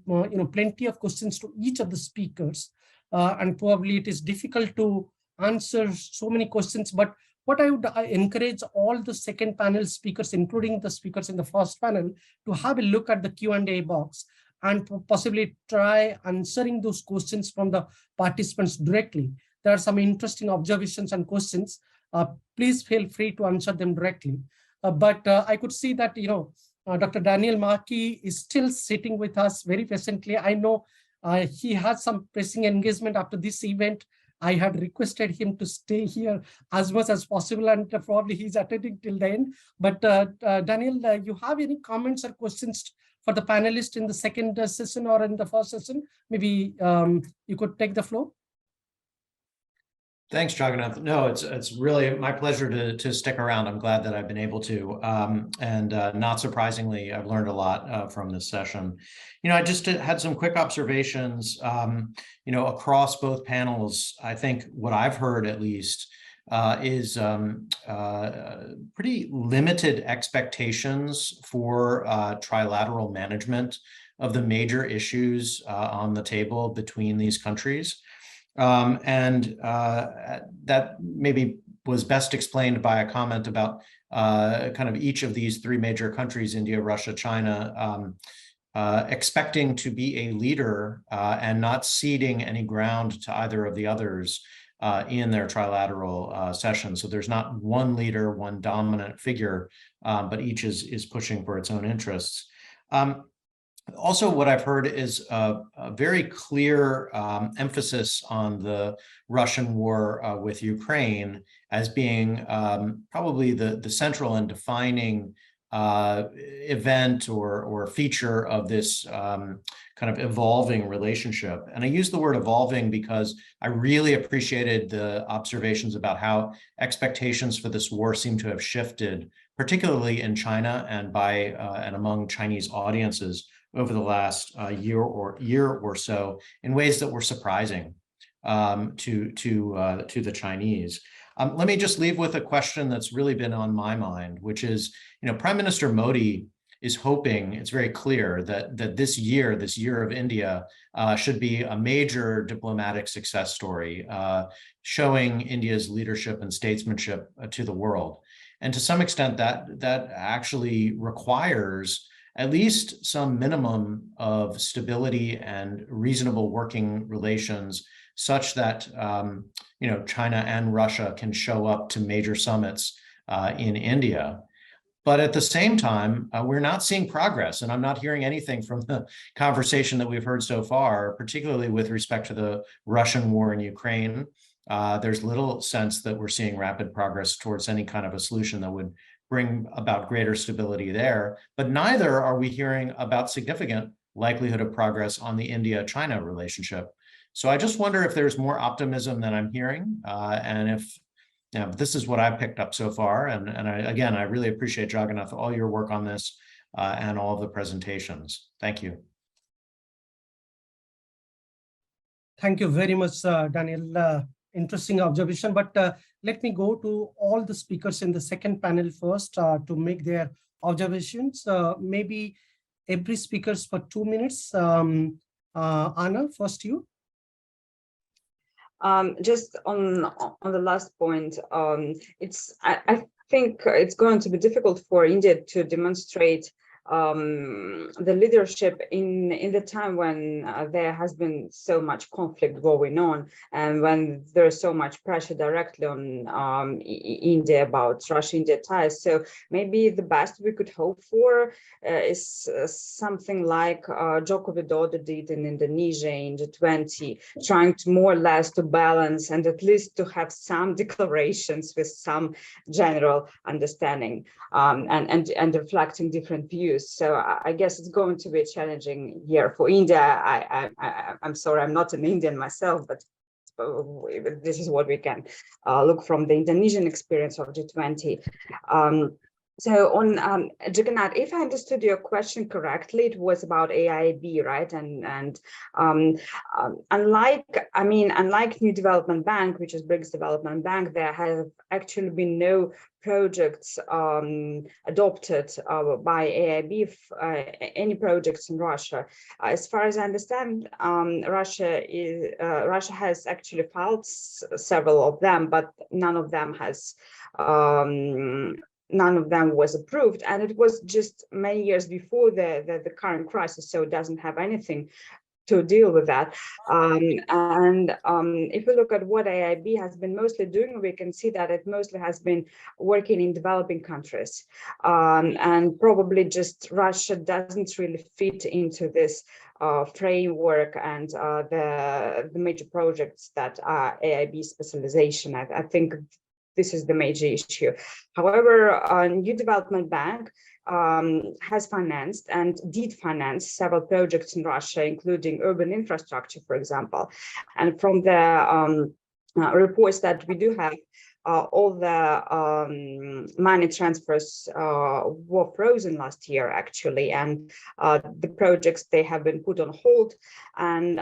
plenty of questions to each of the speakers, and probably it is difficult to answer so many questions. But what I would encourage all the second panel speakers, including the speakers in the first panel, to have a look at the Q&A box and possibly try answering those questions from the participants directly. There are some interesting observations and questions. Please feel free to answer them directly. But I could see that, Dr. Daniel Markey is still sitting with us very patiently. I know he has some pressing engagement after this event. I had requested him to stay here as much as possible, and probably he's attending till the end. But Daniel, you have any comments or questions for the panelists in the second session or in the first session? Maybe you could take the floor. Thanks, Jagannath. No, it's really my pleasure to stick around. I'm glad that I've been able to. And not surprisingly, I've learned a lot from this session. I just had some quick observations, across both panels. I think what I've heard, at least, is pretty limited expectations for trilateral management of the major issues on the table between these countries. That maybe was best explained by a comment about kind of each of these three major countries, India, Russia, China, expecting to be a leader and not ceding any ground to either of the others in their trilateral session. So there's not one leader, one dominant figure, but each is pushing for its own interests. Also, what I've heard is a very clear emphasis on the Russian war with Ukraine as being probably the central and defining event or feature of this kind of evolving relationship. And I use the word evolving because I really appreciated the observations about how expectations for this war seem to have shifted, particularly in China and and among Chinese audiences over the last year or so, in ways that were surprising to the Chinese. Let me just leave with a question that's really been on my mind, which is, Prime Minister Modi is hoping, it's very clear that this year of India, should be a major diplomatic success story, showing India's leadership and statesmanship to the world. And to some extent, that actually requires at least some minimum of stability and reasonable working relations, such that China and Russia can show up to major summits in India. But at the same time, we're not seeing progress, and I'm not hearing anything from the conversation that we've heard so far, particularly with respect to the Russian war in Ukraine. There's little sense that we're seeing rapid progress towards any kind of a solution that would bring about greater stability there. But neither are we hearing about significant likelihood of progress on the India-China relationship. So I just wonder if there's more optimism than I'm hearing, and if this is what I've picked up so far. And I really appreciate, Jagannath, all your work on this and all of the presentations. Thank you. Thank you very much, Daniel. Interesting observation, but let me go to all the speakers in the second panel first to make their observations. Maybe every speakers for 2 minutes. Anna, first you. Just on the last point, I think it's going to be difficult for India to demonstrate the leadership in the time when there has been so much conflict going on, and when there's so much pressure directly on India about Russia-India ties. So maybe the best we could hope for is something like Joko Widodo did in Indonesia in G20, trying to more or less to balance and at least to have some declarations with some general understanding and reflecting different views. So I guess it's going to be a challenging year for India. I'm sorry, I'm not an Indian myself, but this is what we can look from the Indonesian experience of G20. So on Jagannath, if I understood your question correctly, it was about AIIB, right? And unlike New Development Bank, which is BRICS Development Bank, there have actually been no projects adopted by AIIB, any projects in Russia. As far as I understand, Russia has actually filed several of them, but none of them was approved, and it was just many years before the current crisis, so it doesn't have anything to deal with that. If we look at what AIIB has been mostly doing, we can see that it mostly has been working in developing countries, and probably just Russia doesn't really fit into this framework and the major projects that are AIIB specialization. I think this is the major issue. However, New Development Bank has financed and did finance several projects in Russia, including urban infrastructure, for example. And from the reports that we do have, all the money transfers were frozen last year, actually, and the projects, they have been put on hold, and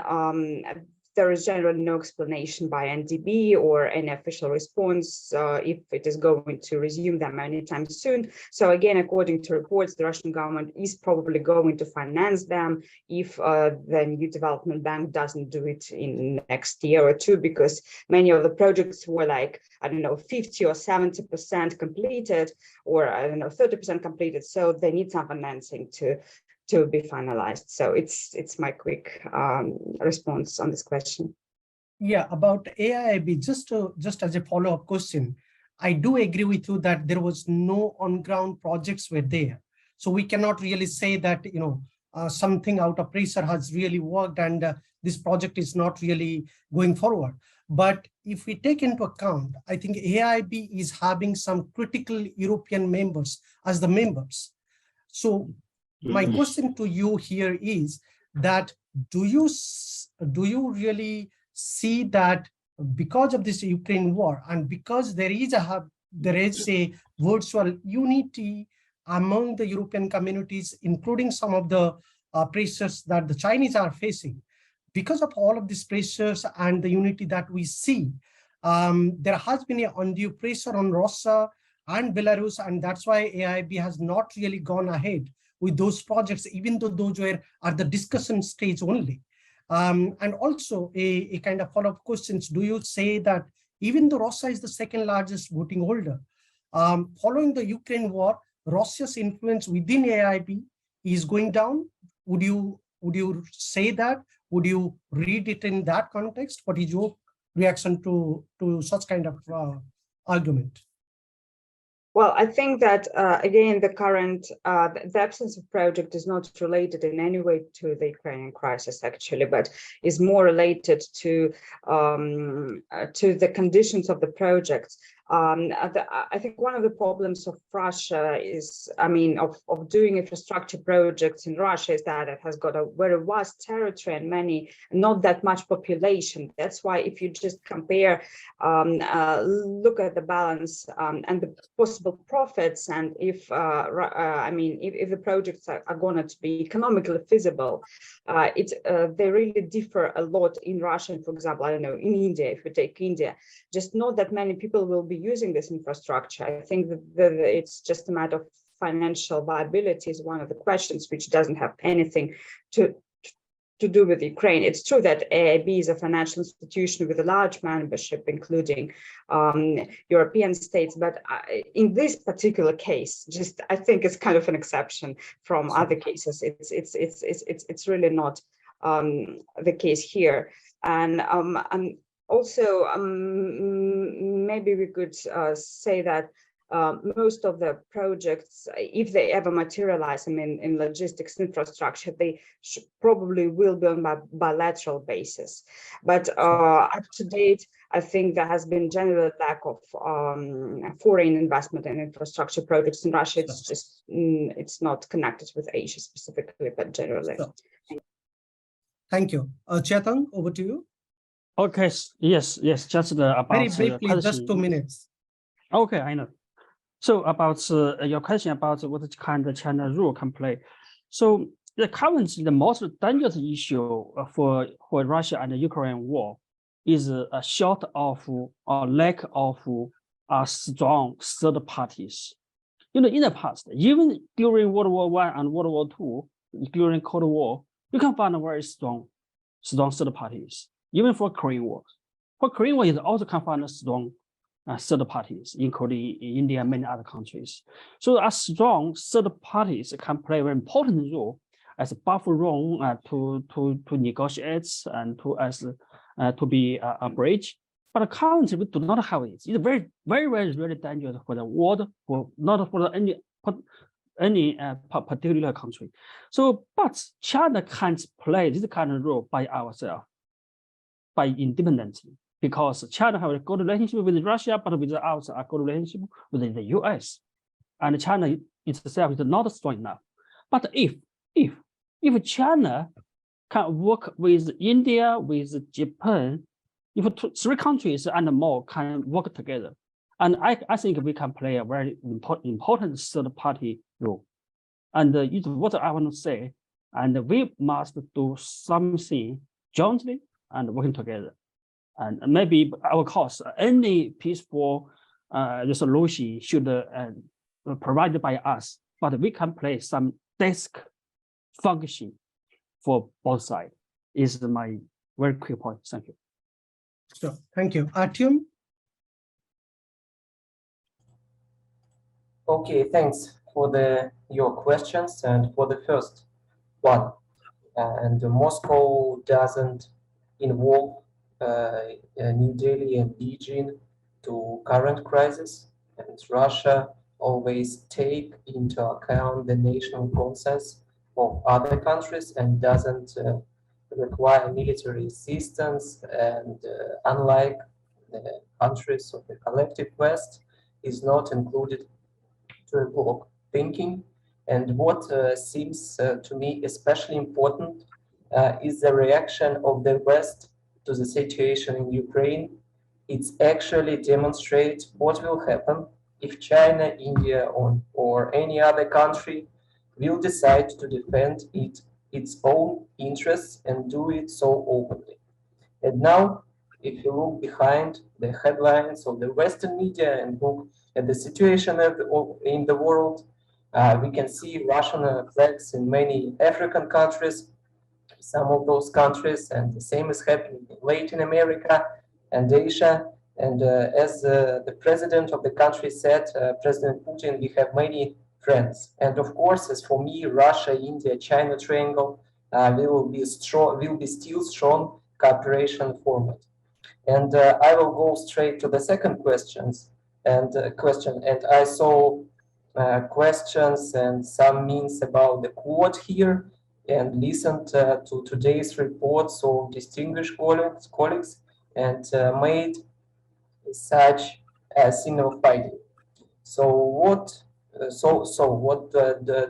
there is generally no explanation by NDB or any official response if it is going to resume them anytime soon. So again, according to reports, the Russian government is probably going to finance them if the New Development Bank doesn't do it in the next year or two, because many of the projects were like, 50 or 70% completed, or 30% completed. So they need some financing to be finalized. So it's my quick response on this question. Yeah, about AIIB, just as a follow-up question, I do agree with you that there was no on-ground projects were there. So we cannot really say that something out of pressure has really worked and this project is not really going forward. But if we take into account, I think AIIB is having some critical European members as the members. So my question to you here is that do you really see that because of this Ukraine war and because there is a virtual unity among the European communities, including some of the pressures that the Chinese are facing, because of all of these pressures and the unity that we see, there has been an undue pressure on Russia and Belarus, and that's why AIIB has not really gone ahead with those projects, even though those were at the discussion stage only? And also a kind of follow-up questions, do you say that even though Russia is the second largest voting holder, following the Ukraine war, Russia's influence within AIIB is going down? Would you say that? Would you read it in that context? What is your reaction to such kind of argument? Well, I think that, again, the absence of project is not related in any way to the Ukrainian crisis, actually, but is more related to the conditions of the projects. I think one of the problems of Russia is, of doing infrastructure projects in Russia is that it has got a very vast territory and not that much population. That's why if you just compare, look at the balance and the possible profits, and if the projects are going to be economically feasible, they really differ a lot in Russia. And for example, I don't know, in India, if we take India, just not that many people will be using this infrastructure. I think that it's just a matter of financial viability is one of the questions, which doesn't have anything to do with Ukraine. It's true that AIIB is a financial institution with a large membership, including European states, but in this particular case, I think it's kind of an exception from other cases. It's really not the case here. And also, maybe we could say that most of the projects, if they ever materialize in logistics infrastructure, they probably will be on a bilateral basis. But up to date, I think there has been general lack of foreign investment in infrastructure projects in Russia. It's just, it's not connected with Asia specifically, but generally. Thank you. Chetan, over to you. Okay, yes, just about very briefly, just 2 minutes. Okay, I know. So about your question about what kind of China role can play. So currently the most dangerous issue for Russia and the Ukraine war is a short of or lack of strong third parties. In the past, even during World War I and World War II, during Cold War, you can find very strong third parties. Even for Korean War. For Korean War, you also can find strong third parties, including India and many other countries. So as strong third parties can play a very important role as a buffer zone to negotiate and to be a bridge. But currently we do not have it. It's very, very, very, very dangerous for the world, not for any particular country. So, but China can't play this kind of role by ourselves, by independently, because China has a good relationship with Russia, but without a good relationship with the US. And China itself is not strong enough. But if China can work with India, with Japan, if three countries and more can work together, and I think we can play a very important third party role. And it's what I want to say. And we must do something jointly and working together. And maybe of course, any peaceful resolution should be provided by us, but we can play some desk function for both sides. Is my very quick point. Thank you. So, thank you. Artyom? Okay, thanks for your questions and for the first one. And Moscow doesn't involve New Delhi and Beijing to current crisis, and Russia always take into account the national consensus of other countries and doesn't require military assistance, and unlike the countries of the collective West, is not included to bloc thinking. And what seems to me especially important is the reaction of the West to the situation in Ukraine. It's actually demonstrates what will happen if China, India, or any other country will decide to defend its own interests and do it so openly. And now, if you look behind the headlines of the Western media and look at the situation in the world, We can see Russian flags in many African countries, some of those countries, and the same is happening in Latin America and Asia. And as the president of the country said, President Putin, we have many friends. And of course, as for me, Russia, India, China triangle will be still strong cooperation format. And I will go straight to the second question. And I saw questions and some means about the quote here, and listened to today's reports of distinguished colleagues and made such a signal fighting. So what?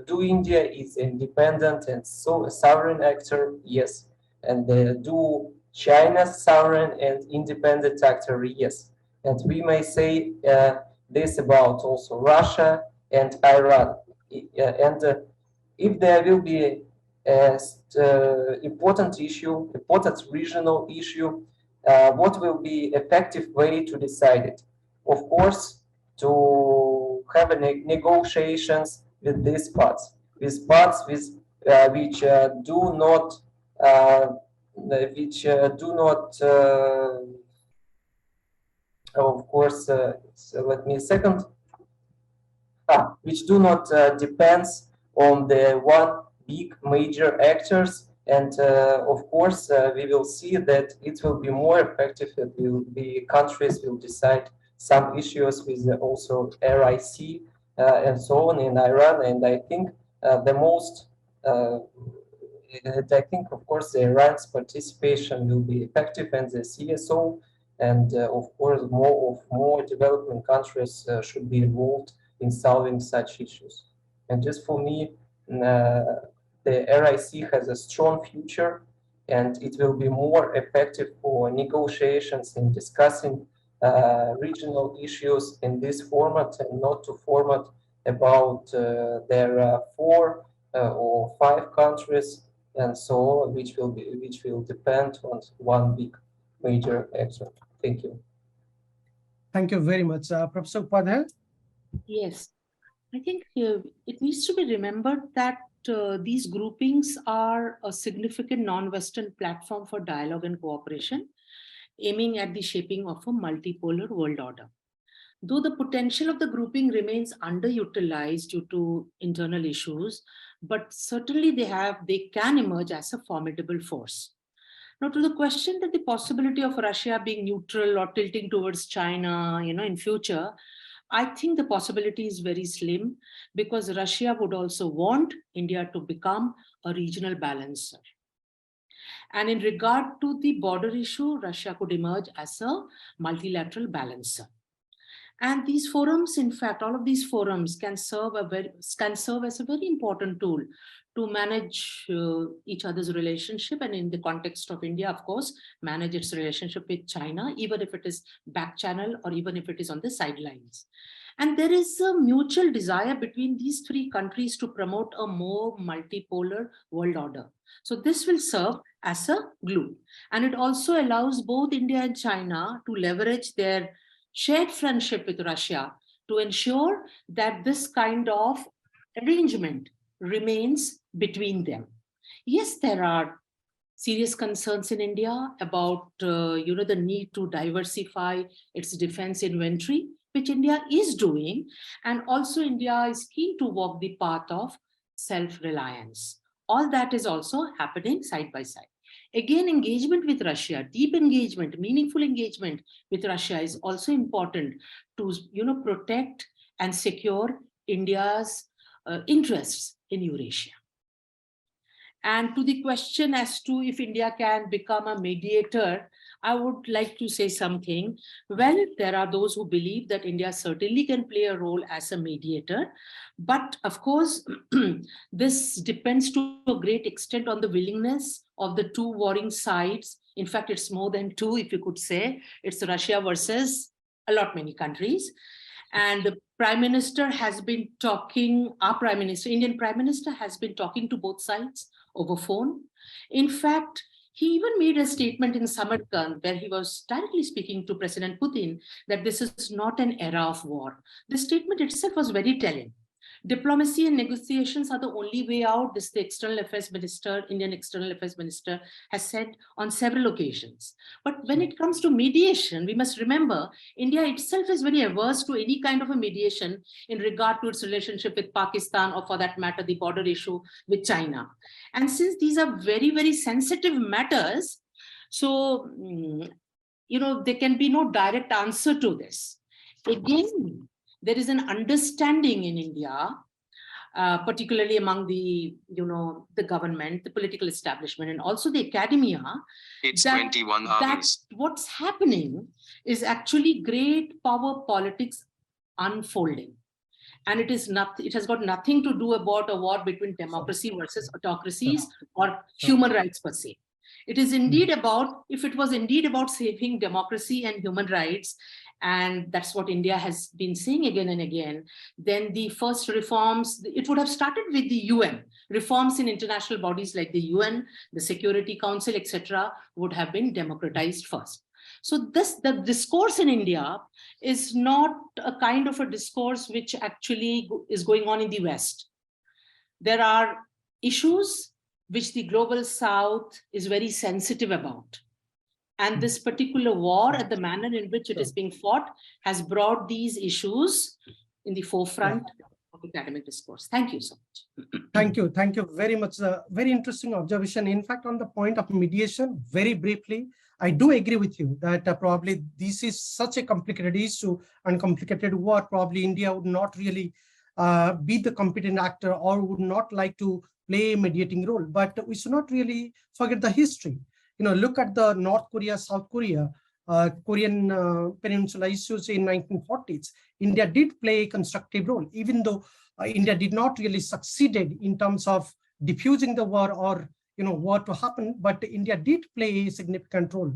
Do India is independent and so a sovereign actor? Yes. And do China sovereign and independent actor? Yes. And we may say this about also Russia and Iran. If there will be important regional issue, what will be effective way to decide it? Of course, to have negotiations with these parts, which do not of course, so let me a second, which do not depends on the one big major actors. And of course, we will see that it will be more effective. It will be countries will decide some issues with also RIC and so on in Iran. And I think the most, I think of course the Iran's participation will be effective, and the CSO, and of course more developing countries should be involved in solving such issues. And just for me, the RIC has a strong future, and it will be more effective for negotiations and discussing regional issues in this format, and not to format about there are 4 or 5 countries and so on, which will depend on one big major actor. Thank you. Thank you very much, Professor Upadhyay. Yes, I think it needs to be remembered that these groupings are a significant non-Western platform for dialogue and cooperation, aiming at the shaping of a multipolar world order. Though the potential of the grouping remains underutilized due to internal issues, but certainly they can emerge as a formidable force. Now, to the question that the possibility of Russia being neutral or tilting towards China, in future, I think the possibility is very slim, because Russia would also want India to become a regional balancer. And in regard to the border issue, Russia could emerge as a multilateral balancer. And these forums, in fact, all of these forums can serve as a very important tool to manage each other's relationship, and in the context of India, of course, manage its relationship with China, even if it is back channel or even if it is on the sidelines. And there is a mutual desire between these 3 countries to promote a more multipolar world order. So this will serve as a glue. And it also allows both India and China to leverage their shared friendship with Russia to ensure that this kind of arrangement remains between them. Yes, there are serious concerns in India about the need to diversify its defense inventory, which India is doing, and also India is keen to walk the path of self-reliance. All that is also happening side by side. Again, engagement with Russia, deep engagement, meaningful engagement with Russia is also important to protect and secure India's interests in Eurasia. And to the question as to if India can become a mediator, I would like to say something. Well, there are those who believe that India certainly can play a role as a mediator. But of course, this depends to a great extent on the willingness of the 2 warring sides. In fact, it's more than 2, if you could say. It's Russia versus a lot many countries. And the Prime Minister has been talking, Indian Prime Minister has been talking to both sides over phone. In fact, he even made a statement in Samarkand where he was directly speaking to President Putin that this is not an era of war. The statement itself was very telling. Diplomacy and negotiations are the only way out. This the External Affairs Minister, Indian External Affairs Minister, has said on several occasions. But when it comes to mediation, we must remember India itself is very averse to any kind of a mediation in regard to its relationship with Pakistan, or for that matter, the border issue with China. And since these are very, very sensitive matters, so, there can be no direct answer to this. Again, there is an understanding in India, particularly among the, the government, the political establishment, and also the academia, that what's happening is actually great power politics unfolding. And it has got nothing to do about a war between democracy versus autocracies or human rights per se. It is indeed about, if it was indeed about saving democracy and human rights, and that's what India has been saying again and again, then the first reforms, it would have started with the UN. Reforms in international bodies like the UN, the Security Council, etc., would have been democratized first. So the discourse in India is not a kind of a discourse which actually is going on in the West. There are issues which the global South is very sensitive about. And this particular war, at the manner in which it is being fought, has brought these issues in the forefront of academic discourse. Thank you so much. Thank you very much. Very interesting observation. In fact, on the point of mediation, very briefly, I do agree with you that probably this is such a complicated issue and complicated war. Probably India would not really be the competent actor, or would not like to play a mediating role. But we should not really forget the history. Look at the North Korea, South Korea, Korean Peninsula issues in 1940s. India did play a constructive role, even though India did not really succeeded in terms of diffusing the war or war to happen. But India did play a significant role,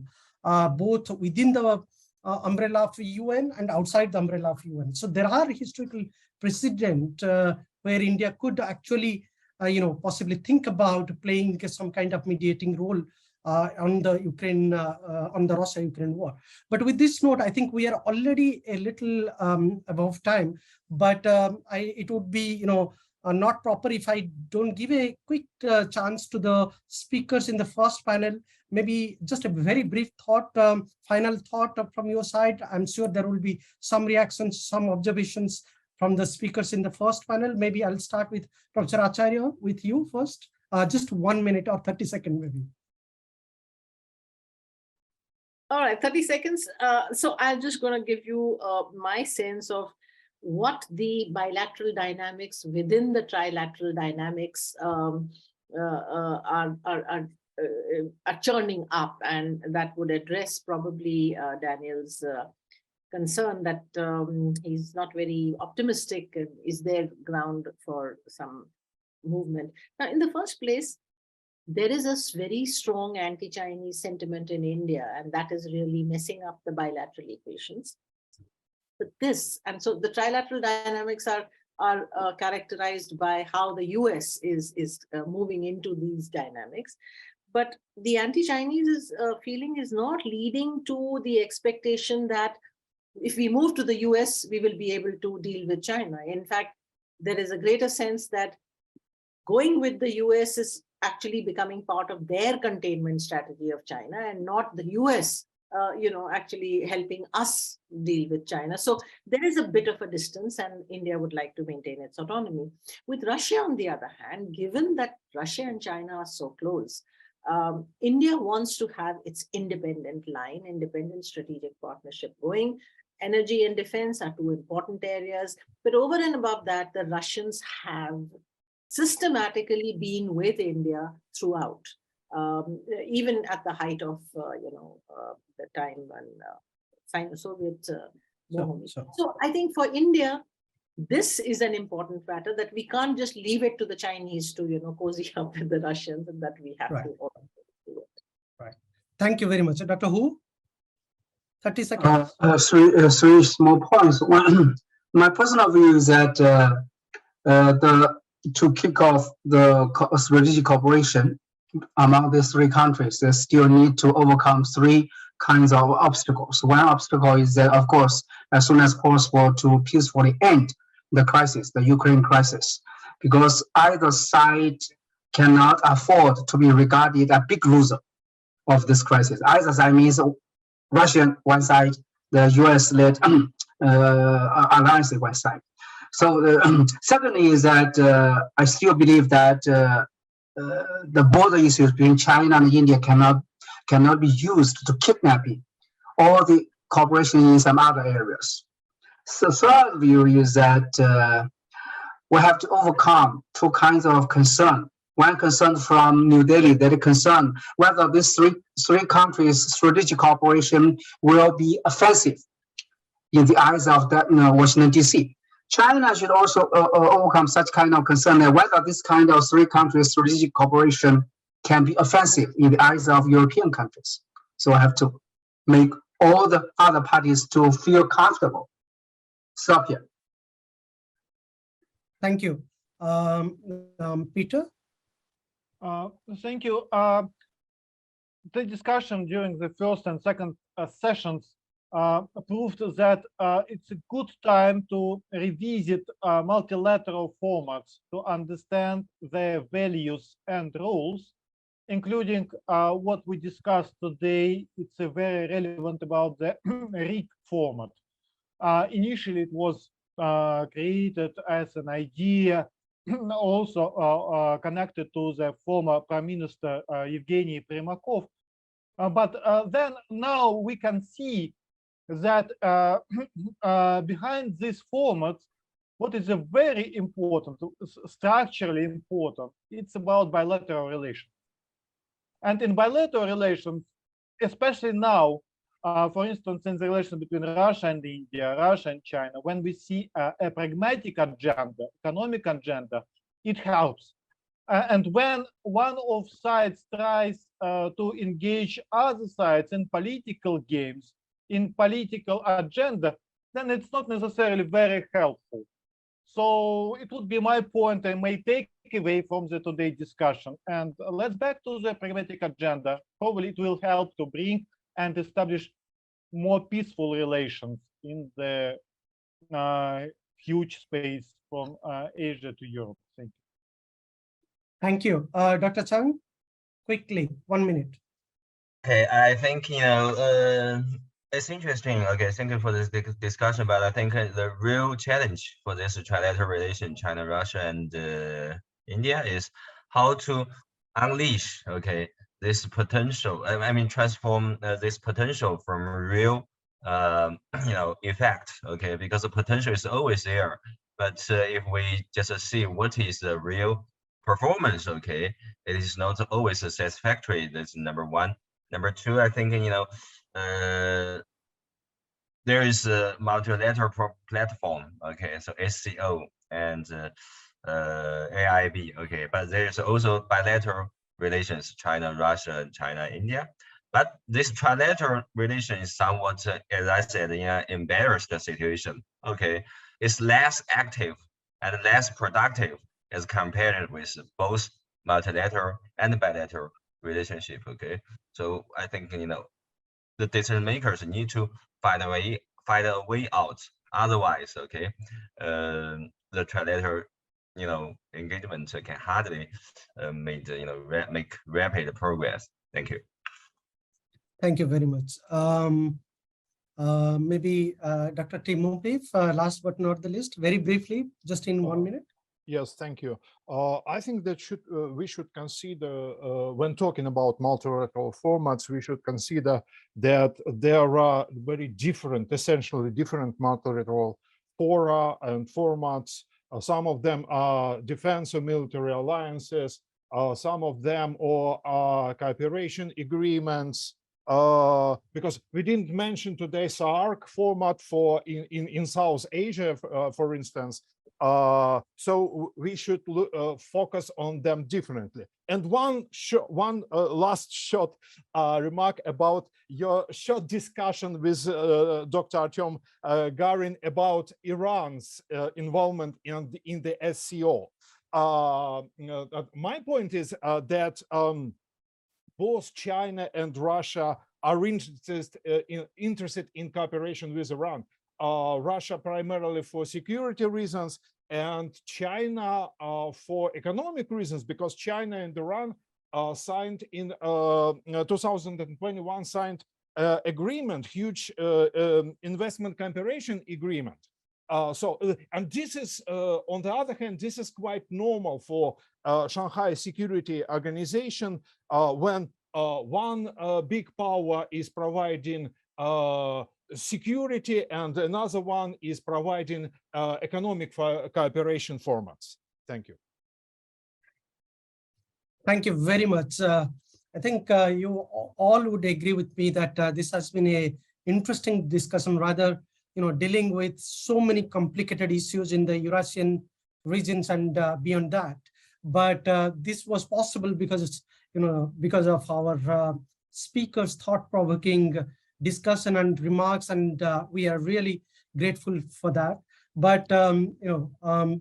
both within the umbrella of UN and outside the umbrella of UN. So there are historical precedent where India could actually, possibly think about playing some kind of mediating role on the Russia-Ukraine war. But with this note, I think we are already a little above time. But it would be, not proper if I don't give a quick chance to the speakers in the first panel. Maybe just a very brief thought, final thought from your side. I'm sure there will be some reactions, some observations from the speakers in the first panel. Maybe I'll start with Professor Acharya, with you first. Just 1 minute or 30 seconds, maybe. All right, 30 seconds. So I'm just going to give you my sense of what the bilateral dynamics within the trilateral dynamics are churning up, and that would address probably Daniel's concern that he's not very optimistic. Is there ground for some movement? Now, in the first place, there is a very strong anti-Chinese sentiment in India, and that is really messing up the bilateral equations. But so the trilateral dynamics are characterized by how the US is moving into these dynamics. But the anti-Chinese feeling is not leading to the expectation that if we move to the US, we will be able to deal with China. In fact, there is a greater sense that going with the US is actually becoming part of their containment strategy of China, and not the US, actually helping us deal with China. So there is a bit of a distance, and India would like to maintain its autonomy. With Russia, on the other hand, given that Russia and China are so close, India wants to have its independent line, independent strategic partnership going. Energy and defense are two important areas, but over and above that, the Russians have systematically been with India throughout, even at the height of, the time when Soviet movement. So I think for India, this is an important matter that we can't just leave it to the Chinese to, cozy up with the Russians, and that we have to all do it. Right. Thank you very much. Dr. Hu? 30 seconds. Three small points. One, my personal view is that to kick off the strategic cooperation among these three countries, they still need to overcome three kinds of obstacles. One obstacle is that, of course, as soon as possible to peacefully end the crisis, the Ukraine crisis, because either side cannot afford to be regarded a big loser of this crisis. Either side means Russia one side, the US-led alliance one side. So secondly is that I still believe that the border issues between China and India cannot be used to kidnapping all the cooperation in some other areas. So third view is that we have to overcome two kinds of concern. One concern from New Delhi, that is concern whether these three countries' strategic cooperation will be offensive in the eyes of that, Washington, D.C. China should also overcome such kind of concern that whether this kind of three countries' strategic cooperation can be offensive in the eyes of European countries. So I have to make all the other parties to feel comfortable. Stop here. Thank you. Peter? Thank you. The discussion during the first and second sessions proved that it's a good time to revisit multilateral formats to understand their values and rules, including what we discussed today. It's very relevant about the RIC format. Initially, it was created as an idea also connected to the former Prime Minister Evgeny Primakov. But then now we can see that behind this format, what is a very important, structurally important, it's about bilateral relations. And in bilateral relations, especially now, for instance, in the relation between Russia and India, Russia and China, when we see a pragmatic agenda, economic agenda, it helps. And when one of sides tries to engage other sides in political games, in political agenda, then it's not necessarily very helpful. So it would be my point I may take away from the today's discussion. And let's back to the pragmatic agenda. Probably it will help to bring and establish more peaceful relations in the huge space from Asia to Europe. Thank you. Dr. Chung, quickly, 1 minute. Okay, I think, it's interesting. Okay, thank you for this discussion, but I think the real challenge for this trilateral relation, China, Russia, and India, is how to unleash, okay, this potential. I mean, transform this potential from real, effect. Okay, because the potential is always there, but if we just see what is the real performance, okay, it is not always satisfactory. That's number one. Number two, I think, there is a multilateral platform, okay, so SCO and AIB, okay, but there's also bilateral relations, China, Russia, and China, India. But this trilateral relation is somewhat, as I said, in an embarrassed situation, okay, it's less active and less productive as compared with both multilateral and bilateral relationship, okay. So I think, the decision makers need to find a way out. Otherwise, okay, the trilateral, engagement can hardly make rapid progress. Thank you. Thank you very much. Maybe Dr. Timofeyev, last but not the least, very briefly, just in 1 minute. Yes, thank you. I think that we should consider, when talking about multilateral formats, we should consider that there are very different, essentially different multilateral fora and formats. Some of them are defense or military alliances. Some of them are cooperation agreements. Because we didn't mention today SAARC format for in South Asia, for instance. So we should focus on them differently. And one last short remark about your short discussion with Dr. Artem Garin about Iran's involvement in the SCO. My point is that both China and Russia are interested in cooperation with Iran. Russia primarily for security reasons, and China for economic reasons, because China and Iran signed in 2021 signed agreement, huge investment cooperation agreement. And this is, on the other hand, this is quite normal for Shanghai Security Organization when one big power is providing security and another one is providing economic cooperation formats. Thank you. Thank you very much. I think you all would agree with me that this has been a interesting discussion, rather, dealing with so many complicated issues in the Eurasian regions and beyond that. But this was possible because because of our speakers' thought-provoking discussion and remarks, and we are really grateful for that. But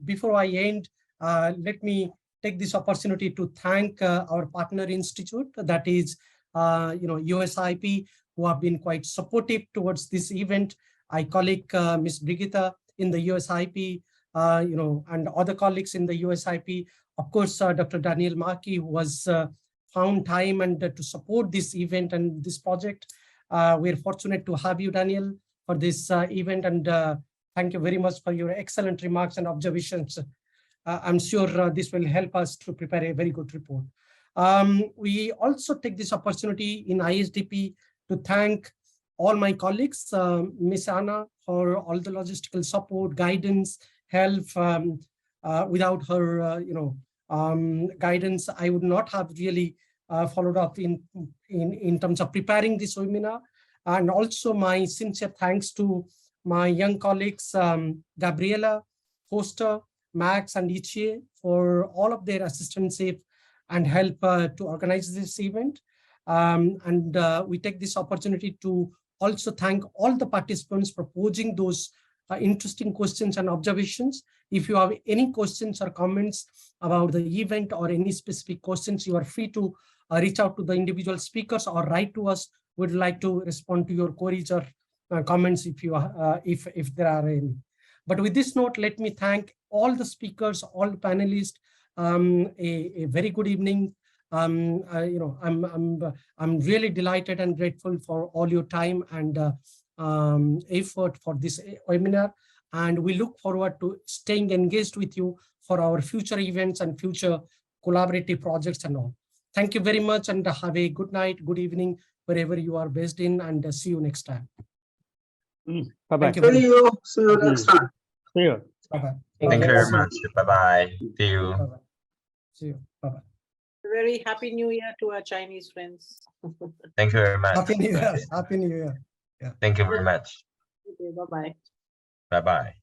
before I end, let me take this opportunity to thank our partner institute, that is USIP, who have been quite supportive towards this event. My colleague Ms. Brigitte in the USIP, and other colleagues in the USIP. Of course, Dr. Daniel Maki, who was found time and to support this event and this project. We're fortunate to have you, Daniel, for this event, and thank you very much for your excellent remarks and observations. I'm sure this will help us to prepare a very good report. We also take this opportunity in ISDP to thank all my colleagues, Ms. Anna, for all the logistical support, guidance, help. Without her, guidance, I would not have really followed up in terms of preparing this webinar. And also my sincere thanks to my young colleagues, Gabriela, Foster, Max, and Ichie, for all of their assistance and help to organize this event. And we take this opportunity to also thank all the participants for posing those interesting questions and observations. If you have any questions or comments about the event or any specific questions, you are free to reach out to the individual speakers or write to us. We'd like to respond to your queries or comments if if there are any. But with this note, let me thank all the speakers, all the panelists. A very good evening. I'm really delighted and grateful for all your time and effort for this webinar, and we look forward to staying engaged with you for our future events and future collaborative projects and all. Thank you very much, and have a good night, good evening, wherever you are based in, and see you next time. Bye-bye. See you next time. See you. Bye-bye. Thank you very much. Bye-bye. See you. Bye-bye. See you. Bye-bye. Very happy New Year to our Chinese friends. Thank you very much. Happy New Year. Happy New Year. Yeah. Thank you very much. Okay, bye-bye. Bye-bye.